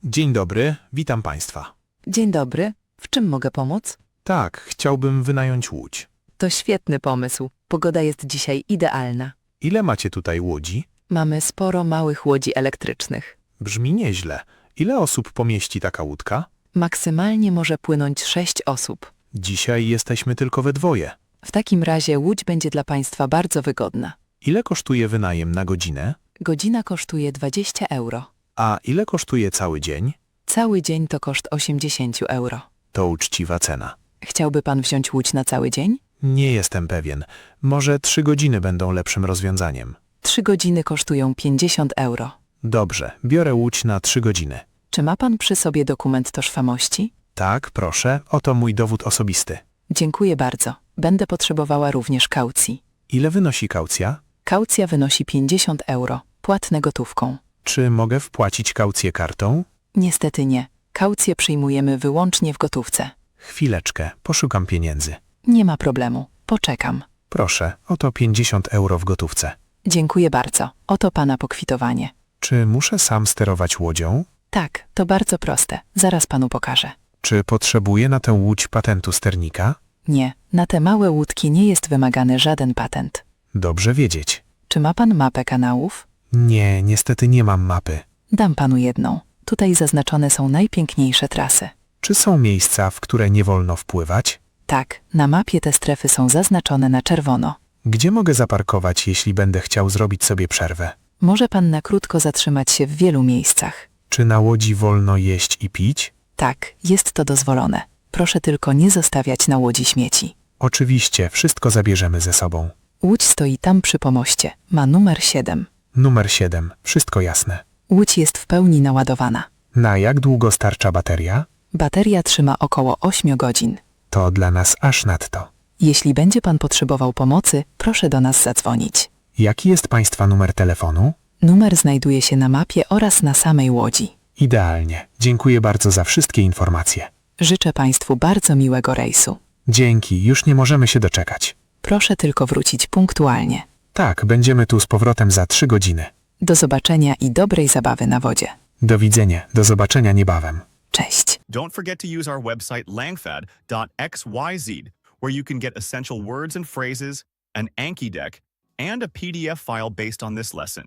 Dzień dobry, witam Państwa. Dzień dobry. W czym mogę pomóc? Tak, chciałbym wynająć łódź. To świetny pomysł. Pogoda jest dzisiaj idealna. Ile macie tutaj łodzi? Mamy sporo małych łodzi elektrycznych. Brzmi nieźle. Ile osób pomieści taka łódka? Maksymalnie może płynąć 6 osób. Dzisiaj jesteśmy tylko we dwoje. W takim razie łódź będzie dla Państwa bardzo wygodna. Ile kosztuje wynajem na godzinę? Godzina kosztuje 20 euro. A ile kosztuje cały dzień? Cały dzień to koszt 80 euro. To uczciwa cena. Chciałby Pan wziąć łódź na cały dzień? Nie jestem pewien. Może 3 godziny będą lepszym rozwiązaniem. 3 godziny kosztują 50 euro. Dobrze, biorę łódź na 3 godziny. Czy ma Pan przy sobie dokument tożsamości? Tak, proszę, oto mój dowód osobisty. Dziękuję bardzo. Będę potrzebowała również kaucji. Ile wynosi kaucja? Kaucja wynosi 50 euro, płatne gotówką. Czy mogę wpłacić kaucję kartą? Niestety nie. Kaucję przyjmujemy wyłącznie w gotówce. Chwileczkę, poszukam pieniędzy. Nie ma problemu. Poczekam. Proszę, oto 50 euro w gotówce. Dziękuję bardzo. Oto Pana pokwitowanie. Czy muszę sam sterować łodzią? Tak, to bardzo proste. Zaraz Panu pokażę. Czy potrzebuję na tę łódź patentu sternika? Nie, na te małe łódki nie jest wymagany żaden patent. Dobrze wiedzieć. Czy ma Pan mapę kanałów? Nie, niestety nie mam mapy. Dam Panu jedną. Tutaj zaznaczone są najpiękniejsze trasy. Czy są miejsca, w które nie wolno wpływać? Tak, na mapie te strefy są zaznaczone na czerwono. Gdzie mogę zaparkować, jeśli będę chciał zrobić sobie przerwę? Może Pan na krótko zatrzymać się w wielu miejscach. Czy na łodzi wolno jeść i pić? Tak, jest to dozwolone. Proszę tylko nie zostawiać na łodzi śmieci. Oczywiście, wszystko zabierzemy ze sobą. Łódź stoi tam przy pomoście. Ma numer 7. Numer 7, wszystko jasne. Łódź jest w pełni naładowana. Na jak długo starcza bateria? Bateria trzyma około 8 godzin. To dla nas aż nadto. Jeśli będzie Pan potrzebował pomocy, proszę do nas zadzwonić. Jaki jest Państwa numer telefonu? Numer znajduje się na mapie oraz na samej łodzi. Idealnie. Dziękuję bardzo za wszystkie informacje. Życzę Państwu bardzo miłego rejsu. Dzięki, już nie możemy się doczekać. Proszę tylko wrócić punktualnie. Tak, będziemy tu z powrotem za 3 godziny. Do zobaczenia i dobrej zabawy na wodzie. Do widzenia, do zobaczenia niebawem. Cześć. Don't forget to use our website langfad.xyz, where you can get essential words and phrases, an Anki deck, and a PDF file based on this lesson.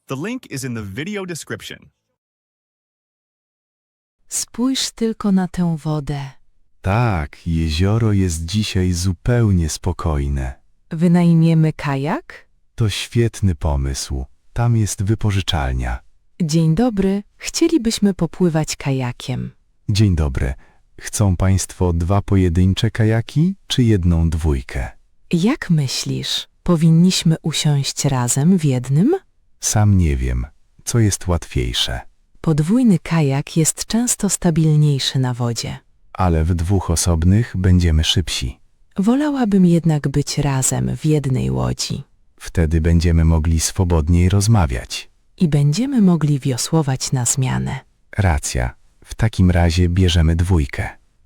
The link is in the video description. Spójrz tylko na tę wodę. Tak, jezioro jest dzisiaj zupełnie spokojne. Wynajmiemy kajak? To świetny pomysł. Tam jest wypożyczalnia. Dzień dobry, chcielibyśmy popływać kajakiem. Dzień dobry. Chcą Państwo 2 pojedyncze kajaki, czy 1 dwójkę? Jak myślisz, powinniśmy usiąść razem w jednym? Sam nie wiem, co jest łatwiejsze. Podwójny kajak jest często stabilniejszy na wodzie. Ale w 2 osobnych będziemy szybsi. Wolałabym jednak być razem w jednej łodzi. Wtedy będziemy mogli swobodniej rozmawiać. I będziemy mogli wiosłować na zmianę. Racja. W takim razie bierzemy 2.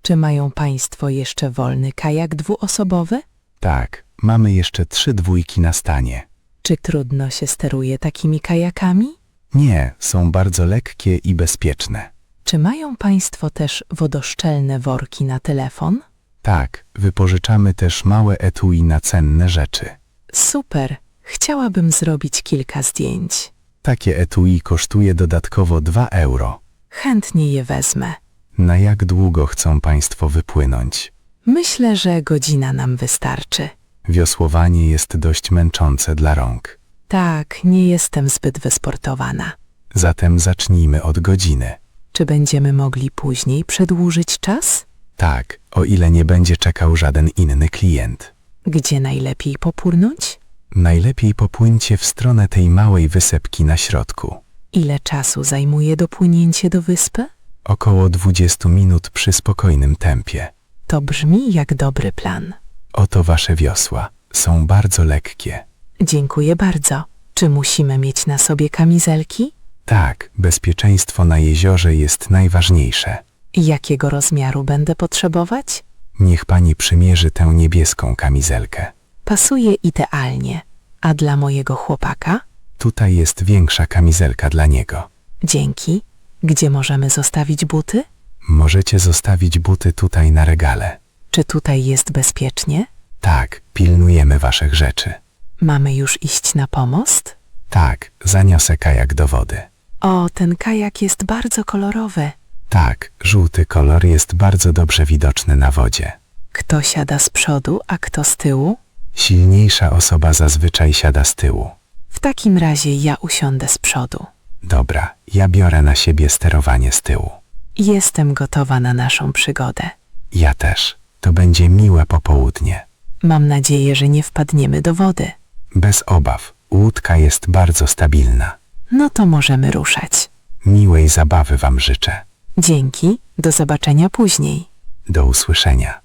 Czy mają Państwo jeszcze wolny kajak 2-osobowy? Tak, mamy jeszcze 3 dwójki na stanie. Czy trudno się steruje takimi kajakami? Nie, są bardzo lekkie i bezpieczne. Czy mają Państwo też wodoszczelne worki na telefon? Tak, wypożyczamy też małe etui na cenne rzeczy. Super, chciałabym zrobić kilka zdjęć. Takie etui kosztuje dodatkowo 2 euro. Chętnie je wezmę. Na jak długo chcą Państwo wypłynąć? Myślę, że godzina nam wystarczy. Wiosłowanie jest dość męczące dla rąk. Tak, nie jestem zbyt wysportowana. Zatem zacznijmy od godziny. Czy będziemy mogli później przedłużyć czas? Tak, o ile nie będzie czekał żaden inny klient. Gdzie najlepiej popłynąć? Najlepiej popłyńcie w stronę tej małej wysepki na środku. Ile czasu zajmuje dopłynięcie do wyspy? Około 20 minut przy spokojnym tempie. To brzmi jak dobry plan. Oto wasze wiosła. Są bardzo lekkie. Dziękuję bardzo. Czy musimy mieć na sobie kamizelki? Tak, bezpieczeństwo na jeziorze jest najważniejsze. Jakiego rozmiaru będę potrzebować? Niech pani przymierzy tę niebieską kamizelkę. Pasuje idealnie. A dla mojego chłopaka? Tutaj jest większa kamizelka dla niego. Dzięki. Gdzie możemy zostawić buty? Możecie zostawić buty tutaj na regale. Czy tutaj jest bezpiecznie? Tak, pilnujemy waszych rzeczy. Mamy już iść na pomost? Tak, zaniosę kajak do wody. O, ten kajak jest bardzo kolorowy. Tak, żółty kolor jest bardzo dobrze widoczny na wodzie. Kto siada z przodu, a kto z tyłu? Silniejsza osoba zazwyczaj siada z tyłu. W takim razie ja usiądę z przodu. Dobra, ja biorę na siebie sterowanie z tyłu. Jestem gotowa na naszą przygodę. Ja też. To będzie miłe popołudnie. Mam nadzieję, że nie wpadniemy do wody. Bez obaw. Łódka jest bardzo stabilna. No to możemy ruszać. Miłej zabawy wam życzę. Dzięki. Do zobaczenia później. Do usłyszenia.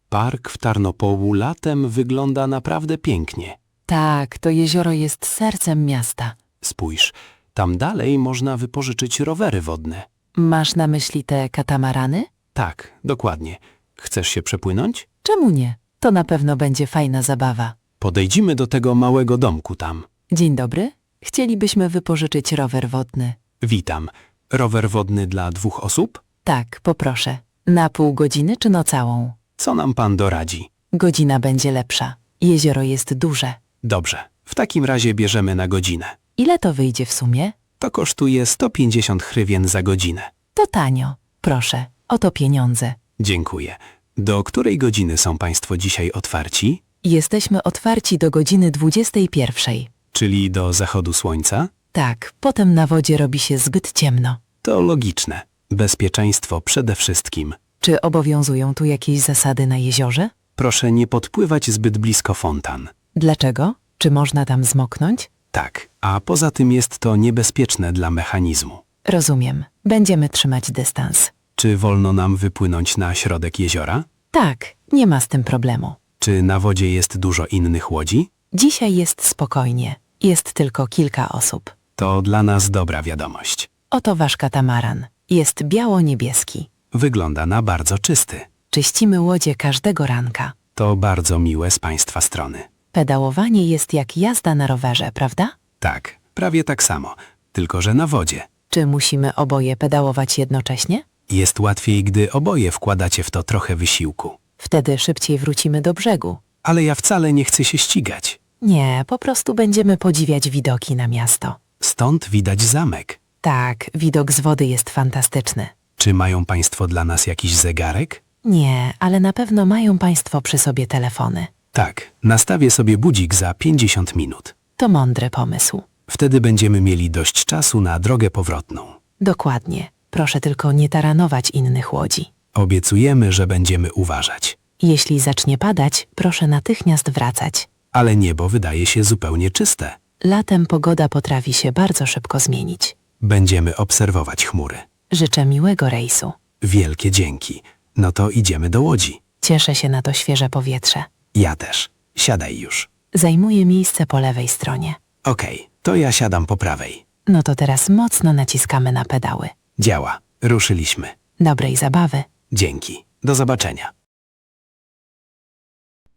Park w Tarnopołu latem wygląda naprawdę pięknie. Tak, to jezioro jest sercem miasta. Spójrz, tam dalej można wypożyczyć rowery wodne. Masz na myśli te katamarany? Tak, dokładnie. Chcesz się przepłynąć? Czemu nie? To na pewno będzie fajna zabawa. Podejdźmy do tego małego domku tam. Dzień dobry. Chcielibyśmy wypożyczyć rower wodny. Witam. Rower wodny dla 2 osób? Tak, poproszę. Na pół godziny czy na całą? Co nam pan doradzi? Godzina będzie lepsza. Jezioro jest duże. Dobrze, w takim razie bierzemy na godzinę. Ile to wyjdzie w sumie? To kosztuje 150 hrywien za godzinę. To tanio. Proszę, oto pieniądze. Dziękuję. Do której godziny są państwo dzisiaj otwarci? Jesteśmy otwarci do godziny 21. Czyli do zachodu słońca? Tak, potem na wodzie robi się zbyt ciemno. To logiczne. Bezpieczeństwo przede wszystkim. Czy obowiązują tu jakieś zasady na jeziorze? Proszę nie podpływać zbyt blisko fontan. Dlaczego? Czy można tam zmoknąć? Tak, a poza tym jest to niebezpieczne dla mechanizmu. Rozumiem. Będziemy trzymać dystans. Czy wolno nam wypłynąć na środek jeziora? Tak, nie ma z tym problemu. Czy na wodzie jest dużo innych łodzi? Dzisiaj jest spokojnie. Jest tylko kilka osób. To dla nas dobra wiadomość. Oto wasz katamaran. Jest biało-niebieski. Wygląda na bardzo czysty. Czyścimy łodzie każdego ranka. To bardzo miłe z państwa strony. Pedałowanie jest jak jazda na rowerze, prawda? Tak, prawie tak samo, tylko że na wodzie. Czy musimy oboje pedałować jednocześnie? Jest łatwiej, gdy oboje wkładacie w to trochę wysiłku. Wtedy szybciej wrócimy do brzegu. Ale ja wcale nie chcę się ścigać. Nie, po prostu będziemy podziwiać widoki na miasto. Stąd widać zamek. Tak, widok z wody jest fantastyczny. Czy mają państwo dla nas jakiś zegarek? Nie, ale na pewno mają państwo przy sobie telefony. Tak, nastawię sobie budzik za 50 minut. To mądry pomysł. Wtedy będziemy mieli dość czasu na drogę powrotną. Dokładnie. Proszę tylko nie taranować innych łodzi. Obiecujemy, że będziemy uważać. Jeśli zacznie padać, proszę natychmiast wracać. Ale niebo wydaje się zupełnie czyste. Latem pogoda potrafi się bardzo szybko zmienić. Będziemy obserwować chmury. Życzę miłego rejsu. Wielkie dzięki. No to idziemy do łodzi. Cieszę się na to świeże powietrze. Ja też. Siadaj już. Zajmuję miejsce po lewej stronie. Okej, to ja siadam po prawej. No to teraz mocno naciskamy na pedały. Działa. Ruszyliśmy. Dobrej zabawy. Dzięki. Do zobaczenia.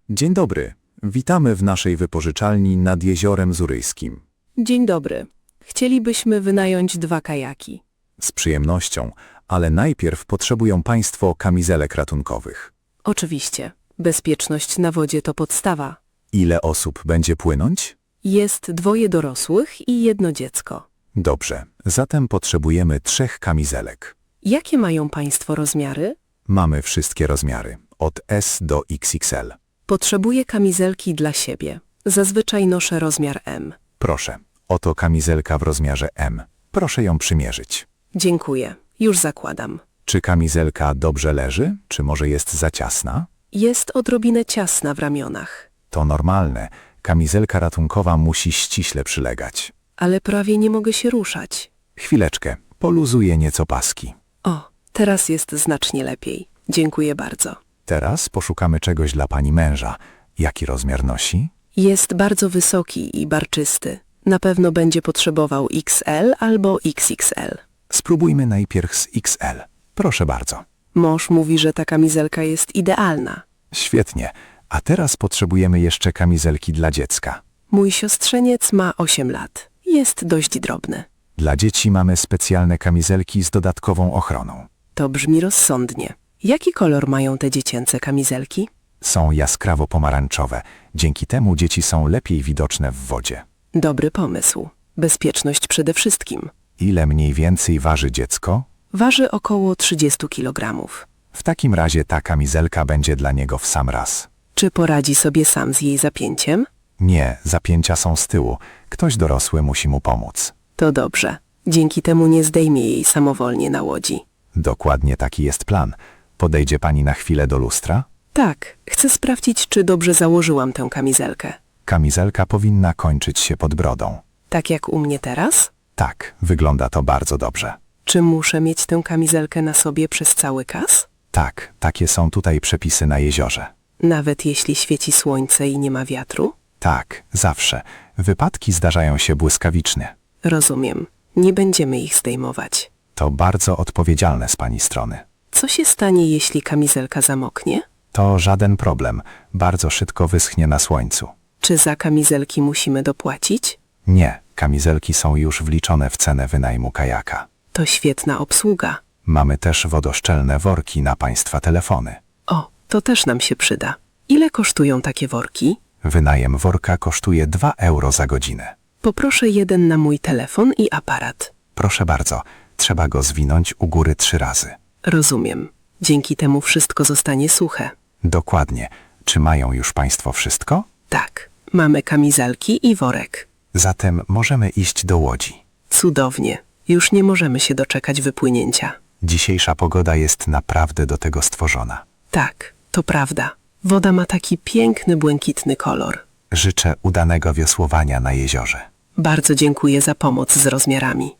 Dzień dobry. Witamy w naszej wypożyczalni nad Jeziorem Zuryjskim. Dzień dobry. Chcielibyśmy wynająć 2 kajaki. Z przyjemnością, ale najpierw potrzebują państwo kamizelek ratunkowych. Oczywiście. Bezpieczność na wodzie to podstawa. Ile osób będzie płynąć? Jest 2 dorosłych i 1 dziecko. Dobrze, zatem potrzebujemy 3 kamizelek. Jakie mają państwo rozmiary? Mamy wszystkie rozmiary, od S do XXL. Potrzebuję kamizelki dla siebie. Zazwyczaj noszę rozmiar M. Proszę, oto kamizelka w rozmiarze M. Proszę ją przymierzyć. Dziękuję. Już zakładam. Czy kamizelka dobrze leży, czy może jest za ciasna? Jest odrobinę ciasna w ramionach. To normalne. Kamizelka ratunkowa musi ściśle przylegać. Ale prawie nie mogę się ruszać. Chwileczkę, poluzuję nieco paski. O, teraz jest znacznie lepiej. Dziękuję bardzo. Teraz poszukamy czegoś dla pani męża. Jaki rozmiar nosi? Jest bardzo wysoki i barczysty. Na pewno będzie potrzebował XL albo XXL. Spróbujmy najpierw z XL. Proszę bardzo. Mąż mówi, że ta kamizelka jest idealna. Świetnie. A teraz potrzebujemy jeszcze kamizelki dla dziecka. Mój siostrzeniec ma 8 lat. Jest dość drobny. Dla dzieci mamy specjalne kamizelki z dodatkową ochroną. To brzmi rozsądnie. Jaki kolor mają te dziecięce kamizelki? Są jaskrawo pomarańczowe. Dzięki temu dzieci są lepiej widoczne w wodzie. Dobry pomysł. Bezpieczność przede wszystkim. Ile mniej więcej waży dziecko? Waży około 30 kg. W takim razie ta kamizelka będzie dla niego w sam raz. Czy poradzi sobie sam z jej zapięciem? Nie, zapięcia są z tyłu. Ktoś dorosły musi mu pomóc. To dobrze. Dzięki temu nie zdejmie jej samowolnie na łodzi. Dokładnie taki jest plan. Podejdzie pani na chwilę do lustra? Tak, chcę sprawdzić, czy dobrze założyłam tę kamizelkę. Kamizelka powinna kończyć się pod brodą. Tak jak u mnie teraz? Tak, wygląda to bardzo dobrze. Czy muszę mieć tę kamizelkę na sobie przez cały kas? Tak, takie są tutaj przepisy na jeziorze. Nawet jeśli świeci słońce i nie ma wiatru? Tak, zawsze. Wypadki zdarzają się błyskawicznie. Rozumiem. Nie będziemy ich zdejmować. To bardzo odpowiedzialne z pani strony. Co się stanie, jeśli kamizelka zamoknie? To żaden problem. Bardzo szybko wyschnie na słońcu. Czy za kamizelki musimy dopłacić? Nie, kamizelki są już wliczone w cenę wynajmu kajaka. To świetna obsługa. Mamy też wodoszczelne worki na państwa telefony. O, to też nam się przyda. Ile kosztują takie worki? Wynajem worka kosztuje 2 euro za godzinę. Poproszę jeden na mój telefon i aparat. Proszę bardzo, trzeba go zwinąć u góry 3 razy. Rozumiem. Dzięki temu wszystko zostanie suche. Dokładnie. Czy mają już państwo wszystko? Tak. Mamy kamizelki i worek. Zatem możemy iść do łodzi. Cudownie. Już nie możemy się doczekać wypłynięcia. Dzisiejsza pogoda jest naprawdę do tego stworzona. Tak, to prawda. Woda ma taki piękny, błękitny kolor. Życzę udanego wiosłowania na jeziorze. Bardzo dziękuję za pomoc z rozmiarami.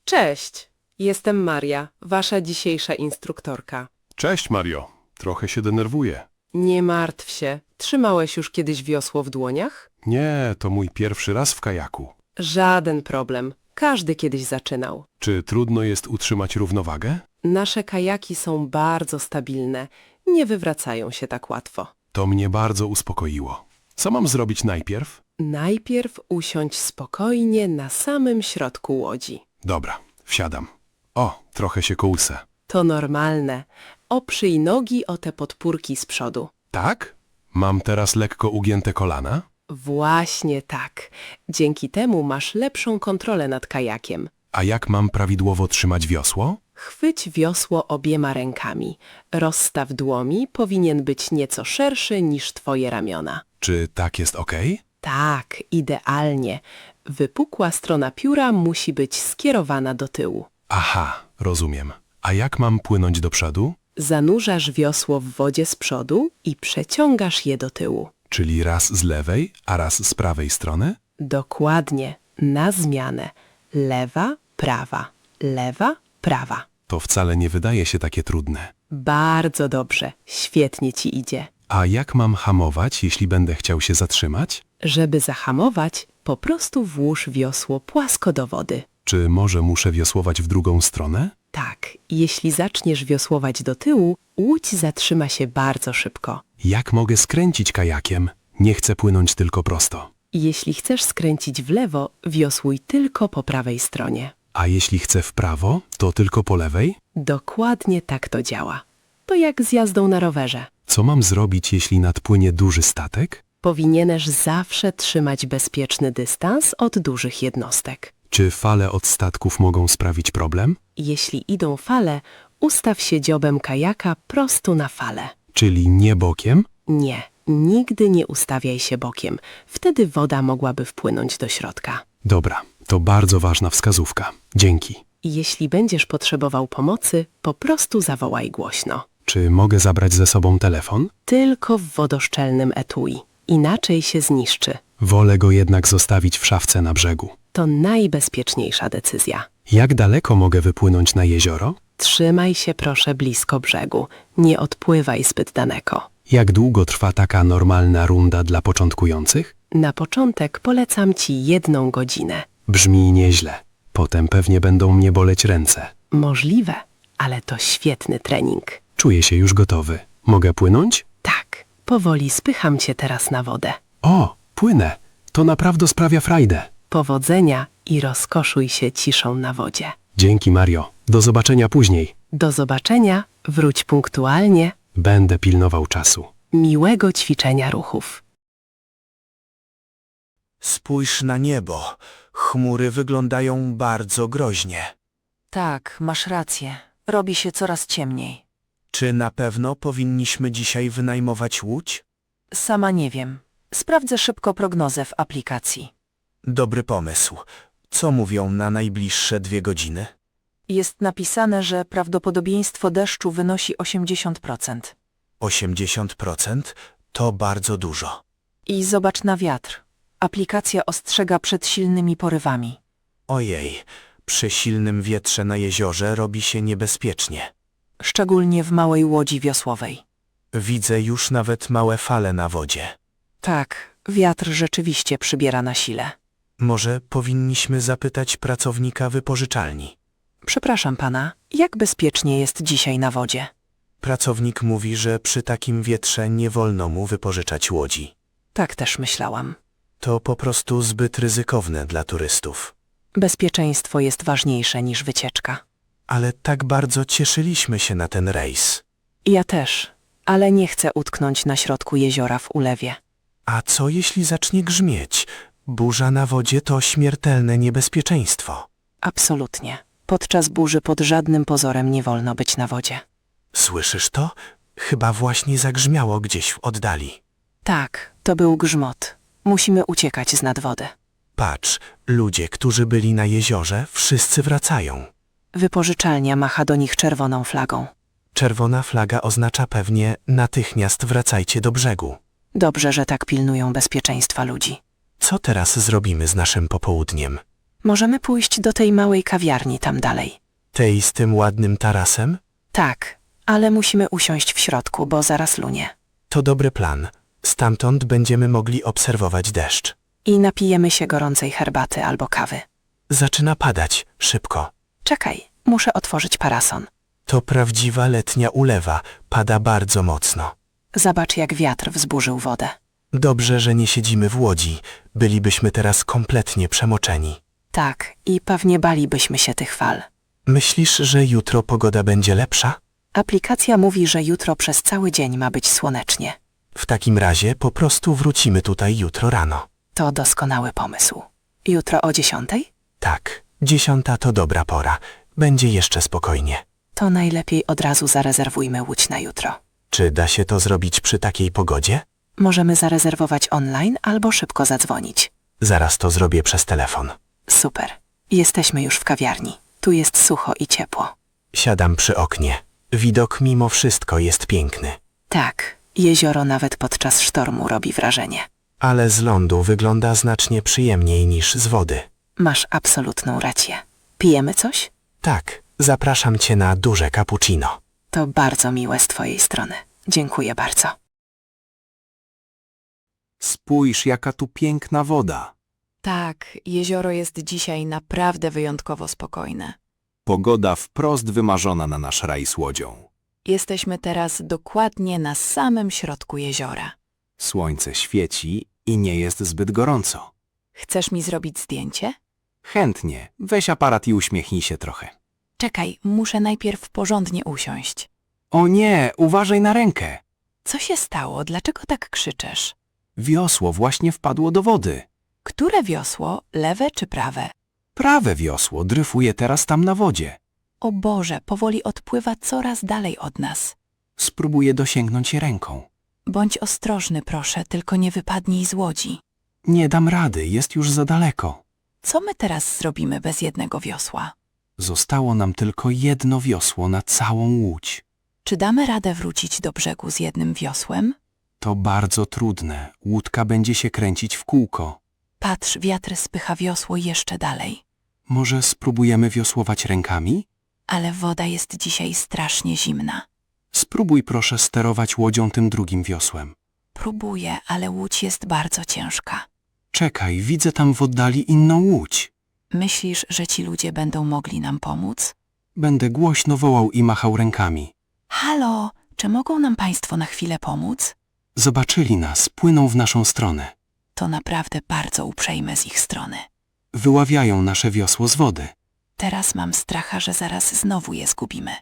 Cześć, jestem Maria, wasza dzisiejsza instruktorka. Cześć, Mario. Trochę się denerwuję. Nie martw się. Trzymałeś już kiedyś wiosło w dłoniach? Nie, to mój pierwszy raz w kajaku. Żaden problem. Każdy kiedyś zaczynał. Czy trudno jest utrzymać równowagę? Nasze kajaki są bardzo stabilne. Nie wywracają się tak łatwo. To mnie bardzo uspokoiło. Co mam zrobić najpierw? Najpierw usiądź spokojnie na samym środku łodzi. Dobra, wsiadam. O, trochę się kołysę. To normalne. Oprzyj nogi o te podpórki z przodu. Tak? Mam teraz lekko ugięte kolana? Właśnie tak. Dzięki temu masz lepszą kontrolę nad kajakiem. A jak mam prawidłowo trzymać wiosło? Chwyć wiosło obiema rękami. Rozstaw dłomi powinien być nieco szerszy niż twoje ramiona. Czy tak jest ok? Tak, idealnie. Wypukła strona pióra musi być skierowana do tyłu. Aha, rozumiem. A jak mam płynąć do przodu? Zanurzasz wiosło w wodzie z przodu i przeciągasz je do tyłu. Czyli raz z lewej, a raz z prawej strony? Dokładnie. Na zmianę. Lewa, prawa. Lewa, prawa. To wcale nie wydaje się takie trudne. Bardzo dobrze. Świetnie ci idzie. A jak mam hamować, jeśli będę chciał się zatrzymać? Żeby zahamować, po prostu włóż wiosło płasko do wody. Czy może muszę wiosłować w drugą stronę? Tak, jeśli zaczniesz wiosłować do tyłu, łódź zatrzyma się bardzo szybko. Jak mogę skręcić kajakiem? Nie chcę płynąć tylko prosto. Jeśli chcesz skręcić w lewo, wiosłuj tylko po prawej stronie. A jeśli chcę w prawo, to tylko po lewej? Dokładnie tak to działa. To jak z jazdą na rowerze. Co mam zrobić, jeśli nadpłynie duży statek? Powinieneś zawsze trzymać bezpieczny dystans od dużych jednostek. Czy fale od statków mogą sprawić problem? Jeśli idą fale, ustaw się dziobem kajaka prosto na falę. Czyli nie bokiem? Nie, nigdy nie ustawiaj się bokiem. Wtedy woda mogłaby wpłynąć do środka. Dobra, to bardzo ważna wskazówka. Dzięki. Jeśli będziesz potrzebował pomocy, po prostu zawołaj głośno. Czy mogę zabrać ze sobą telefon? Tylko w wodoszczelnym etui. Inaczej się zniszczy. Wolę go jednak zostawić w szafce na brzegu. To najbezpieczniejsza decyzja. Jak daleko mogę wypłynąć na jezioro? Trzymaj się proszę blisko brzegu. Nie odpływaj zbyt daleko. Jak długo trwa taka normalna runda dla początkujących? Na początek polecam ci 1 godzinę. Brzmi nieźle. Potem pewnie będą mnie boleć ręce. Możliwe, ale to świetny trening. Czuję się już gotowy. Mogę płynąć? Tak, powoli spycham cię teraz na wodę. O, płynę. To naprawdę sprawia frajdę. Powodzenia i rozkoszuj się ciszą na wodzie. Dzięki, Mario. Do zobaczenia później. Do zobaczenia, wróć punktualnie. Będę pilnował czasu. Miłego ćwiczenia ruchów. Spójrz na niebo. Chmury wyglądają bardzo groźnie. Tak, masz rację. Robi się coraz ciemniej. Czy na pewno powinniśmy dzisiaj wynajmować łódź? Sama nie wiem. Sprawdzę szybko prognozę w aplikacji. Dobry pomysł. Co mówią na najbliższe 2 godziny? Jest napisane, że prawdopodobieństwo deszczu wynosi 80%. 80%? To bardzo dużo. I zobacz na wiatr. Aplikacja ostrzega przed silnymi porywami. Ojej, przy silnym wietrze na jeziorze robi się niebezpiecznie. Szczególnie w małej łodzi wiosłowej. Widzę już nawet małe fale na wodzie. Tak, wiatr rzeczywiście przybiera na sile. Może powinniśmy zapytać pracownika wypożyczalni. Przepraszam pana, jak bezpiecznie jest dzisiaj na wodzie? Pracownik mówi, że przy takim wietrze nie wolno mu wypożyczać łodzi. Tak też myślałam. To po prostu zbyt ryzykowne dla turystów. Bezpieczeństwo jest ważniejsze niż wycieczka. Ale tak bardzo cieszyliśmy się na ten rejs. Ja też, ale nie chcę utknąć na środku jeziora w ulewie. A co jeśli zacznie grzmieć? Burza na wodzie to śmiertelne niebezpieczeństwo. Absolutnie. Podczas burzy pod żadnym pozorem nie wolno być na wodzie. Słyszysz to? Chyba właśnie zagrzmiało gdzieś w oddali. Tak, to był grzmot. Musimy uciekać z nad wody. Patrz, ludzie, którzy byli na jeziorze, wszyscy wracają. Wypożyczalnia macha do nich czerwoną flagą. Czerwona flaga oznacza pewnie natychmiast wracajcie do brzegu. Dobrze, że tak pilnują bezpieczeństwa ludzi. Co teraz zrobimy z naszym popołudniem? Możemy pójść do tej małej kawiarni tam dalej. Tej z tym ładnym tarasem? Tak, ale musimy usiąść w środku, bo zaraz lunie. To dobry plan. Stamtąd będziemy mogli obserwować deszcz. I napijemy się gorącej herbaty albo kawy. Zaczyna padać, szybko. Czekaj, muszę otworzyć parason. To prawdziwa letnia ulewa, pada bardzo mocno. Zobacz, jak wiatr wzburzył wodę. Dobrze, że nie siedzimy w łodzi. Bylibyśmy teraz kompletnie przemoczeni. Tak, i pewnie balibyśmy się tych fal. Myślisz, że jutro pogoda będzie lepsza? Aplikacja mówi, że jutro przez cały dzień ma być słonecznie. W takim razie po prostu wrócimy tutaj jutro rano. To doskonały pomysł. Jutro o 10:00? Tak, 10 to dobra pora. Będzie jeszcze spokojnie. To najlepiej od razu zarezerwujmy łódź na jutro. Czy da się to zrobić przy takiej pogodzie? Możemy zarezerwować online albo szybko zadzwonić. Zaraz to zrobię przez telefon. Super. Jesteśmy już w kawiarni. Tu jest sucho i ciepło. Siadam przy oknie. Widok mimo wszystko jest piękny. Tak, jezioro nawet podczas sztormu robi wrażenie. Ale z lądu wygląda znacznie przyjemniej niż z wody. Masz absolutną rację. Pijemy coś? Tak, zapraszam cię na duże cappuccino. To bardzo miłe z twojej strony. Dziękuję bardzo. Spójrz, jaka tu piękna woda. Tak, jezioro jest dzisiaj naprawdę wyjątkowo spokojne. Pogoda wprost wymarzona na nasz rajs łodzią. Jesteśmy teraz dokładnie na samym środku jeziora. Słońce świeci i nie jest zbyt gorąco. Chcesz mi zrobić zdjęcie? Chętnie. Weź aparat i uśmiechnij się trochę. Czekaj, muszę najpierw porządnie usiąść. O nie, uważaj na rękę. Co się stało? Dlaczego tak krzyczesz? Wiosło właśnie wpadło do wody. Które wiosło? Lewe czy prawe? Prawe wiosło dryfuje teraz tam na wodzie. O Boże, powoli odpływa coraz dalej od nas. Spróbuję dosięgnąć je ręką. Bądź ostrożny, proszę, tylko nie wypadnij z łodzi. Nie dam rady, jest już za daleko. Co my teraz zrobimy bez jednego wiosła? Zostało nam tylko jedno wiosło na całą łódź. Czy damy radę wrócić do brzegu z jednym wiosłem? To bardzo trudne. Łódka będzie się kręcić w kółko. Patrz, wiatr spycha wiosło jeszcze dalej. Może spróbujemy wiosłować rękami? Ale woda jest dzisiaj strasznie zimna. Spróbuj proszę sterować łodzią tym drugim wiosłem. Próbuję, ale łódź jest bardzo ciężka. Czekaj, widzę tam w oddali inną łódź. Myślisz, że ci ludzie będą mogli nam pomóc? Będę głośno wołał i machał rękami. Halo, czy mogą nam państwo na chwilę pomóc? Zobaczyli nas, płyną w naszą stronę. To naprawdę bardzo uprzejme z ich strony. Wyławiają nasze wiosło z wody. Teraz mam stracha, że zaraz znowu je zgubimy.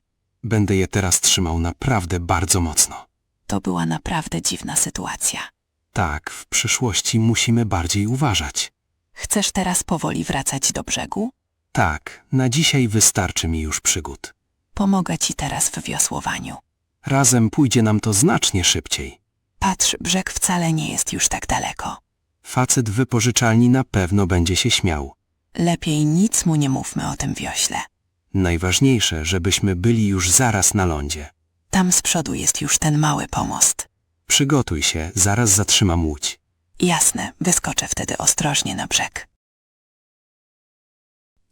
Będę je teraz trzymał naprawdę bardzo mocno. To była naprawdę dziwna sytuacja. Tak, w przyszłości musimy bardziej uważać. Chcesz teraz powoli wracać do brzegu? Tak, na dzisiaj wystarczy mi już przygód. Pomogę ci teraz w wiosłowaniu. Razem pójdzie nam to znacznie szybciej. Patrz, brzeg wcale nie jest już tak daleko. Facet w wypożyczalni na pewno będzie się śmiał. Lepiej nic mu nie mówmy o tym wiośle. Najważniejsze, żebyśmy byli już zaraz na lądzie. Tam z przodu jest już ten mały pomost. Przygotuj się, zaraz zatrzymam łódź. Jasne, wyskoczę wtedy ostrożnie na brzeg.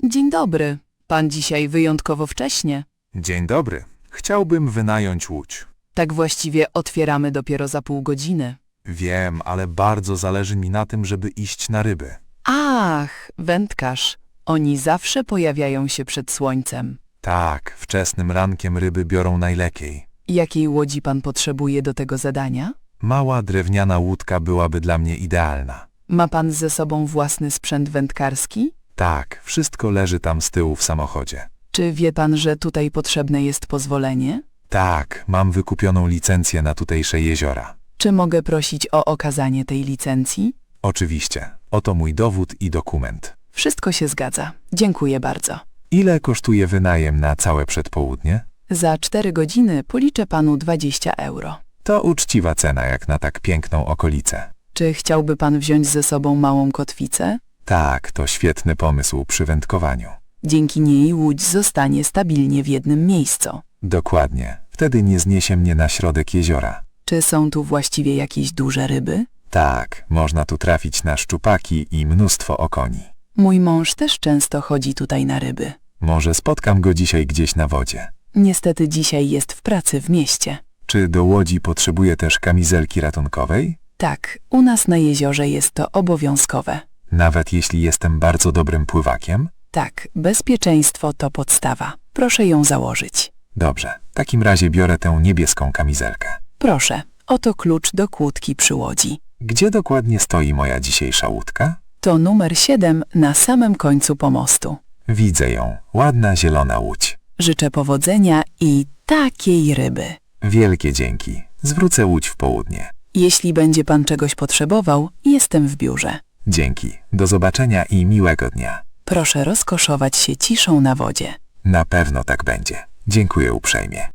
Dzień dobry. Pan dzisiaj wyjątkowo wcześnie. Dzień dobry. Chciałbym wynająć łódź. Tak właściwie otwieramy dopiero za pół godziny. Wiem, ale bardzo zależy mi na tym, żeby iść na ryby. Ach, wędkarz. Oni zawsze pojawiają się przed słońcem. Tak, wczesnym rankiem ryby biorą najlepiej. Jakiej łodzi pan potrzebuje do tego zadania? Mała drewniana łódka byłaby dla mnie idealna. Ma pan ze sobą własny sprzęt wędkarski? Tak, wszystko leży tam z tyłu w samochodzie. Czy wie pan, że tutaj potrzebne jest pozwolenie? Tak, mam wykupioną licencję na tutejsze jeziora. Czy mogę prosić o okazanie tej licencji? Oczywiście. Oto mój dowód i dokument. Wszystko się zgadza. Dziękuję bardzo. Ile kosztuje wynajem na całe przedpołudnie? Za 4 godziny policzę panu 20 euro. To uczciwa cena jak na tak piękną okolicę. Czy chciałby pan wziąć ze sobą małą kotwicę? Tak, to świetny pomysł przy wędkowaniu. Dzięki niej łódź zostanie stabilnie w jednym miejscu. Dokładnie. Wtedy nie zniesie mnie na środek jeziora. Czy są tu właściwie jakieś duże ryby? Tak, można tu trafić na szczupaki i mnóstwo okoni. Mój mąż też często chodzi tutaj na ryby. Może spotkam go dzisiaj gdzieś na wodzie. Niestety dzisiaj jest w pracy w mieście. Czy do łodzi potrzebuje też kamizelki ratunkowej? Tak, u nas na jeziorze jest to obowiązkowe. Nawet jeśli jestem bardzo dobrym pływakiem? Tak, bezpieczeństwo to podstawa. Proszę ją założyć. Dobrze, w takim razie biorę tę niebieską kamizelkę. Proszę, oto klucz do kłódki przy łodzi. Gdzie dokładnie stoi moja dzisiejsza łódka? To numer 7 na samym końcu pomostu. Widzę ją. Ładna zielona łódź. Życzę powodzenia i takiej ryby. Wielkie dzięki. Zwrócę łódź w południe. Jeśli będzie pan czegoś potrzebował, jestem w biurze. Dzięki. Do zobaczenia i miłego dnia. Proszę rozkoszować się ciszą na wodzie. Na pewno tak będzie. Dziękuję uprzejmie.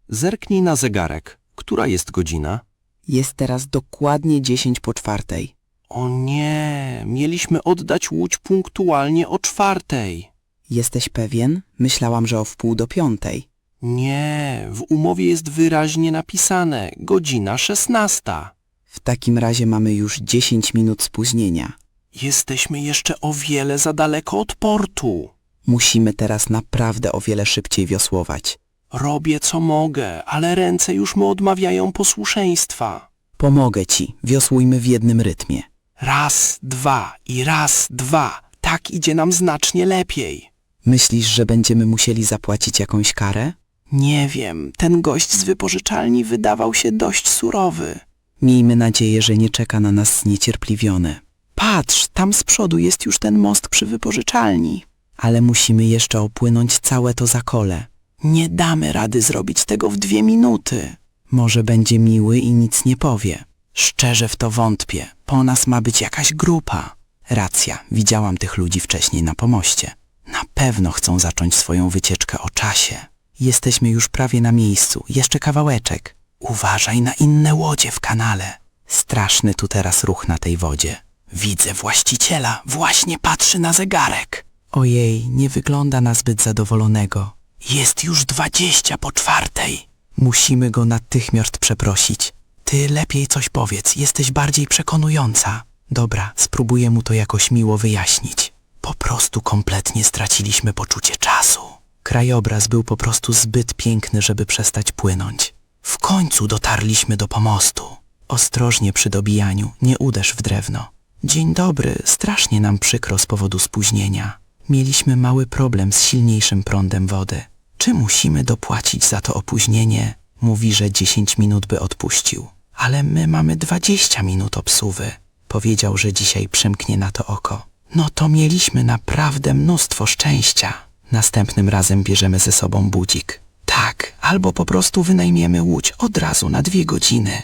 Zerknij na zegarek. Która jest godzina? Jest teraz dokładnie 10:04. O nie, mieliśmy oddać łódź punktualnie o 4:00. Jesteś pewien? Myślałam, że o 4:45. Nie, w umowie jest wyraźnie napisane godzina 16:00. W takim razie mamy już 10 minut spóźnienia. Jesteśmy jeszcze o wiele za daleko od portu. Musimy teraz naprawdę o wiele szybciej wiosłować. Robię co mogę, ale ręce już mi odmawiają posłuszeństwa. Pomogę ci, wiosłujmy w jednym rytmie. 1, 2 i 1, 2. Tak idzie nam znacznie lepiej. Myślisz, że będziemy musieli zapłacić jakąś karę? Nie wiem, ten gość z wypożyczalni wydawał się dość surowy. Miejmy nadzieję, że nie czeka na nas zniecierpliwiony. Patrz, tam z przodu jest już ten most przy wypożyczalni. Ale musimy jeszcze opłynąć całe to zakole. Nie damy rady zrobić tego w 2 minuty. Może będzie miły i nic nie powie. Szczerze w to wątpię. Po nas ma być jakaś grupa. Racja, widziałam tych ludzi wcześniej na pomoście. Na pewno chcą zacząć swoją wycieczkę o czasie. Jesteśmy już prawie na miejscu, jeszcze kawałeczek. Uważaj na inne łodzie w kanale. Straszny tu teraz ruch na tej wodzie. Widzę właściciela, właśnie patrzy na zegarek. Ojej, nie wygląda na zbyt zadowolonego. Jest już 4:20. Musimy go natychmiast przeprosić. Ty lepiej coś powiedz, jesteś bardziej przekonująca. Dobra, spróbuję mu to jakoś miło wyjaśnić. Po prostu kompletnie straciliśmy poczucie czasu. Krajobraz był po prostu zbyt piękny, żeby przestać płynąć. W końcu dotarliśmy do pomostu. Ostrożnie przy dobijaniu, nie uderz w drewno. Dzień dobry, strasznie nam przykro z powodu spóźnienia. Mieliśmy mały problem z silniejszym prądem wody. Czy musimy dopłacić za to opóźnienie? Mówi, że 10 minut by odpuścił. Ale my mamy 20 minut obsuwy. Powiedział, że dzisiaj przymknie na to oko. No to mieliśmy naprawdę mnóstwo szczęścia. Następnym razem bierzemy ze sobą budzik. Tak, albo po prostu wynajmiemy łódź od razu na 2 godziny.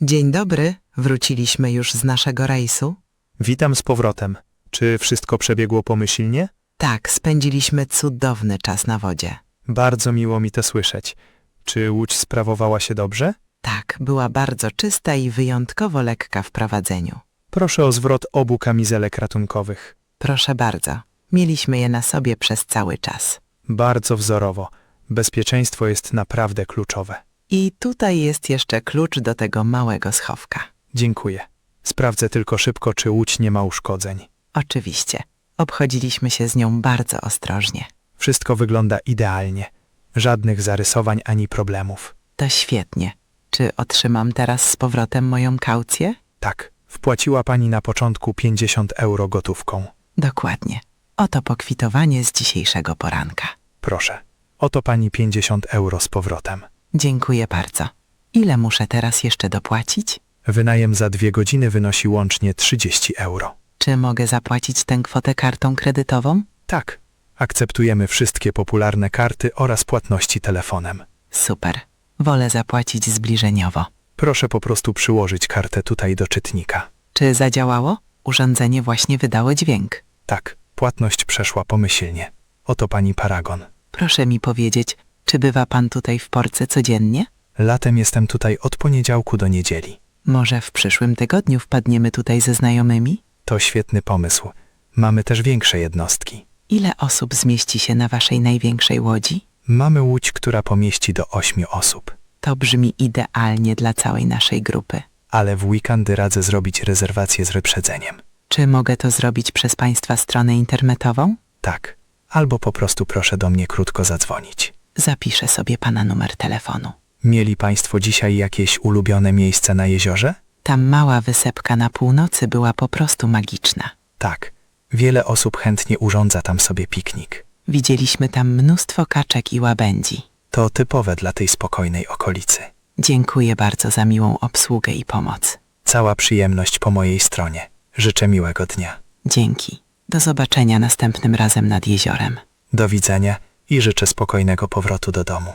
Dzień dobry, wróciliśmy już z naszego rejsu. Witam z powrotem. Czy wszystko przebiegło pomyślnie? Tak, spędziliśmy cudowny czas na wodzie. Bardzo miło mi to słyszeć. Czy łódź sprawowała się dobrze? Tak, była bardzo czysta i wyjątkowo lekka w prowadzeniu. Proszę o zwrot obu kamizelek ratunkowych. Proszę bardzo. Mieliśmy je na sobie przez cały czas. Bardzo wzorowo. Bezpieczeństwo jest naprawdę kluczowe. I tutaj jest jeszcze klucz do tego małego schowka. Dziękuję. Sprawdzę tylko szybko, czy łódź nie ma uszkodzeń. Oczywiście. Obchodziliśmy się z nią bardzo ostrożnie. Wszystko wygląda idealnie. Żadnych zarysowań ani problemów. To świetnie. Czy otrzymam teraz z powrotem moją kaucję? Tak. Wpłaciła pani na początku 50 euro gotówką. Dokładnie. Oto pokwitowanie z dzisiejszego poranka. Proszę. Oto pani 50 euro z powrotem. Dziękuję bardzo. Ile muszę teraz jeszcze dopłacić? Wynajem za 2 godziny wynosi łącznie 30 euro. Czy mogę zapłacić tę kwotę kartą kredytową? Tak. Akceptujemy wszystkie popularne karty oraz płatności telefonem. Super. Wolę zapłacić zbliżeniowo. Proszę po prostu przyłożyć kartę tutaj do czytnika. Czy zadziałało? Urządzenie właśnie wydało dźwięk. Tak. Płatność przeszła pomyślnie. Oto pani paragon. Proszę mi powiedzieć, czy bywa pan tutaj w Porce codziennie? Latem jestem tutaj od poniedziałku do niedzieli. Może w przyszłym tygodniu wpadniemy tutaj ze znajomymi? To świetny pomysł. Mamy też większe jednostki. Ile osób zmieści się na waszej największej łodzi? Mamy łódź, która pomieści do 8 osób. To brzmi idealnie dla całej naszej grupy. Ale w weekendy radzę zrobić rezerwację z wyprzedzeniem. Czy mogę to zrobić przez państwa stronę internetową? Tak. Albo po prostu proszę do mnie krótko zadzwonić. Zapiszę sobie pana numer telefonu. Mieli państwo dzisiaj jakieś ulubione miejsce na jeziorze? Ta mała wysepka na północy była po prostu magiczna. Tak. Wiele osób chętnie urządza tam sobie piknik. Widzieliśmy tam mnóstwo kaczek i łabędzi. To typowe dla tej spokojnej okolicy. Dziękuję bardzo za miłą obsługę i pomoc. Cała przyjemność po mojej stronie. Życzę miłego dnia. Dzięki. Do zobaczenia następnym razem nad jeziorem. Do widzenia i życzę spokojnego powrotu do domu.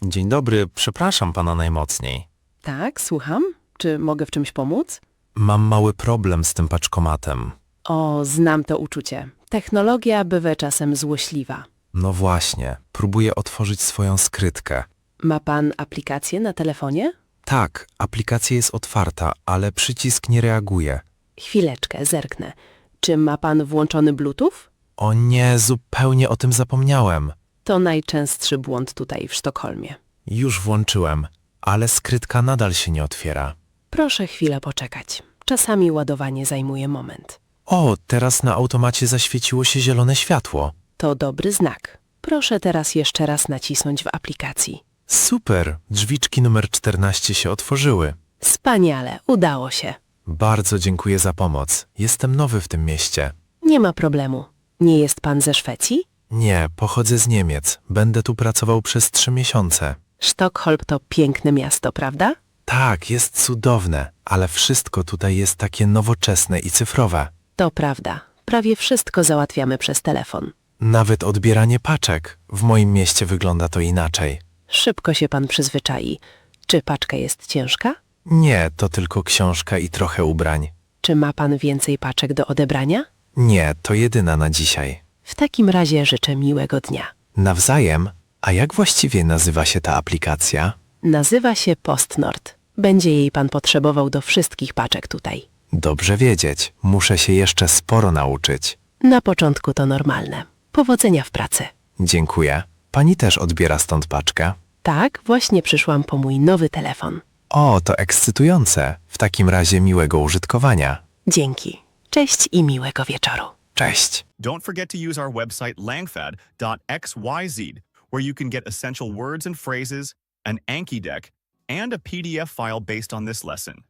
Dzień dobry, przepraszam pana najmocniej. Tak, słucham. Czy mogę w czymś pomóc? Mam mały problem z tym paczkomatem. O, znam to uczucie. Technologia bywa czasem złośliwa. No właśnie, próbuję otworzyć swoją skrytkę. Ma pan aplikację na telefonie? Tak, aplikacja jest otwarta, ale przycisk nie reaguje. Chwileczkę, zerknę. Czy ma pan włączony Bluetooth? O nie, zupełnie o tym zapomniałem. To najczęstszy błąd tutaj w Sztokholmie. Już włączyłem, ale skrytka nadal się nie otwiera. Proszę chwilę poczekać. Czasami ładowanie zajmuje moment. O, teraz na automacie zaświeciło się zielone światło. To dobry znak. Proszę teraz jeszcze raz nacisnąć w aplikacji. Super, drzwiczki numer 14 się otworzyły. Wspaniale, udało się. Bardzo dziękuję za pomoc. Jestem nowy w tym mieście. Nie ma problemu. Nie jest pan ze Szwecji? Nie, pochodzę z Niemiec. Będę tu pracował przez 3 miesiące. Sztokholm to piękne miasto, prawda? Tak, jest cudowne, ale wszystko tutaj jest takie nowoczesne i cyfrowe. To prawda. Prawie wszystko załatwiamy przez telefon. Nawet odbieranie paczek. W moim mieście wygląda to inaczej. Szybko się pan przyzwyczai. Czy paczka jest ciężka? Nie, to tylko książka i trochę ubrań. Czy ma pan więcej paczek do odebrania? Nie, to jedyna na dzisiaj. W takim razie życzę miłego dnia. Nawzajem? A jak właściwie nazywa się ta aplikacja? Nazywa się PostNord. Będzie jej pan potrzebował do wszystkich paczek tutaj. Dobrze wiedzieć. Muszę się jeszcze sporo nauczyć. Na początku to normalne. Powodzenia w pracy. Dziękuję. Pani też odbiera stąd paczkę? Tak, właśnie przyszłam po mój nowy telefon. O, to ekscytujące. W takim razie miłego użytkowania. Dzięki. Cześć i miłego wieczoru. Cześć. Don't forget to use our website langfad.xyz, where you can get essential words and phrases, an Anki deck, and a PDF file based on this lesson.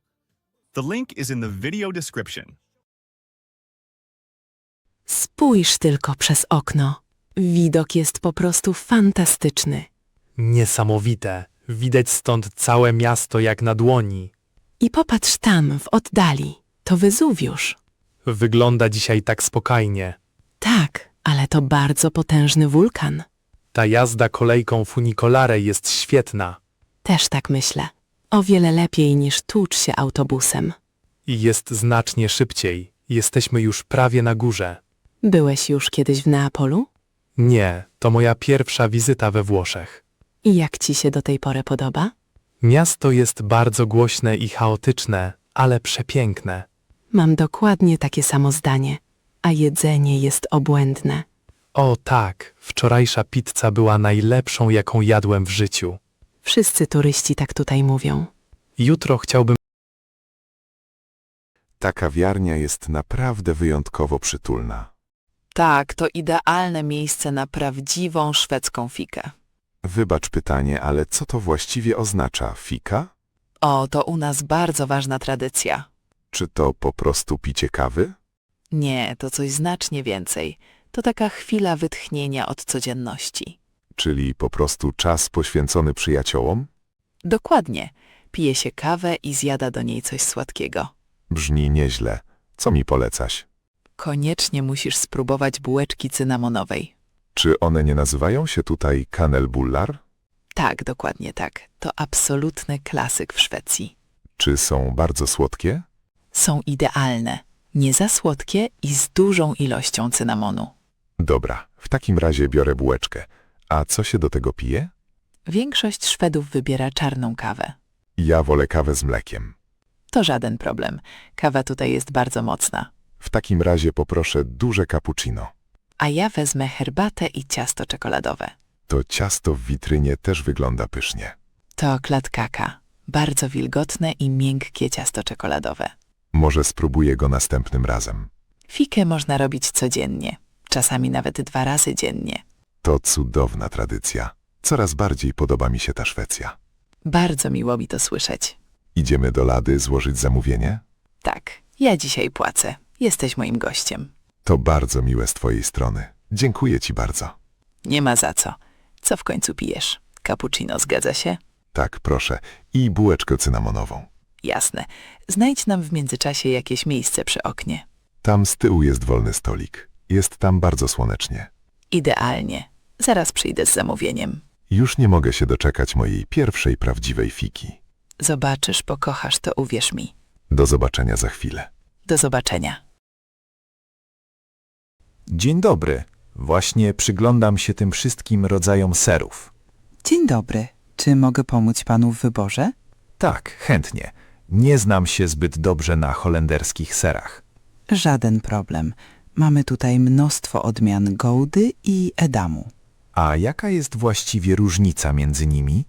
The link is in the video description. Spójrz tylko przez okno. Widok jest po prostu fantastyczny. Niesamowite. Widać stąd całe miasto jak na dłoni. I popatrz tam, w oddali. To Wezuwiusz. Wygląda dzisiaj tak spokojnie. Tak, ale to bardzo potężny wulkan. Ta jazda kolejką funiculare jest świetna. Też tak myślę. O wiele lepiej niż tłucz się autobusem. I jest znacznie szybciej. Jesteśmy już prawie na górze. Byłeś już kiedyś w Neapolu? Nie, to moja pierwsza wizyta we Włoszech. I jak ci się do tej pory podoba? Miasto jest bardzo głośne i chaotyczne, ale przepiękne. Mam dokładnie takie samo zdanie, a jedzenie jest obłędne. O tak, wczorajsza pizza była najlepszą, jaką jadłem w życiu. Wszyscy turyści tak tutaj mówią. Jutro chciałbym... Ta kawiarnia jest naprawdę wyjątkowo przytulna. Tak, to idealne miejsce na prawdziwą szwedzką fikę. Wybacz pytanie, ale co to właściwie oznacza fika? O, to u nas bardzo ważna tradycja. Czy to po prostu picie kawy? Nie, to coś znacznie więcej. To taka chwila wytchnienia od codzienności. Czyli po prostu czas poświęcony przyjaciołom? Dokładnie. Pije się kawę i zjada do niej coś słodkiego. Brzmi nieźle. Co mi polecasz? Koniecznie musisz spróbować bułeczki cynamonowej. Czy one nie nazywają się tutaj kanelbullar? Tak, dokładnie tak. To absolutny klasyk w Szwecji. Czy są bardzo słodkie? Są idealne. Nie za słodkie i z dużą ilością cynamonu. Dobra, w takim razie biorę bułeczkę. A co się do tego pije? Większość Szwedów wybiera czarną kawę. Ja wolę kawę z mlekiem. To żaden problem. Kawa tutaj jest bardzo mocna. W takim razie poproszę duże cappuccino. A ja wezmę herbatę i ciasto czekoladowe. To ciasto w witrynie też wygląda pysznie. To klatkaka. Bardzo wilgotne i miękkie ciasto czekoladowe. Może spróbuję go następnym razem. Fikę można robić codziennie. Czasami nawet 2 razy dziennie. To cudowna tradycja. Coraz bardziej podoba mi się ta Szwecja. Bardzo miło mi to słyszeć. Idziemy do Lady złożyć zamówienie? Tak, ja dzisiaj płacę. Jesteś moim gościem. To bardzo miłe z twojej strony. Dziękuję ci bardzo. Nie ma za co. Co w końcu pijesz? Cappuccino, zgadza się? Tak, proszę. I bułeczkę cynamonową. Jasne. Znajdź nam w międzyczasie jakieś miejsce przy oknie. Tam z tyłu jest wolny stolik. Jest tam bardzo słonecznie. Idealnie. Zaraz przyjdę z zamówieniem. Już nie mogę się doczekać mojej pierwszej prawdziwej fiki. Zobaczysz, pokochasz to, uwierz mi. Do zobaczenia za chwilę. Do zobaczenia. Dzień dobry. Właśnie przyglądam się tym wszystkim rodzajom serów. Dzień dobry. Czy mogę pomóc panu w wyborze? Tak, chętnie. Nie znam się zbyt dobrze na holenderskich serach. Żaden problem. Mamy tutaj mnóstwo odmian Goudy i Edamu. A jaka jest właściwie różnica między nimi?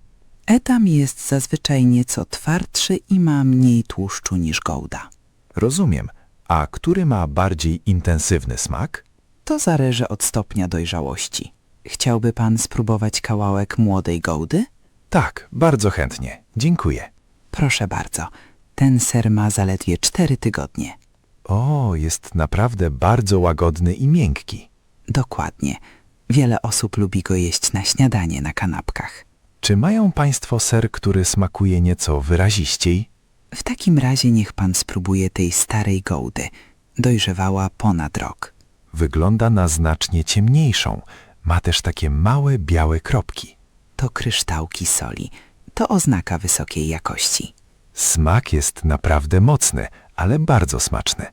Edam jest zazwyczaj nieco twardszy i ma mniej tłuszczu niż Gouda. Rozumiem. A który ma bardziej intensywny smak? To zależy od stopnia dojrzałości. Chciałby pan spróbować kawałek młodej Goudy? Tak, bardzo chętnie. Dziękuję. Proszę bardzo. Ten ser ma zaledwie 4 tygodnie. O, jest naprawdę bardzo łagodny i miękki. Dokładnie. Wiele osób lubi go jeść na śniadanie na kanapkach. Czy mają państwo ser, który smakuje nieco wyraziściej? W takim razie niech pan spróbuje tej starej Goudy. Dojrzewała ponad rok. Wygląda na znacznie ciemniejszą. Ma też takie małe, białe kropki. To kryształki soli. To oznaka wysokiej jakości. Smak jest naprawdę mocny, ale bardzo smaczny.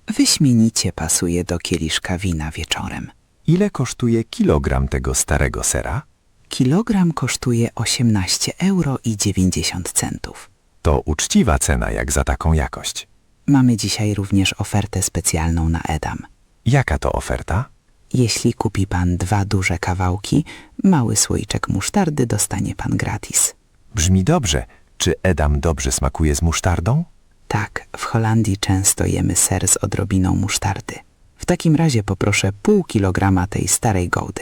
Wyśmienicie pasuje do kieliszka wina wieczorem. Ile kosztuje kilogram tego starego sera? Kilogram kosztuje 18,90 €. To uczciwa cena jak za taką jakość. Mamy dzisiaj również ofertę specjalną na Edam. Jaka to oferta? Jeśli kupi pan 2 duże kawałki, mały słoiczek musztardy dostanie pan gratis. Brzmi dobrze. Czy Edam dobrze smakuje z musztardą? Tak, w Holandii często jemy ser z odrobiną musztardy. W takim razie poproszę pół kilograma tej starej Goudy.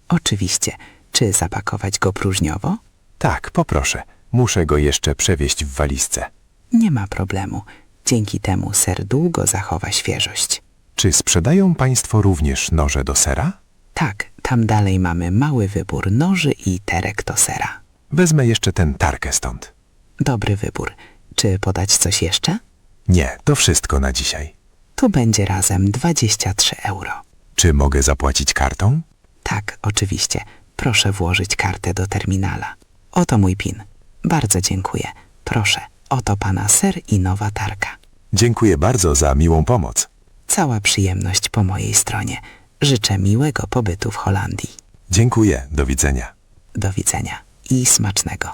Oczywiście, czy zapakować go próżniowo? Tak, poproszę. Muszę go jeszcze przewieźć w walizce. Nie ma problemu. Dzięki temu ser długo zachowa świeżość. Czy sprzedają państwo również noże do sera? Tak, tam dalej mamy mały wybór noży i terek do sera. Wezmę jeszcze tę tarkę stąd. Dobry wybór. Czy podać coś jeszcze? Nie, to wszystko na dzisiaj. Tu będzie razem 23 euro. Czy mogę zapłacić kartą? Tak, oczywiście. Proszę włożyć kartę do terminala. Oto mój PIN. Bardzo dziękuję. Proszę, oto pana ser i nowa tarka. Dziękuję bardzo za miłą pomoc. Cała przyjemność po mojej stronie. Życzę miłego pobytu w Holandii. Dziękuję, do widzenia. Do widzenia i smacznego.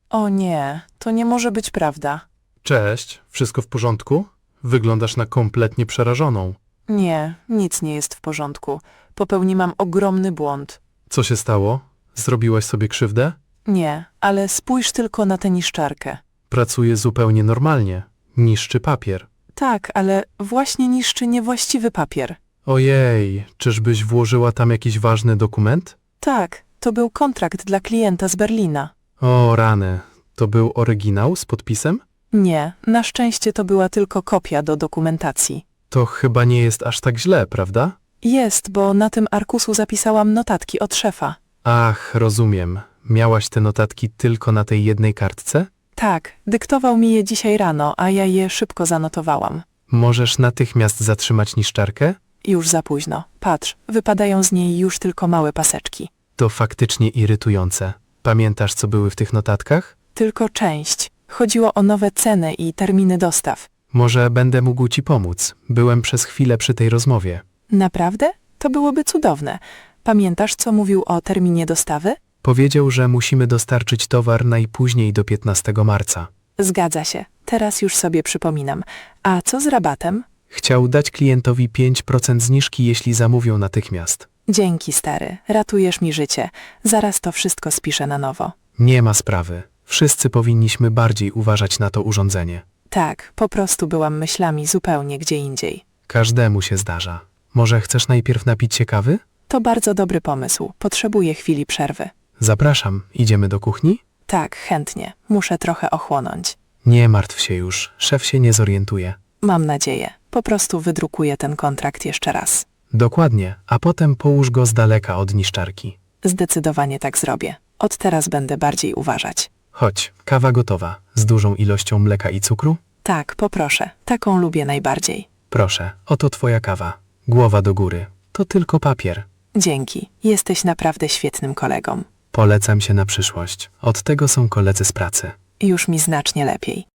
O nie, to nie może być prawda. Cześć, wszystko w porządku? Wyglądasz na kompletnie przerażoną. Nie, nic nie jest w porządku. Popełniłam ogromny błąd. Co się stało? Zrobiłaś sobie krzywdę? Nie, ale spójrz tylko na tę niszczarkę. Pracuje zupełnie normalnie. Niszczy papier. Tak, ale właśnie niszczy niewłaściwy papier. Ojej, czyżbyś włożyła tam jakiś ważny dokument? Tak, to był kontrakt dla klienta z Berlina. O rany, to był oryginał z podpisem? Nie, na szczęście to była tylko kopia do dokumentacji. To chyba nie jest aż tak źle, prawda? Jest, bo na tym arkusu zapisałam notatki od szefa. Ach, rozumiem. Miałaś te notatki tylko na tej jednej kartce? Tak, dyktował mi je dzisiaj rano, a ja je szybko zanotowałam. Możesz natychmiast zatrzymać niszczarkę? Już za późno. Patrz, wypadają z niej już tylko małe paseczki. To faktycznie irytujące. Pamiętasz, co były w tych notatkach? Tylko część. Chodziło o nowe ceny i terminy dostaw. Może będę mógł ci pomóc. Byłem przez chwilę przy tej rozmowie. Naprawdę? To byłoby cudowne. Pamiętasz, co mówił o terminie dostawy? Powiedział, że musimy dostarczyć towar najpóźniej do 15 marca. Zgadza się. Teraz już sobie przypominam. A co z rabatem? Chciał dać klientowi 5% zniżki, jeśli zamówią natychmiast. Dzięki, stary. Ratujesz mi życie. Zaraz to wszystko spiszę na nowo. Nie ma sprawy. Wszyscy powinniśmy bardziej uważać na to urządzenie. Tak, po prostu byłam myślami zupełnie gdzie indziej. Każdemu się zdarza. Może chcesz najpierw napić się kawy? To bardzo dobry pomysł. Potrzebuję chwili przerwy. Zapraszam. Idziemy do kuchni? Tak, chętnie. Muszę trochę ochłonąć. Nie martw się już. Szef się nie zorientuje. Mam nadzieję. Po prostu wydrukuję ten kontrakt jeszcze raz. Dokładnie, a potem połóż go z daleka od niszczarki. Zdecydowanie tak zrobię. Od teraz będę bardziej uważać. Chodź, kawa gotowa. Z dużą ilością mleka i cukru? Tak, poproszę. Taką lubię najbardziej. Proszę, oto twoja kawa. Głowa do góry. To tylko papier. Dzięki. Jesteś naprawdę świetnym kolegą. Polecam się na przyszłość. Od tego są koledzy z pracy. Już mi znacznie lepiej.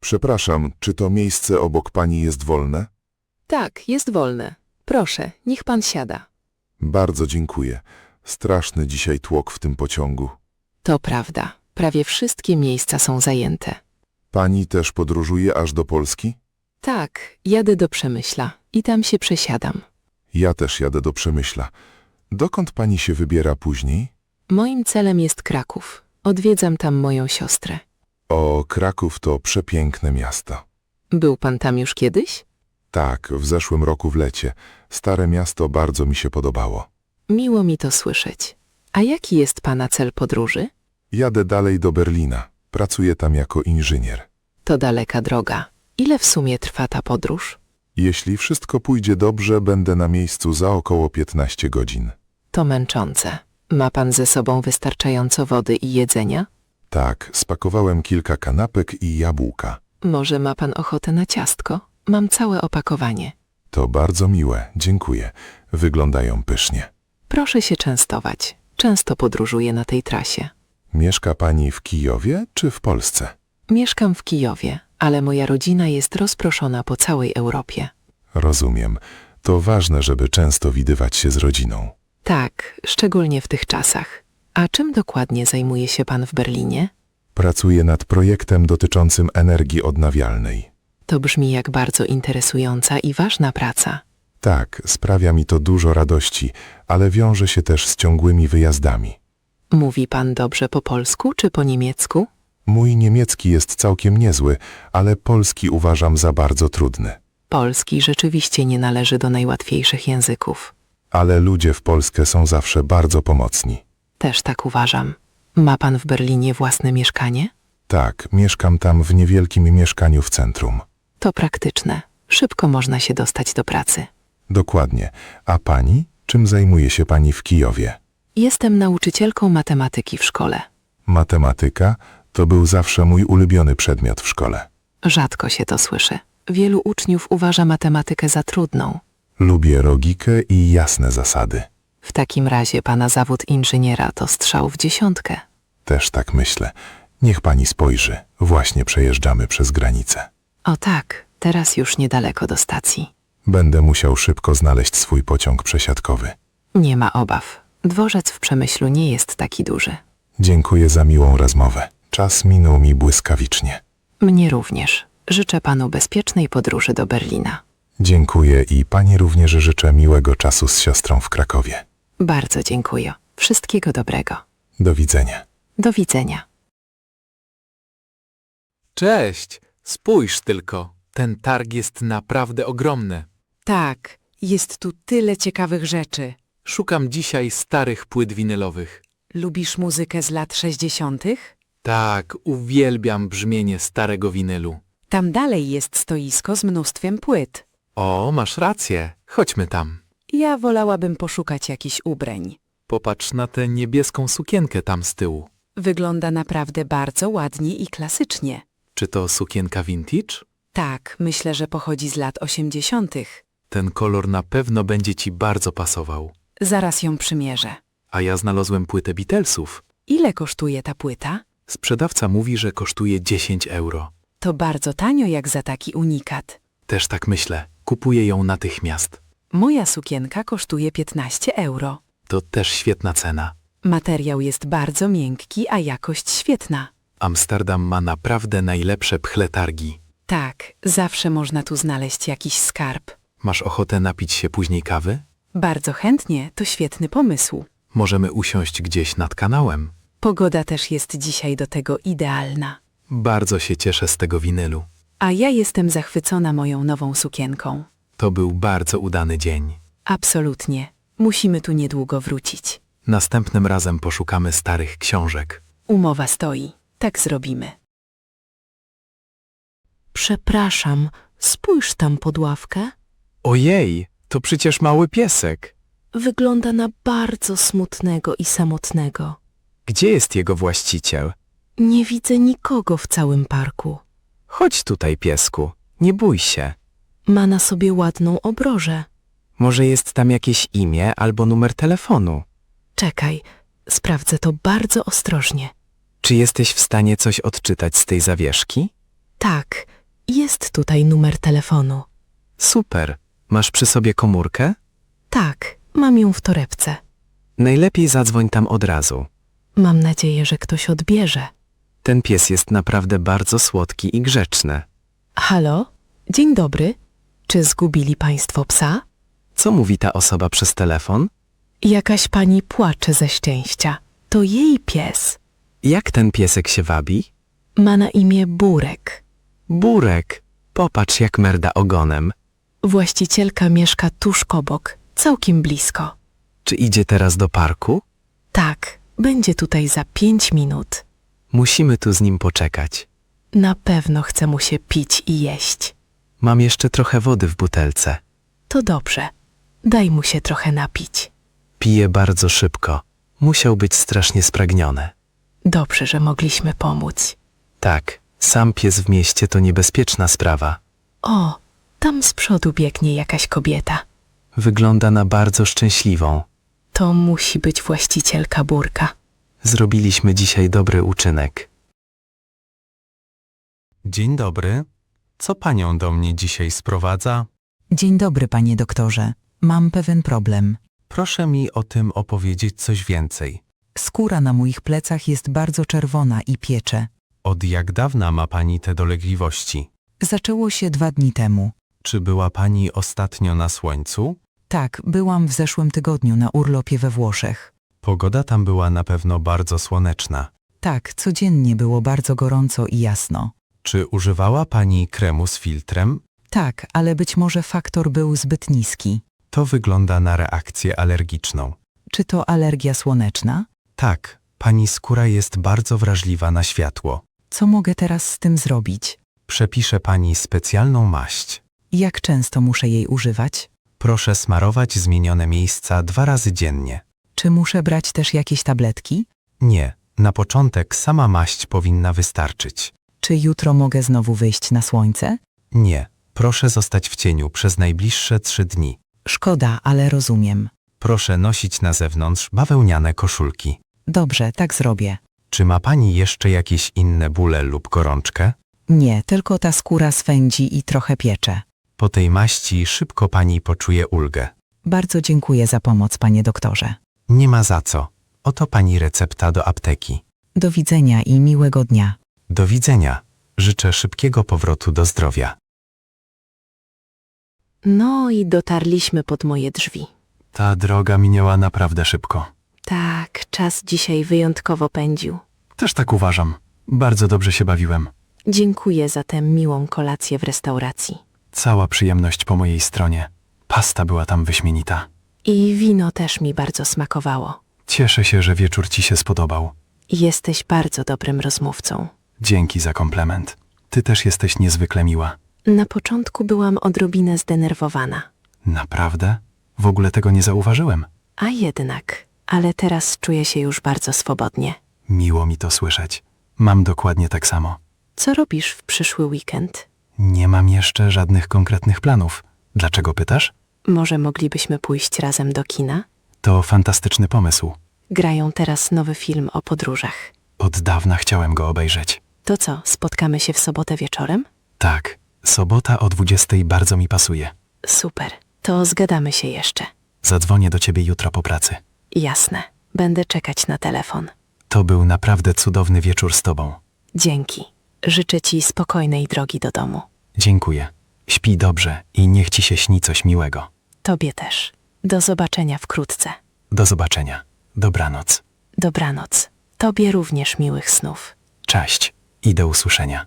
Przepraszam, czy to miejsce obok pani jest wolne? Tak, jest wolne. Proszę, niech pan siada. Bardzo dziękuję. Straszny dzisiaj tłok w tym pociągu. To prawda. Prawie wszystkie miejsca są zajęte. Pani też podróżuje aż do Polski? Tak, jadę do Przemyśla i tam się przesiadam. Ja też jadę do Przemyśla. Dokąd pani się wybiera później? Moim celem jest Kraków. Odwiedzam tam moją siostrę. O, Kraków to przepiękne miasto. Był pan tam już kiedyś? Tak, w zeszłym roku w lecie. Stare miasto bardzo mi się podobało. Miło mi to słyszeć. A jaki jest pana cel podróży? Jadę dalej do Berlina. Pracuję tam jako inżynier. To daleka droga. Ile w sumie trwa ta podróż? Jeśli wszystko pójdzie dobrze, będę na miejscu za około 15 godzin. To męczące. Ma pan ze sobą wystarczająco wody i jedzenia? Tak, spakowałem kilka kanapek i jabłka. Może ma pan ochotę na ciastko? Mam całe opakowanie. To bardzo miłe, dziękuję. Wyglądają pysznie. Proszę się częstować. Często podróżuję na tej trasie. Mieszka pani w Kijowie czy w Polsce? Mieszkam w Kijowie, ale moja rodzina jest rozproszona po całej Europie. Rozumiem. To ważne, żeby często widywać się z rodziną. Tak, szczególnie w tych czasach. A czym dokładnie zajmuje się pan w Berlinie? Pracuję nad projektem dotyczącym energii odnawialnej. To brzmi jak bardzo interesująca i ważna praca. Tak, sprawia mi to dużo radości, ale wiąże się też z ciągłymi wyjazdami. Mówi pan dobrze po polsku czy po niemiecku? Mój niemiecki jest całkiem niezły, ale polski uważam za bardzo trudny. Polski rzeczywiście nie należy do najłatwiejszych języków. Ale ludzie w Polsce są zawsze bardzo pomocni. Też tak uważam. Ma pan w Berlinie własne mieszkanie? Tak, mieszkam tam w niewielkim mieszkaniu w centrum. To praktyczne. Szybko można się dostać do pracy. Dokładnie. A pani? Czym zajmuje się pani w Kijowie? Jestem nauczycielką matematyki w szkole. Matematyka to był zawsze mój ulubiony przedmiot w szkole. Rzadko się to słyszy. Wielu uczniów uważa matematykę za trudną. Lubię logikę i jasne zasady. W takim razie pana zawód inżyniera to strzał w dziesiątkę. Też tak myślę. Niech pani spojrzy. Właśnie przejeżdżamy przez granicę. O tak, teraz już niedaleko do stacji. Będę musiał szybko znaleźć swój pociąg przesiadkowy. Nie ma obaw. Dworzec w Przemyślu nie jest taki duży. Dziękuję za miłą rozmowę. Czas minął mi błyskawicznie. Mnie również. Życzę panu bezpiecznej podróży do Berlina. Dziękuję i pani również życzę miłego czasu z siostrą w Krakowie. Bardzo dziękuję. Wszystkiego dobrego. Do widzenia. Do widzenia. Cześć! Spójrz tylko. Ten targ jest naprawdę ogromny. Tak, jest tu tyle ciekawych rzeczy. Szukam dzisiaj starych płyt winylowych. Lubisz muzykę z lat 60.? Tak, uwielbiam brzmienie starego winylu. Tam dalej jest stoisko z mnóstwem płyt. O, masz rację. Chodźmy tam. Ja wolałabym poszukać jakichś ubrań. Popatrz na tę niebieską sukienkę tam z tyłu. Wygląda naprawdę bardzo ładnie i klasycznie. Czy to sukienka vintage? Tak, myślę, że pochodzi z lat 80. Ten kolor na pewno będzie ci bardzo pasował. Zaraz ją przymierzę. A ja znalazłem płytę Beatlesów. Ile kosztuje ta płyta? Sprzedawca mówi, że kosztuje 10 euro. To bardzo tanio jak za taki unikat. Też tak myślę. Kupuję ją natychmiast. Moja sukienka kosztuje 15 euro. To też świetna cena. Materiał jest bardzo miękki, a jakość świetna. Amsterdam ma naprawdę najlepsze pchle targi. Tak, zawsze można tu znaleźć jakiś skarb. Masz ochotę napić się później kawy? Bardzo chętnie, to świetny pomysł. Możemy usiąść gdzieś nad kanałem. Pogoda też jest dzisiaj do tego idealna. Bardzo się cieszę z tego winylu. A ja jestem zachwycona moją nową sukienką. To był bardzo udany dzień. Absolutnie. Musimy tu niedługo wrócić. Następnym razem poszukamy starych książek. Umowa stoi. Tak zrobimy. Przepraszam, spójrz tam pod ławkę. Ojej, to przecież mały piesek. Wygląda na bardzo smutnego i samotnego. Gdzie jest jego właściciel? Nie widzę nikogo w całym parku. Chodź tutaj, piesku. Nie bój się. Ma na sobie ładną obrożę. Może jest tam jakieś imię albo numer telefonu. Czekaj, sprawdzę to bardzo ostrożnie. Czy jesteś w stanie coś odczytać z tej zawieszki? Tak, jest tutaj numer telefonu. Super. Masz przy sobie komórkę? Tak, mam ją w torebce. Najlepiej zadzwoń tam od razu. Mam nadzieję, że ktoś odbierze. Ten pies jest naprawdę bardzo słodki i grzeczny. Halo? Dzień dobry. Czy zgubili państwo psa? Co mówi ta osoba przez telefon? Jakaś pani płacze ze szczęścia. To jej pies. Jak ten piesek się wabi? Ma na imię Burek. Burek. Popatrz, jak merda ogonem. Właścicielka mieszka tuż obok, całkiem blisko. Czy idzie teraz do parku? Tak, będzie tutaj za 5 minut. Musimy tu z nim poczekać. Na pewno chce mu się pić i jeść. Mam jeszcze trochę wody w butelce. To dobrze. Daj mu się trochę napić. Pije bardzo szybko. Musiał być strasznie spragniony. Dobrze, że mogliśmy pomóc. Tak, sam pies w mieście to niebezpieczna sprawa. O, tam z przodu biegnie jakaś kobieta. Wygląda na bardzo szczęśliwą. To musi być właścicielka Burka. Zrobiliśmy dzisiaj dobry uczynek. Dzień dobry. Co panią do mnie dzisiaj sprowadza? Dzień dobry, panie doktorze. Mam pewien problem. Proszę mi o tym opowiedzieć coś więcej. Skóra na moich plecach jest bardzo czerwona i piecze. Od jak dawna ma pani te dolegliwości? Zaczęło się 2 dni temu. Czy była pani ostatnio na słońcu? Tak, byłam w zeszłym tygodniu na urlopie we Włoszech. Pogoda tam była na pewno bardzo słoneczna. Tak, codziennie było bardzo gorąco i jasno. Czy używała pani kremu z filtrem? Tak, ale być może faktor był zbyt niski. To wygląda na reakcję alergiczną. Czy to alergia słoneczna? Tak, pani skóra jest bardzo wrażliwa na światło. Co mogę teraz z tym zrobić? Przepiszę pani specjalną maść. Jak często muszę jej używać? Proszę smarować zmienione miejsca 2 razy dziennie. Czy muszę brać też jakieś tabletki? Nie, na początek sama maść powinna wystarczyć. Czy jutro mogę znowu wyjść na słońce? Nie, proszę zostać w cieniu przez najbliższe 3 dni. Szkoda, ale rozumiem. Proszę nosić na zewnątrz bawełniane koszulki. Dobrze, tak zrobię. Czy ma pani jeszcze jakieś inne bóle lub gorączkę? Nie, tylko ta skóra swędzi i trochę piecze. Po tej maści szybko pani poczuje ulgę. Bardzo dziękuję za pomoc, panie doktorze. Nie ma za co. Oto pani recepta do apteki. Do widzenia i miłego dnia. Do widzenia. Życzę szybkiego powrotu do zdrowia. No i dotarliśmy pod moje drzwi. Ta droga minęła naprawdę szybko. Tak, czas dzisiaj wyjątkowo pędził. Też tak uważam. Bardzo dobrze się bawiłem. Dziękuję za tę miłą kolację w restauracji. Cała przyjemność po mojej stronie. Pasta była tam wyśmienita. I wino też mi bardzo smakowało. Cieszę się, że wieczór ci się spodobał. Jesteś bardzo dobrym rozmówcą. Dzięki za komplement. Ty też jesteś niezwykle miła. Na początku byłam odrobinę zdenerwowana. Naprawdę? W ogóle tego nie zauważyłem. A jednak, ale teraz czuję się już bardzo swobodnie. Miło mi to słyszeć. Mam dokładnie tak samo. Co robisz w przyszły weekend? Nie mam jeszcze żadnych konkretnych planów. Dlaczego pytasz? Może moglibyśmy pójść razem do kina? To fantastyczny pomysł. Grają teraz nowy film o podróżach. Od dawna chciałem go obejrzeć. To co, spotkamy się w sobotę wieczorem? Tak, sobota o 20 bardzo mi pasuje. Super, to zgadamy się jeszcze. Zadzwonię do ciebie jutro po pracy. Jasne, będę czekać na telefon. To był naprawdę cudowny wieczór z tobą. Dzięki. Życzę ci spokojnej drogi do domu. Dziękuję. Śpij dobrze i niech ci się śni coś miłego. Tobie też. Do zobaczenia wkrótce. Do zobaczenia. Dobranoc. Dobranoc. Tobie również miłych snów. Cześć i do usłyszenia.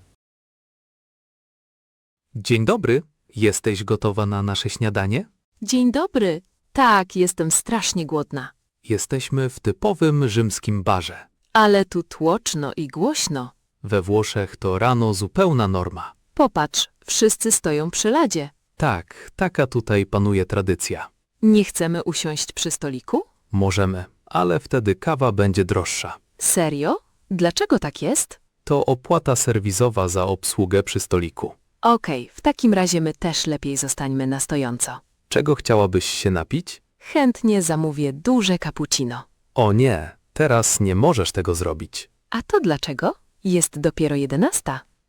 Dzień dobry. Jesteś gotowa na nasze śniadanie? Dzień dobry. Tak, jestem strasznie głodna. Jesteśmy w typowym rzymskim barze. Ale tu tłoczno i głośno. We Włoszech to rano zupełna norma. Popatrz, wszyscy stoją przy ladzie. Tak, taka tutaj panuje tradycja. Nie chcemy usiąść przy stoliku? Możemy, ale wtedy kawa będzie droższa. Serio? Dlaczego tak jest? To opłata serwisowa za obsługę przy stoliku. Okej, w takim razie my też lepiej zostańmy na stojąco. Czego chciałabyś się napić? Chętnie zamówię duże cappuccino. O nie, teraz nie możesz tego zrobić. A to dlaczego? Jest dopiero 11.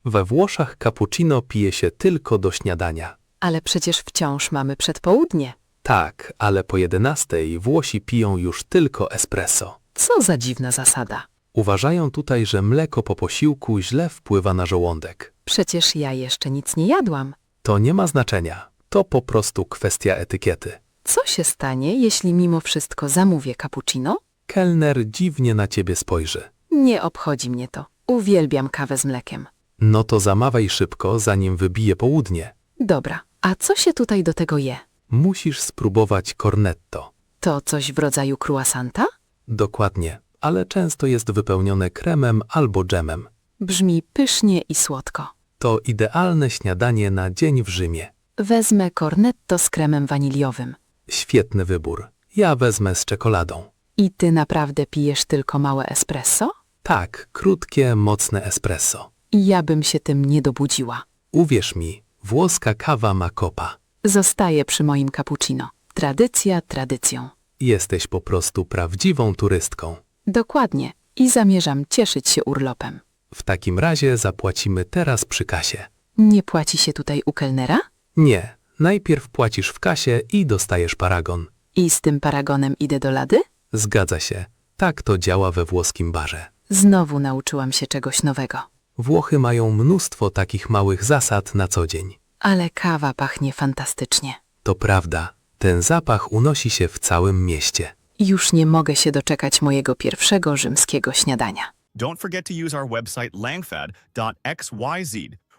We Włoszech cappuccino pije się tylko do śniadania. Ale przecież wciąż mamy przedpołudnie. Tak, ale po 11 Włosi piją już tylko espresso. Co za dziwna zasada. Uważają tutaj, że mleko po posiłku źle wpływa na żołądek. Przecież ja jeszcze nic nie jadłam. To nie ma znaczenia. To po prostu kwestia etykiety. Co się stanie, jeśli mimo wszystko zamówię cappuccino? Kelner dziwnie na ciebie spojrzy. Nie obchodzi mnie to. Uwielbiam kawę z mlekiem. No to zamawiaj szybko, zanim wybije południe. Dobra, a co się tutaj do tego je? Musisz spróbować cornetto. To coś w rodzaju croissanta? Dokładnie, ale często jest wypełnione kremem albo dżemem. Brzmi pysznie i słodko. To idealne śniadanie na dzień w Rzymie. Wezmę cornetto z kremem waniliowym. Świetny wybór. Ja wezmę z czekoladą. I ty naprawdę pijesz tylko małe espresso? Tak, krótkie, mocne espresso. Ja bym się tym nie dobudziła. Uwierz mi, włoska kawa ma kopa. Zostaję przy moim cappuccino. Tradycja tradycją. Jesteś po prostu prawdziwą turystką. Dokładnie. I zamierzam cieszyć się urlopem. W takim razie zapłacimy teraz przy kasie. Nie płaci się tutaj u kelnera? Nie, najpierw płacisz w kasie i dostajesz paragon. I z tym paragonem idę do lady? Zgadza się. Tak to działa we włoskim barze. Znowu nauczyłam się czegoś nowego. Włochy mają mnóstwo takich małych zasad na co dzień. Ale kawa pachnie fantastycznie. To prawda. Ten zapach unosi się w całym mieście. Już nie mogę się doczekać mojego pierwszego rzymskiego śniadania. Don't forget to use our website langfad.xyz,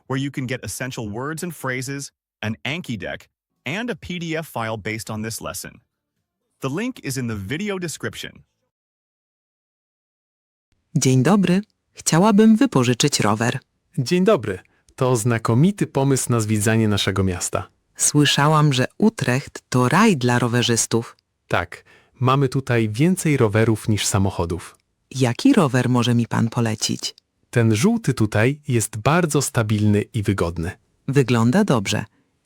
where you can get essential words and phrases, an Anki deck, and a PDF file based on this lesson. The link is in the video description. Dzień dobry. Chciałabym wypożyczyć rower. Dzień dobry. To znakomity pomysł na zwiedzanie naszego miasta. Słyszałam, że Utrecht to raj dla rowerzystów. Tak, mamy tutaj więcej rowerów niż samochodów. Jaki rower może mi pan polecić? Ten żółty tutaj jest bardzo stabilny i wygodny. Wygląda dobrze.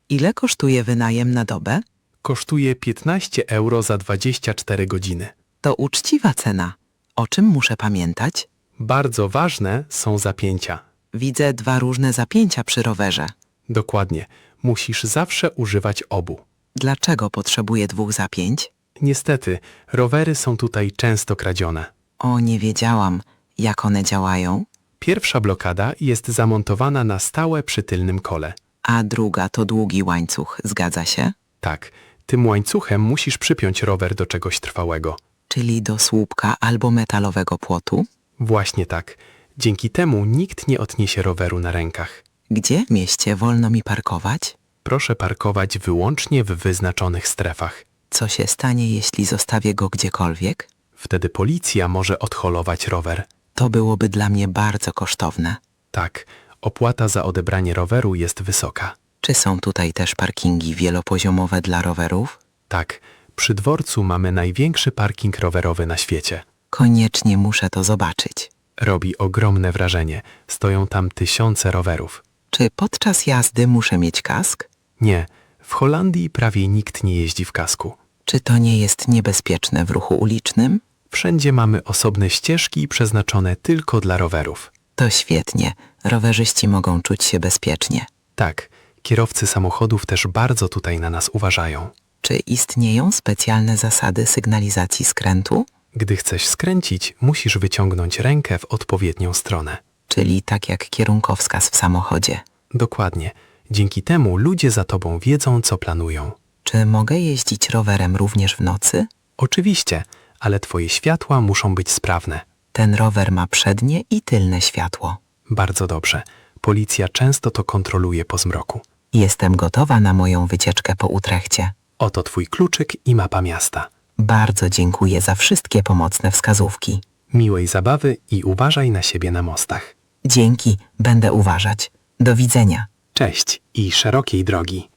Ile kosztuje wynajem na dobę? Kosztuje 15 euro za 24 godziny. To uczciwa cena. O czym muszę pamiętać? Bardzo ważne są zapięcia. Widzę 2 różne zapięcia przy rowerze. Dokładnie. Musisz zawsze używać obu. Dlaczego potrzebuję 2 zapięć? Niestety, rowery są tutaj często kradzione. O, nie wiedziałam. Jak one działają? Pierwsza blokada jest zamontowana na stałe przy tylnym kole. A druga to długi łańcuch, zgadza się? Tak, tym łańcuchem musisz przypiąć rower do czegoś trwałego. Czyli do słupka albo metalowego płotu? Właśnie tak. Dzięki temu nikt nie odniesie roweru na rękach. Gdzie w mieście wolno mi parkować? Proszę parkować wyłącznie w wyznaczonych strefach. Co się stanie, jeśli zostawię go gdziekolwiek? Wtedy policja może odholować rower. To byłoby dla mnie bardzo kosztowne. Tak, opłata za odebranie roweru jest wysoka. Czy są tutaj też parkingi wielopoziomowe dla rowerów? Tak, przy dworcu mamy największy parking rowerowy na świecie. Koniecznie muszę to zobaczyć. Robi ogromne wrażenie. Stoją tam tysiące rowerów. Czy podczas jazdy muszę mieć kask? Nie, w Holandii prawie nikt nie jeździ w kasku. Czy to nie jest niebezpieczne w ruchu ulicznym? Wszędzie mamy osobne ścieżki przeznaczone tylko dla rowerów. To świetnie. Rowerzyści mogą czuć się bezpiecznie. Tak, kierowcy samochodów też bardzo tutaj na nas uważają. Czy istnieją specjalne zasady sygnalizacji skrętu? Gdy chcesz skręcić, musisz wyciągnąć rękę w odpowiednią stronę. Czyli tak jak kierunkowskaz w samochodzie. Dokładnie. Dzięki temu ludzie za tobą wiedzą, co planują. Czy mogę jeździć rowerem również w nocy? Oczywiście, ale twoje światła muszą być sprawne. Ten rower ma przednie i tylne światło. Bardzo dobrze. Policja często to kontroluje po zmroku. Jestem gotowa na moją wycieczkę po Utrechcie. Oto twój kluczyk i mapa miasta. Bardzo dziękuję za wszystkie pomocne wskazówki. Miłej zabawy i uważaj na siebie na mostach. Dzięki, będę uważać. Do widzenia. Cześć i szerokiej drogi.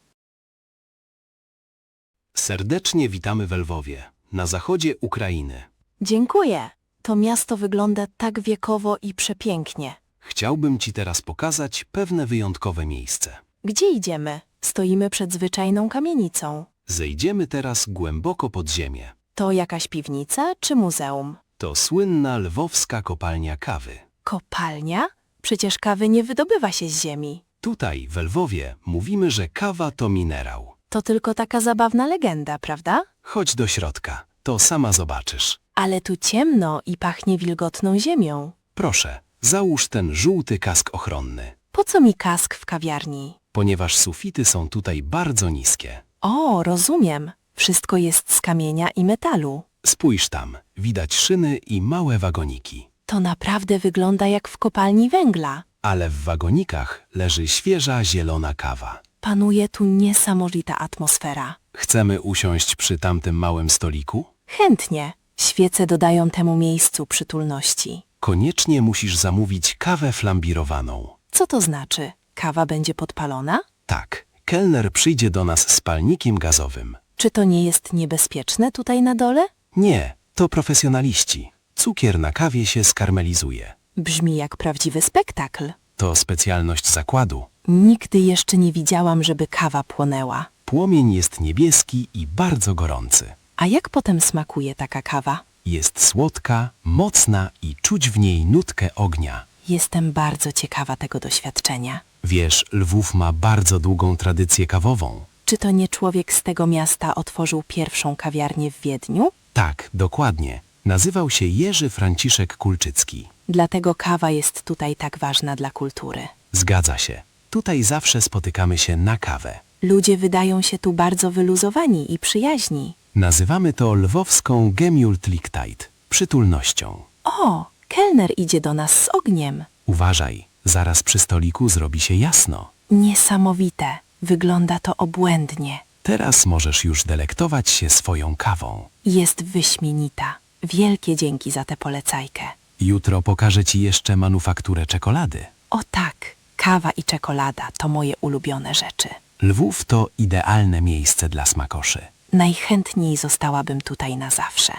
Serdecznie witamy w Lwowie, na zachodzie Ukrainy. Dziękuję. To miasto wygląda tak wiekowo i przepięknie. Chciałbym Ci teraz pokazać pewne wyjątkowe miejsce. Gdzie idziemy? Stoimy przed zwyczajną kamienicą. Zejdziemy teraz głęboko pod ziemię. To jakaś piwnica czy muzeum? To słynna lwowska kopalnia kawy. Kopalnia? Przecież kawy nie wydobywa się z ziemi. Tutaj, w Lwowie, mówimy, że kawa to minerał. To tylko taka zabawna legenda, prawda? Chodź do środka, to sama zobaczysz. Ale tu ciemno i pachnie wilgotną ziemią. Proszę, załóż ten żółty kask ochronny. Po co mi kask w kawiarni? Ponieważ sufity są tutaj bardzo niskie. O, rozumiem. Wszystko jest z kamienia i metalu. Spójrz tam, widać szyny i małe wagoniki. To naprawdę wygląda jak w kopalni węgla. Ale w wagonikach leży świeża, zielona kawa. Panuje tu niesamowita atmosfera. Chcemy usiąść przy tamtym małym stoliku? Chętnie. Świece dodają temu miejscu przytulności. Koniecznie musisz zamówić kawę flambirowaną. Co to znaczy? Kawa będzie podpalona? Tak, kelner przyjdzie do nas z palnikiem gazowym. Czy to nie jest niebezpieczne tutaj na dole? Nie, to profesjonaliści. Cukier na kawie się skarmelizuje. Brzmi jak prawdziwy spektakl. To specjalność zakładu. Nigdy jeszcze nie widziałam, żeby kawa płonęła. Płomień jest niebieski i bardzo gorący. A jak potem smakuje taka kawa? Jest słodka, mocna i czuć w niej nutkę ognia. Jestem bardzo ciekawa tego doświadczenia. Wiesz, Lwów ma bardzo długą tradycję kawową. Czy to nie człowiek z tego miasta otworzył pierwszą kawiarnię w Wiedniu? Tak, dokładnie. Nazywał się Jerzy Franciszek Kulczycki. Dlatego kawa jest tutaj tak ważna dla kultury. Zgadza się. Tutaj zawsze spotykamy się na kawę. Ludzie wydają się tu bardzo wyluzowani i przyjaźni. Nazywamy to lwowską Gemütlichkeit, przytulnością. O, kelner idzie do nas z ogniem. Uważaj, zaraz przy stoliku zrobi się jasno. Niesamowite. Wygląda to obłędnie. Teraz możesz już delektować się swoją kawą. Jest wyśmienita. Wielkie dzięki za tę polecajkę. Jutro pokażę Ci jeszcze manufakturę czekolady. O tak, kawa i czekolada to moje ulubione rzeczy. Lwów to idealne miejsce dla smakoszy. Najchętniej zostałabym tutaj na zawsze.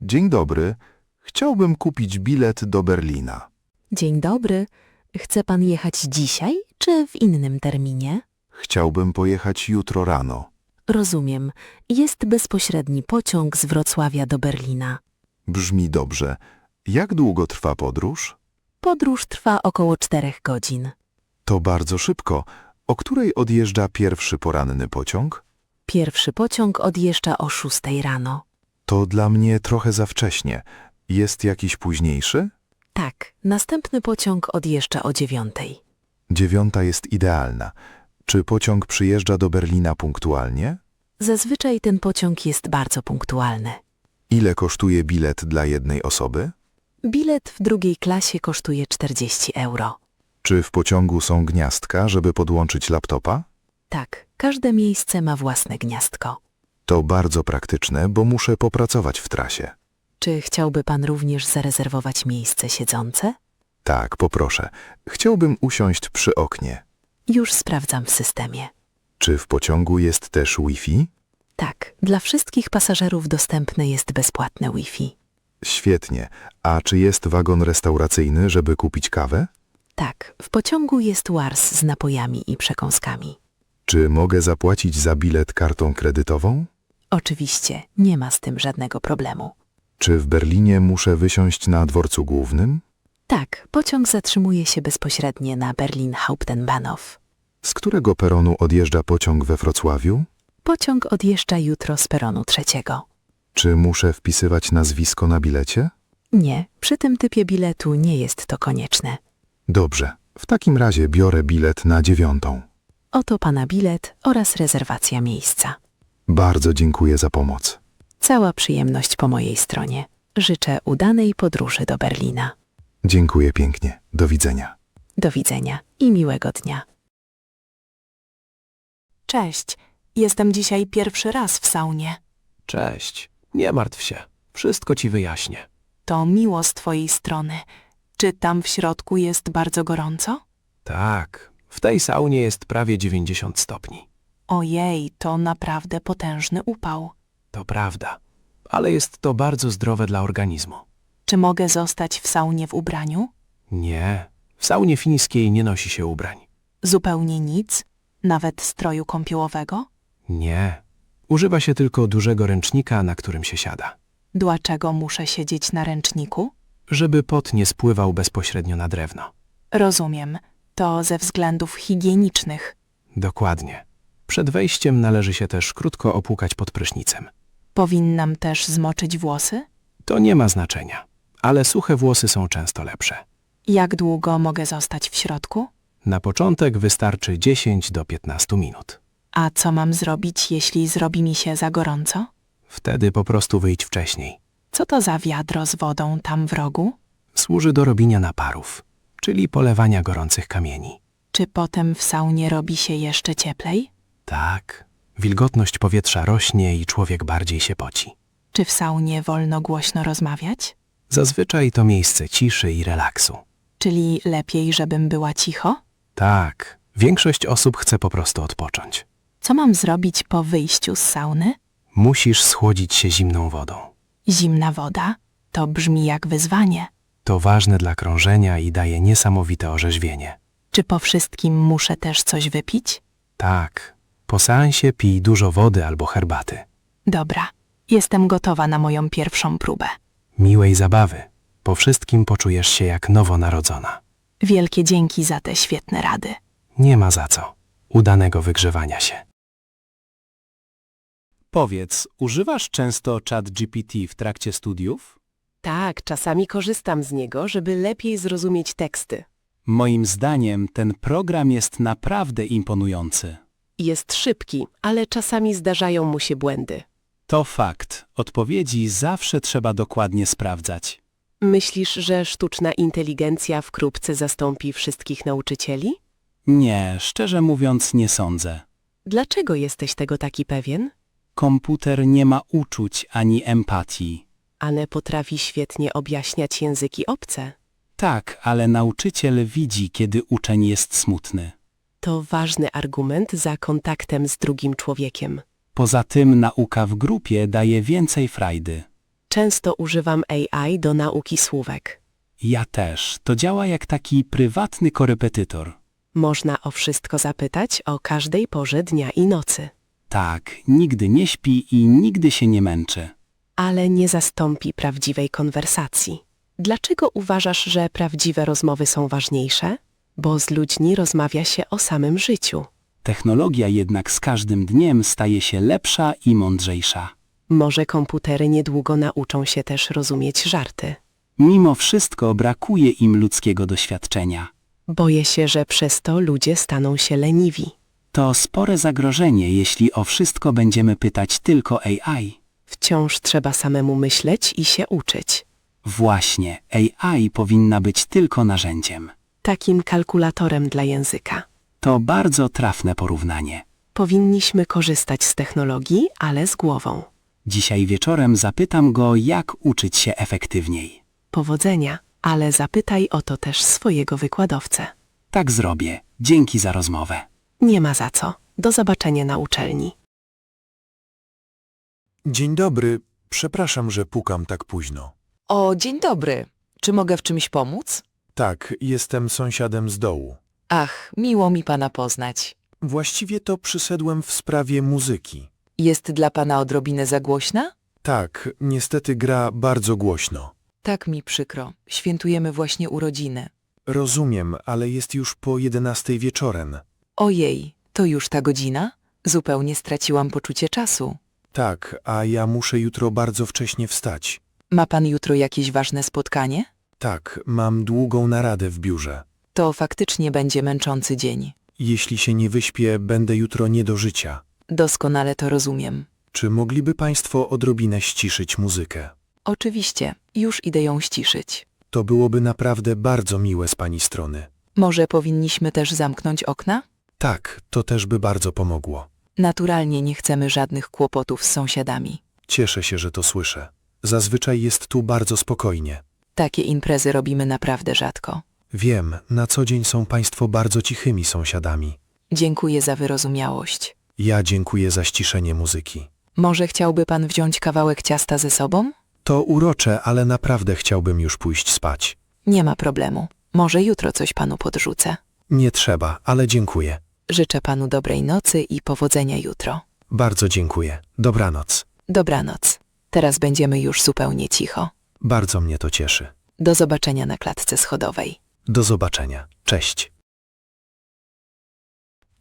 Dzień dobry. Chciałbym kupić bilet do Berlina. Dzień dobry. Chce pan jechać dzisiaj, czy w innym terminie? Chciałbym pojechać jutro rano. Rozumiem. Jest bezpośredni pociąg z Wrocławia do Berlina. Brzmi dobrze. Jak długo trwa podróż? Podróż trwa około 4 godzin. To bardzo szybko. O której odjeżdża pierwszy poranny pociąg? Pierwszy pociąg odjeżdża o 6 rano. To dla mnie trochę za wcześnie. Jest jakiś późniejszy? Tak, następny pociąg odjeżdża o 9. 9 jest idealna. Czy pociąg przyjeżdża do Berlina punktualnie? Zazwyczaj ten pociąg jest bardzo punktualny. Ile kosztuje bilet dla jednej osoby? Bilet w drugiej klasie kosztuje 40 euro. Czy w pociągu są gniazdka, żeby podłączyć laptopa? Tak, każde miejsce ma własne gniazdko. To bardzo praktyczne, bo muszę popracować w trasie. Czy chciałby pan również zarezerwować miejsce siedzące? Tak, poproszę. Chciałbym usiąść przy oknie. Już sprawdzam w systemie. Czy w pociągu jest też Wi-Fi? Tak, dla wszystkich pasażerów dostępne jest bezpłatne Wi-Fi. Świetnie. A czy jest wagon restauracyjny, żeby kupić kawę? Tak, w pociągu jest łars z napojami i przekąskami. Czy mogę zapłacić za bilet kartą kredytową? Oczywiście, nie ma z tym żadnego problemu. Czy w Berlinie muszę wysiąść na dworcu głównym? Tak, pociąg zatrzymuje się bezpośrednio na Berlin Hauptbahnhof. Z którego peronu odjeżdża pociąg we Wrocławiu? Pociąg odjeżdża jutro z peronu 3. Czy muszę wpisywać nazwisko na bilecie? Nie, przy tym typie biletu nie jest to konieczne. Dobrze, w takim razie biorę bilet na 9. Oto pana bilet oraz rezerwacja miejsca. Bardzo dziękuję za pomoc. Cała przyjemność po mojej stronie. Życzę udanej podróży do Berlina. Dziękuję pięknie. Do widzenia. Do widzenia i miłego dnia. Cześć. Jestem dzisiaj pierwszy raz w saunie. Cześć. Nie martw się. Wszystko ci wyjaśnię. To miło z twojej strony. Czy tam w środku jest bardzo gorąco? Tak. W tej saunie jest prawie 90 stopni. Ojej, to naprawdę potężny upał. To prawda. Ale jest to bardzo zdrowe dla organizmu. Czy mogę zostać w saunie w ubraniu? Nie. W saunie fińskiej nie nosi się ubrań. Zupełnie nic? Nawet stroju kąpiełowego? Nie. Używa się tylko dużego ręcznika, na którym się siada. Dlaczego muszę siedzieć na ręczniku? Żeby pot nie spływał bezpośrednio na drewno. Rozumiem. To ze względów higienicznych. Dokładnie. Przed wejściem należy się też krótko opłukać pod prysznicem. Powinnam też zmoczyć włosy? To nie ma znaczenia, ale suche włosy są często lepsze. Jak długo mogę zostać w środku? Na początek wystarczy 10 do 15 minut. A co mam zrobić, jeśli zrobi mi się za gorąco? Wtedy po prostu wyjdź wcześniej. Co to za wiadro z wodą tam w rogu? Służy do robienia naparów, czyli polewania gorących kamieni. Czy potem w saunie robi się jeszcze cieplej? Tak. Wilgotność powietrza rośnie i człowiek bardziej się poci. Czy w saunie wolno głośno rozmawiać? Zazwyczaj to miejsce ciszy i relaksu. Czyli lepiej, żebym była cicho? Tak. Większość osób chce po prostu odpocząć. Co mam zrobić po wyjściu z sauny? Musisz schłodzić się zimną wodą. Zimna woda? To brzmi jak wyzwanie. To ważne dla krążenia i daje niesamowite orzeźwienie. Czy po wszystkim muszę też coś wypić? Tak. Po seansie pij dużo wody albo herbaty. Dobra. Jestem gotowa na moją pierwszą próbę. Miłej zabawy. Po wszystkim poczujesz się jak nowonarodzona. Wielkie dzięki za te świetne rady. Nie ma za co. Udanego wygrzewania się. Powiedz, używasz często ChatGPT w trakcie studiów? Tak, czasami korzystam z niego, żeby lepiej zrozumieć teksty. Moim zdaniem ten program jest naprawdę imponujący. Jest szybki, ale czasami zdarzają mu się błędy. To fakt. Odpowiedzi zawsze trzeba dokładnie sprawdzać. Myślisz, że sztuczna inteligencja wkrótce zastąpi wszystkich nauczycieli? Nie, szczerze mówiąc nie sądzę. Dlaczego jesteś tego taki pewien? Komputer nie ma uczuć ani empatii. Ale potrafi świetnie objaśniać języki obce. Tak, ale nauczyciel widzi, kiedy uczeń jest smutny. To ważny argument za kontaktem z drugim człowiekiem. Poza tym nauka w grupie daje więcej frajdy. Często używam AI do nauki słówek. Ja też. To działa jak taki prywatny korepetytor. Można o wszystko zapytać o każdej porze dnia i nocy. Tak, nigdy nie śpi i nigdy się nie męczy. Ale nie zastąpi prawdziwej konwersacji. Dlaczego uważasz, że prawdziwe rozmowy są ważniejsze? Bo z ludźmi rozmawia się o samym życiu. Technologia jednak z każdym dniem staje się lepsza i mądrzejsza. Może komputery niedługo nauczą się też rozumieć żarty. Mimo wszystko brakuje im ludzkiego doświadczenia. Boję się, że przez to ludzie staną się leniwi. To spore zagrożenie, jeśli o wszystko będziemy pytać tylko AI. Wciąż trzeba samemu myśleć i się uczyć. Właśnie, AI powinna być tylko narzędziem. Takim kalkulatorem dla języka. To bardzo trafne porównanie. Powinniśmy korzystać z technologii, ale z głową. Dzisiaj wieczorem zapytam go, jak uczyć się efektywniej. Powodzenia, ale zapytaj o to też swojego wykładowcę. Tak zrobię. Dzięki za rozmowę. Nie ma za co. Do zobaczenia na uczelni. Dzień dobry. Przepraszam, że pukam tak późno. O, dzień dobry. Czy mogę w czymś pomóc? Tak, jestem sąsiadem z dołu. Ach, miło mi pana poznać. Właściwie to przyszedłem w sprawie muzyki. Jest dla pana odrobinę za głośna? Tak, niestety gra bardzo głośno. Tak mi przykro. Świętujemy właśnie urodziny. Rozumiem, ale jest już po 11 wieczorem. Ojej, to już ta godzina? Zupełnie straciłam poczucie czasu. Tak, a ja muszę jutro bardzo wcześnie wstać. Ma pan jutro jakieś ważne spotkanie? Tak, mam długą naradę w biurze. To faktycznie będzie męczący dzień. Jeśli się nie wyśpię, będę jutro nie do życia. Doskonale to rozumiem. Czy mogliby państwo odrobinę ściszyć muzykę? Oczywiście, już idę ją ściszyć. To byłoby naprawdę bardzo miłe z pani strony. Może powinniśmy też zamknąć okna? Tak, to też by bardzo pomogło. Naturalnie nie chcemy żadnych kłopotów z sąsiadami. Cieszę się, że to słyszę. Zazwyczaj jest tu bardzo spokojnie. Takie imprezy robimy naprawdę rzadko. Wiem, na co dzień są państwo bardzo cichymi sąsiadami. Dziękuję za wyrozumiałość. Ja dziękuję za ściszenie muzyki. Może chciałby pan wziąć kawałek ciasta ze sobą? To urocze, ale naprawdę chciałbym już pójść spać. Nie ma problemu. Może jutro coś panu podrzucę. Nie trzeba, ale dziękuję. Życzę panu dobrej nocy i powodzenia jutro. Bardzo dziękuję. Dobranoc. Dobranoc. Teraz będziemy już zupełnie cicho. Bardzo mnie to cieszy. Do zobaczenia na klatce schodowej. Do zobaczenia. Cześć.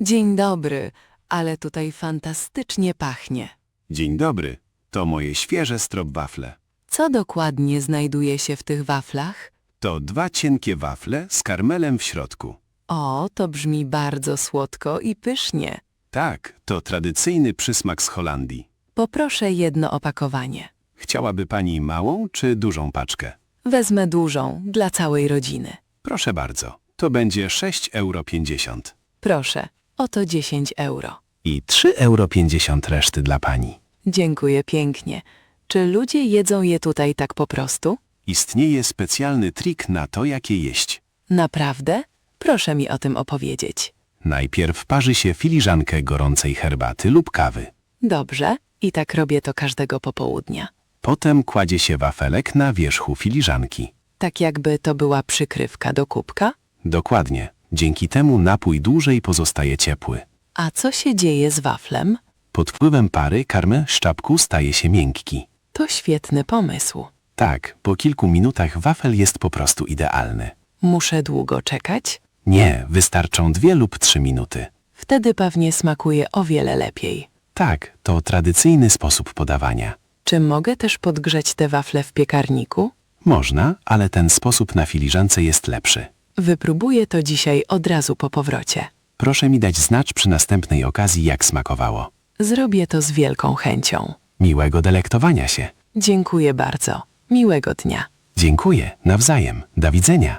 Dzień dobry, ale tutaj fantastycznie pachnie. Dzień dobry. To moje świeże stroopwafle. Co dokładnie znajduje się w tych waflach? To 2 cienkie wafle z karmelem w środku. O, to brzmi bardzo słodko i pysznie. Tak, to tradycyjny przysmak z Holandii. Poproszę jedno opakowanie. Chciałaby pani małą czy dużą paczkę? Wezmę dużą, dla całej rodziny. Proszę bardzo. To będzie 6,50 €. Proszę, oto 10 euro. I 3,50 € reszty dla pani. Dziękuję pięknie. Czy ludzie jedzą je tutaj tak po prostu? Istnieje specjalny trik na to, jak je jeść. Naprawdę? Proszę mi o tym opowiedzieć. Najpierw parzy się filiżankę gorącej herbaty lub kawy. Dobrze, i tak robię to każdego popołudnia. Potem kładzie się wafelek na wierzchu filiżanki. Tak jakby to była przykrywka do kubka? Dokładnie. Dzięki temu napój dłużej pozostaje ciepły. A co się dzieje z waflem? Pod wpływem pary karmel szczapku staje się miękki. To świetny pomysł. Tak, po kilku minutach wafel jest po prostu idealny. Muszę długo czekać? Nie, wystarczą 2 lub 3 minuty. Wtedy pewnie smakuje o wiele lepiej. Tak, to tradycyjny sposób podawania. Czy mogę też podgrzać te wafle w piekarniku? Można, ale ten sposób na filiżance jest lepszy. Wypróbuję to dzisiaj od razu po powrocie. Proszę mi dać znać przy następnej okazji, jak smakowało. Zrobię to z wielką chęcią. Miłego delektowania się. Dziękuję bardzo. Miłego dnia. Dziękuję, nawzajem. Do widzenia.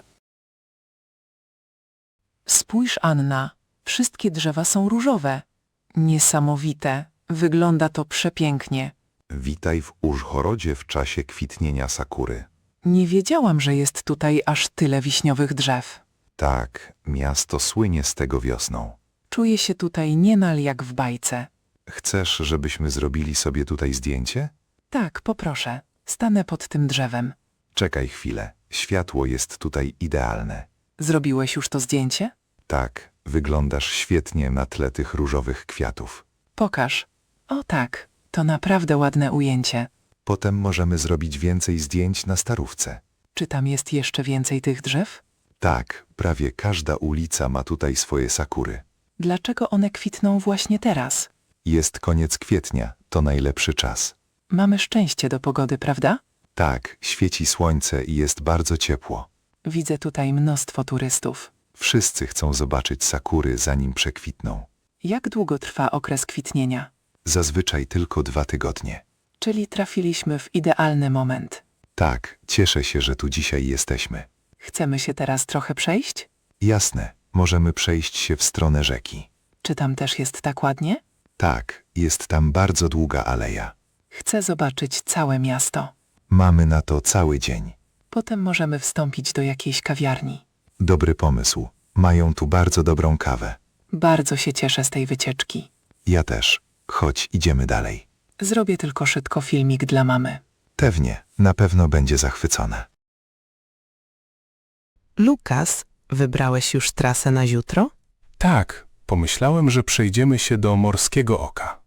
Spójrz, Anna. Wszystkie drzewa są różowe. Niesamowite. Wygląda to przepięknie. Witaj w Użhorodzie w czasie kwitnienia sakury. Nie wiedziałam, że jest tutaj aż tyle wiśniowych drzew. Tak, miasto słynie z tego wiosną. Czuję się tutaj niemal jak w bajce. Chcesz, żebyśmy zrobili sobie tutaj zdjęcie? Tak, poproszę. Stanę pod tym drzewem. Czekaj chwilę. Światło jest tutaj idealne. Zrobiłeś już to zdjęcie? Tak, wyglądasz świetnie na tle tych różowych kwiatów. Pokaż. O tak, to naprawdę ładne ujęcie. Potem możemy zrobić więcej zdjęć na Starówce. Czy tam jest jeszcze więcej tych drzew? Tak, prawie każda ulica ma tutaj swoje sakury. Dlaczego one kwitną właśnie teraz? Jest koniec kwietnia, to najlepszy czas. Mamy szczęście do pogody, prawda? Tak, świeci słońce i jest bardzo ciepło. Widzę tutaj mnóstwo turystów. Wszyscy chcą zobaczyć sakury, zanim przekwitną. Jak długo trwa okres kwitnienia? Zazwyczaj tylko 2 tygodnie. Czyli trafiliśmy w idealny moment. Tak, cieszę się, że tu dzisiaj jesteśmy. Chcemy się teraz trochę przejść? Jasne, możemy przejść się w stronę rzeki. Czy tam też jest tak ładnie? Tak, jest tam bardzo długa aleja. Chcę zobaczyć całe miasto. Mamy na to cały dzień. Potem możemy wstąpić do jakiejś kawiarni. Dobry pomysł. Mają tu bardzo dobrą kawę. Bardzo się cieszę z tej wycieczki. Ja też. Chodź, idziemy dalej. Zrobię tylko szybko filmik dla mamy. Pewnie, na pewno będzie zachwycona. Lukas, wybrałeś już trasę na jutro? Tak, pomyślałem, że przejdziemy się do Morskiego Oka.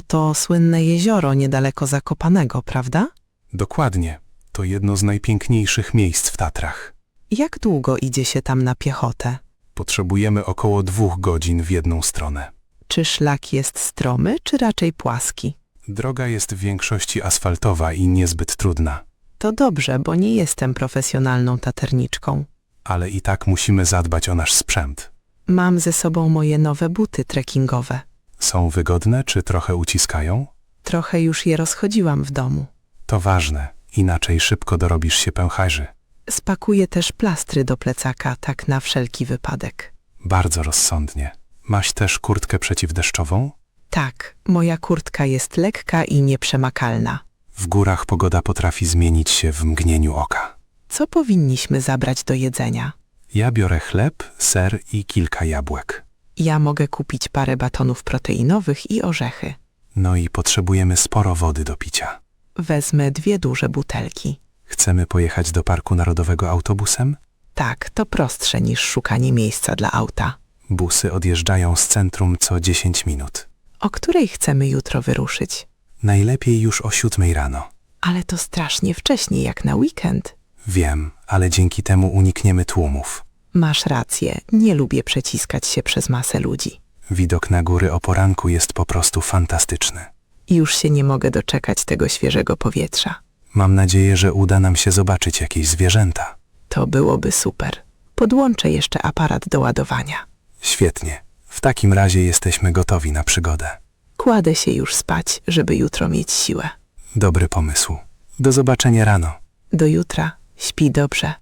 To słynne jezioro niedaleko Zakopanego, prawda? Dokładnie. To jedno z najpiękniejszych miejsc w Tatrach. Jak długo idzie się tam na piechotę? Potrzebujemy około 2 godzin w jedną stronę. Czy szlak jest stromy, czy raczej płaski? Droga jest w większości asfaltowa i niezbyt trudna, To dobrze, bo nie jestem profesjonalną taterniczką. ale i tak musimy zadbać o nasz sprzęt. Mam ze sobą moje nowe buty trekkingowe. Są wygodne czy trochę uciskają? Trochę już je rozchodziłam w domu. To ważne, inaczej szybko dorobisz się pęcharzy. Spakuję też plastry do plecaka, tak na wszelki wypadek. Bardzo rozsądnie. Masz też kurtkę przeciwdeszczową? Tak, moja kurtka jest lekka i nieprzemakalna. W górach pogoda potrafi zmienić się w mgnieniu oka. Co powinniśmy zabrać do jedzenia? Ja biorę chleb, ser i kilka jabłek. Ja mogę kupić parę batonów proteinowych i orzechy. No i potrzebujemy sporo wody do picia. Wezmę 2 duże butelki. Chcemy pojechać do Parku Narodowego autobusem? Tak, to prostsze niż szukanie miejsca dla auta. Busy odjeżdżają z centrum co 10 minut. O której chcemy jutro wyruszyć? Najlepiej już o 7 rano. Ale to strasznie wcześnie, jak na weekend. Wiem, ale dzięki temu unikniemy tłumów. Masz rację, nie lubię przeciskać się przez masę ludzi. Widok na góry o poranku jest po prostu fantastyczny. Już się nie mogę doczekać tego świeżego powietrza. Mam nadzieję, że uda nam się zobaczyć jakieś zwierzęta. To byłoby super. Podłączę jeszcze aparat do ładowania. Świetnie. W takim razie jesteśmy gotowi na przygodę. Kładę się już spać, żeby jutro mieć siłę. Dobry pomysł. Do zobaczenia rano. Do jutra. Śpi dobrze.